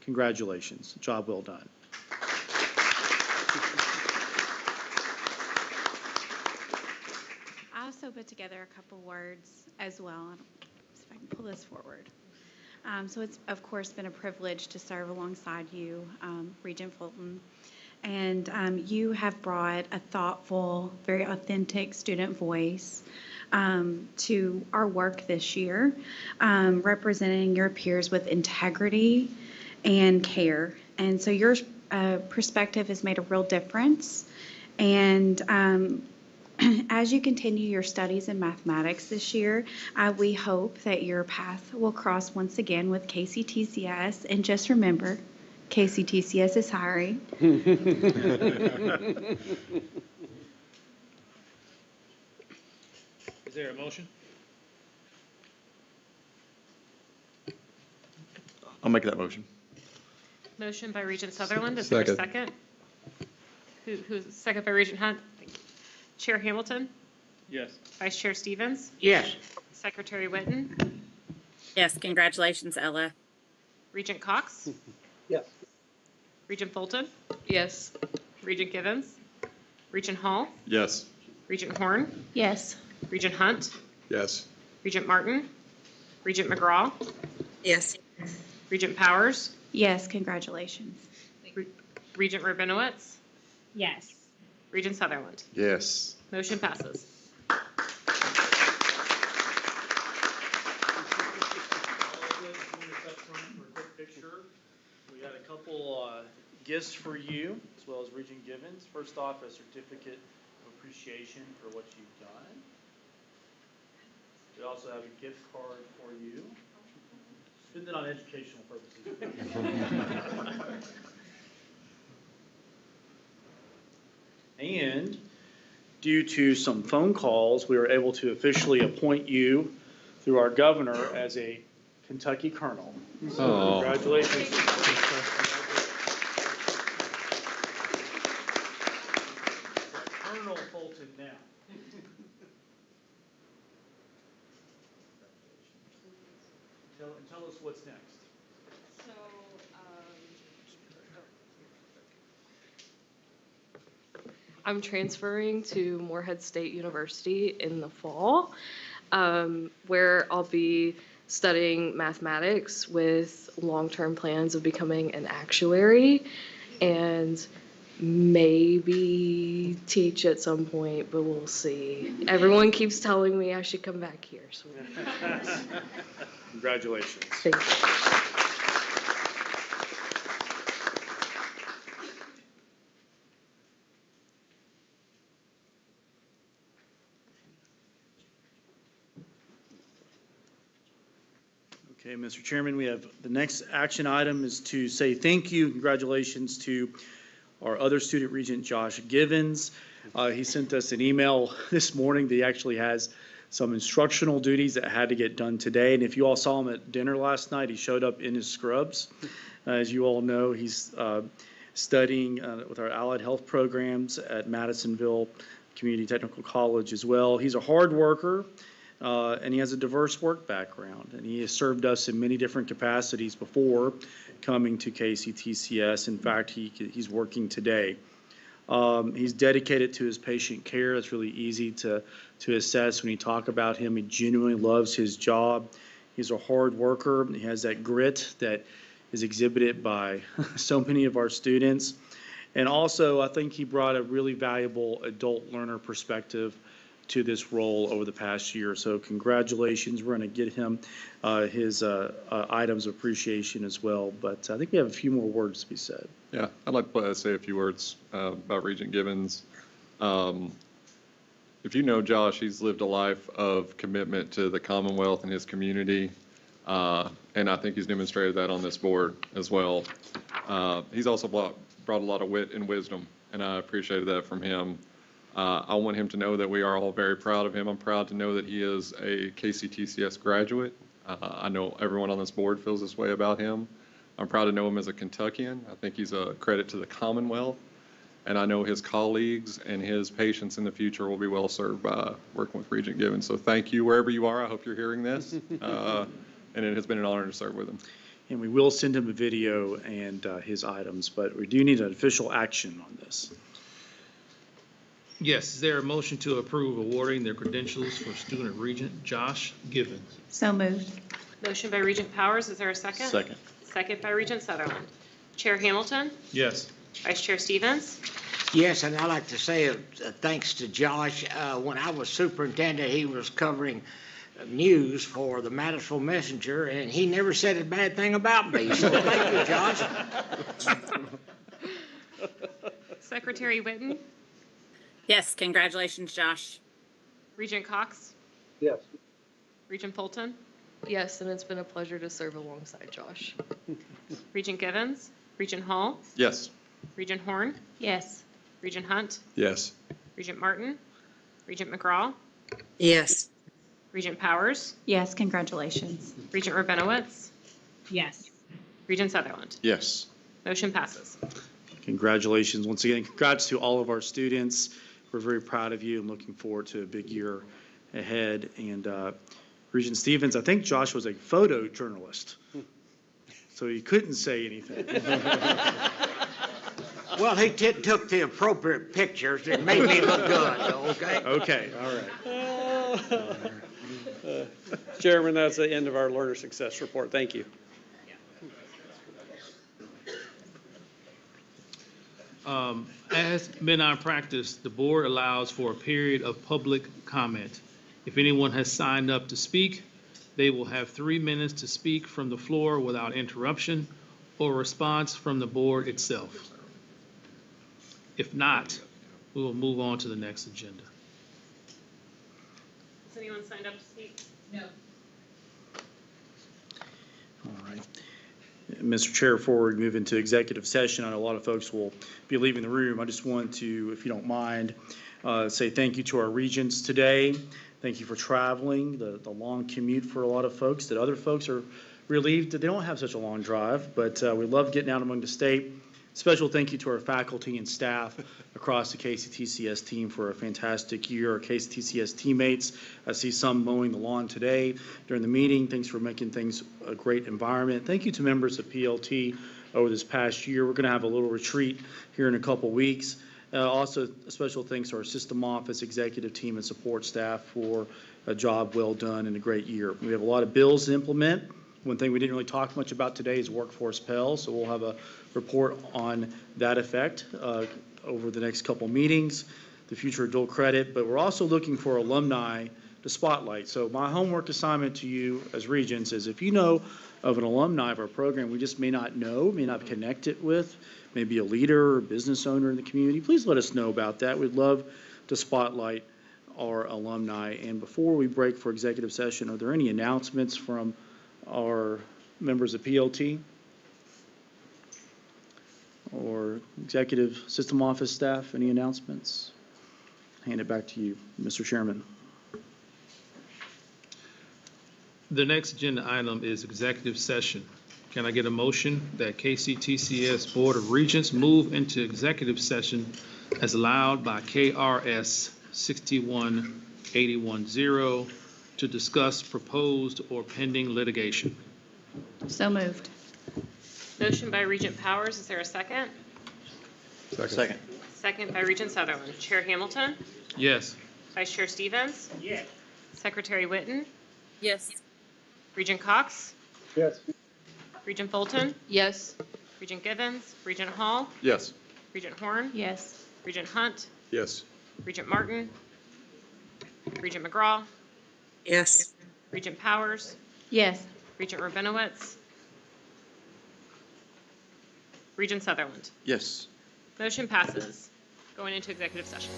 congratulations. Job well done. I also put together a couple words as well. See if I can pull this forward. So it's, of course, been a privilege to serve alongside you, Regent Fulton. And you have brought a thoughtful, very authentic student voice to our work this year, representing your peers with integrity and care. And so your perspective has made a real difference. And as you continue your studies in mathematics this year, we hope that your path will cross once again with KCTCS. And just remember, KCTCS is hiring. Is there a motion? I'll make that motion. Motion by Regent Sutherland. Is there a second? Who's second by Regent Hunt? Thank you. Chair Hamilton? Yes. Vice Chair Stevens? Yes. Secretary Witten? Yes, congratulations, Ella. Regent Cox? Yes. Regent Fulton? Yes. Regent Givens? Regent Hall? Yes. Regent Horn? Yes. Regent Hunt? Yes. Regent Martin? Regent McGraw? Yes. Regent Powers? Yes, congratulations. Regent Rabinowitz? Yes. Regent Sutherland? Yes. Motion passes. We got a couple gifts for you, as well as Regent Givens. First off, a certificate of appreciation for what you've done. We also have a gift card for you. Spend it on educational purposes. And due to some phone calls, we were able to officially appoint you through our governor as a Kentucky colonel. So Oh. congratulations. Colonel Fulton now. Tell us what's next. So, I'm transferring to Morehead State University in the fall, where I'll be studying mathematics with long-term plans of becoming an actuary and maybe teach at some point, but we'll see. Everyone keeps telling me I should come back here, so. Congratulations. Thank you. Okay, Mr. Chairman, we have the next action item is to say thank you, congratulations to our other student regent, Josh Givens. He sent us an email this morning that he actually has some instructional duties that had to get done today. And if you all saw him at dinner last night, he showed up in his scrubs. As you all know, he's studying with our allied health programs at Madisonville Community Technical College as well. He's a hard worker. And he has a diverse work background, and he has served us in many different capacities before coming to KCTCS. In fact, he's working today. He's dedicated to his patient care. It's really easy to assess when you talk about him. He genuinely loves his job. He's a hard worker. He has that grit that is exhibited by so many of our students. And also, I think he brought a really valuable adult learner perspective to this role over the past year. So congratulations. We're going to get him his items of appreciation as well. But I think we have a few more words to be said. Yeah, I'd like to say a few words about Regent Givens. If you know Josh, he's lived a life of commitment to the Commonwealth and his community, and I think he's demonstrated that on this board as well. He's also brought a lot of wit and wisdom, and I appreciated that from him. I want him to know that we are all very proud of him. I'm proud to know that he is a KCTCS graduate. I know everyone on this board feels this way about him. I'm proud to know him as a Kentuckian. I think he's a credit to the Commonwealth. And I know his colleagues and his patients in the future will be well served by working with Regent Givens. So thank you wherever you are. I hope you're hearing this. And it has been an honor to serve with him. And we will send him a video and his items, but we do need an official action on this. Yes, is there a motion to approve awarding the credentials for student regent Josh Givens? So moved. Motion by Regent Powers. Is there a second? Second. Second by Regent Sutherland. Chair Hamilton? Yes. Vice Chair Stevens? Yes, and I'd like to say thanks to Josh. When I was superintendent, he was covering news for the Madisonville Messenger, and he never said a bad thing about me. So thank you, Josh. Secretary Witten? Yes, congratulations, Josh. Regent Cox? Yes. Regent Fulton? Yes, and it's been a pleasure to serve alongside Josh. Regent Givens? Regent Hall? Yes. Regent Horn? Yes. Regent Hunt? Yes. Regent Martin? Regent McGraw? Yes. Regent Powers? Yes, congratulations. Regent Rabinowitz? Yes. Regent Sutherland? Yes. Motion passes. Congratulations once again. Congrats to all of our students. We're very proud of you and looking forward to a big year ahead. And Regent Stevens, I think Josh was a photojournalist, so he couldn't say anything. Well, he took the appropriate pictures. It made me look good, okay? Okay, all right. Chairman, that's the end of our learner success report. Thank you. As been our practice, the board allows for a period of public comment. If anyone has signed up to speak, they will have 3 minutes to speak from the floor without interruption or response from the board itself. If not, we will move on to the next agenda. Has anyone signed up to speak? No. All right. Mr. Chair, before we move into executive session, I know a lot of folks will be leaving the room. I just want to, if you don't mind, say thank you to our regents today. Thank you for traveling, the long commute for a lot of folks, that other folks are relieved that they don't have such a long drive, but we love getting out among the state. Special thank you to our faculty and staff across the KCTCS team for a fantastic year. Our KCTCS teammates, I see some mowing the lawn today during the meeting. Thanks for making things a great environment. Thank you to members of PLT over this past year. We're going to have a little retreat here in a couple weeks. Also, a special thanks to our system office, executive team, and support staff for a job well done and a great year. We have a lot of bills to implement. One thing we didn't really talk much about today is workforce Pell, so we'll have a report on that effect over the next couple meetings, the future of dual credit, but we're also looking for alumni to spotlight. So my homework assignment to you as regents is if you know of an alumni of our program we just may not know, may not connect it with, maybe a leader or business owner in the community, please let us know about that. We'd love to spotlight our alumni. And before we break for executive session, are there any announcements from our members of PLT or executive system office staff? Any announcements? Hand it back to you, Mr. Chairman. The next agenda item is executive session. Can I get a motion that KCTCS Board of Regents move into executive session as allowed by KRS 61810 to discuss proposed or pending litigation? So moved. Motion by Regent Powers. Is there a second? Second. Second by Regent Sutherland. Chair Hamilton? Yes. Vice Chair Stevens? Yes. Secretary Witten? Yes. Regent Cox? Yes. Regent Fulton? Yes. Regent Givens? Regent Hall? Yes. Regent Horn? Yes. Regent Hunt? Yes. Regent Martin? Regent McGraw? Yes. Regent Powers? Yes. Regent Rabinowitz? Regent Sutherland? Yes. Motion passes. Going into executive session.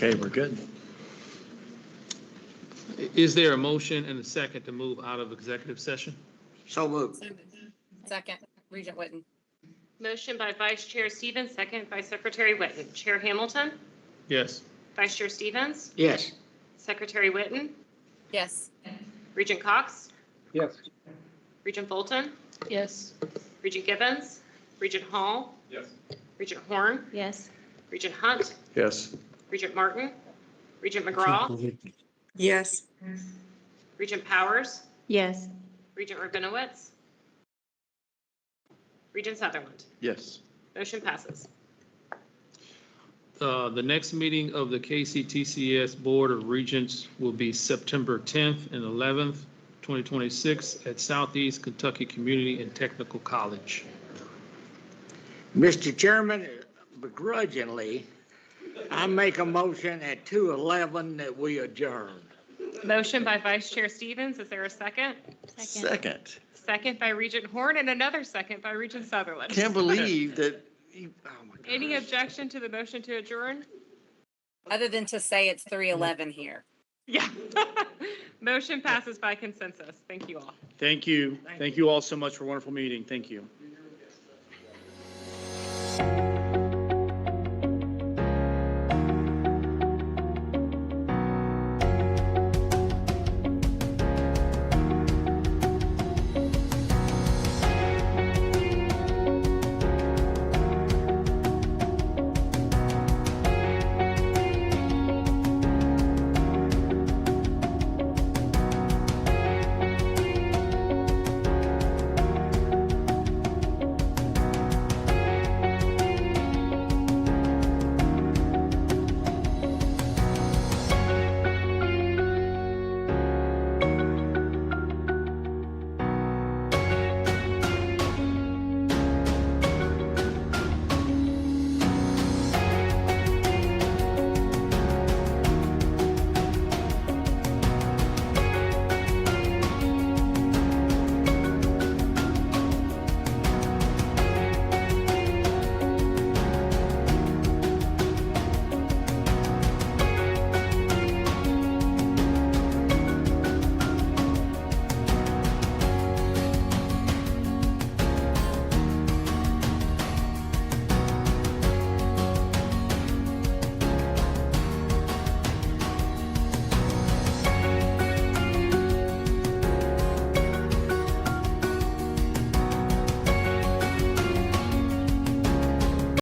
Okay, we're good. Is there a motion and a second to move out of executive session? So moved. Second, Regent Whitten. Motion by Vice Chair Stevens, second by Secretary Whitten. Chair Hamilton? Yes. Vice Chair Stevens? Yes. Secretary Whitten? Yes. Regent Cox? Yes. Regent Bolton? Yes. Regent Gibbons? Regent Hall? Yes. Regent Horn? Yes. Regent Hunt? Yes. Regent Martin? Regent McGraw? Yes. Regent Powers? Yes. Regent Rabinowitz? Regent Sutherland? Yes. Motion passes. The next meeting of the KCTCS Board of Regents will be September 10th and 11th, 2026 at Southeast Kentucky Community and Technical College. Mr. Chairman, begrudgingly, I make a motion at 2:11 that we adjourn. Motion by Vice Chair Stevens. Is there a second? Second. Second by Regent Horn and another second by Regent Sutherland. Can't believe that. Oh my God. Any objection to the motion to adjourn? Other than to say it's 3:11 here. Yeah. Motion passes by consensus. Thank you all. Thank you. Thank you all so much for a wonderful meeting. Thank you.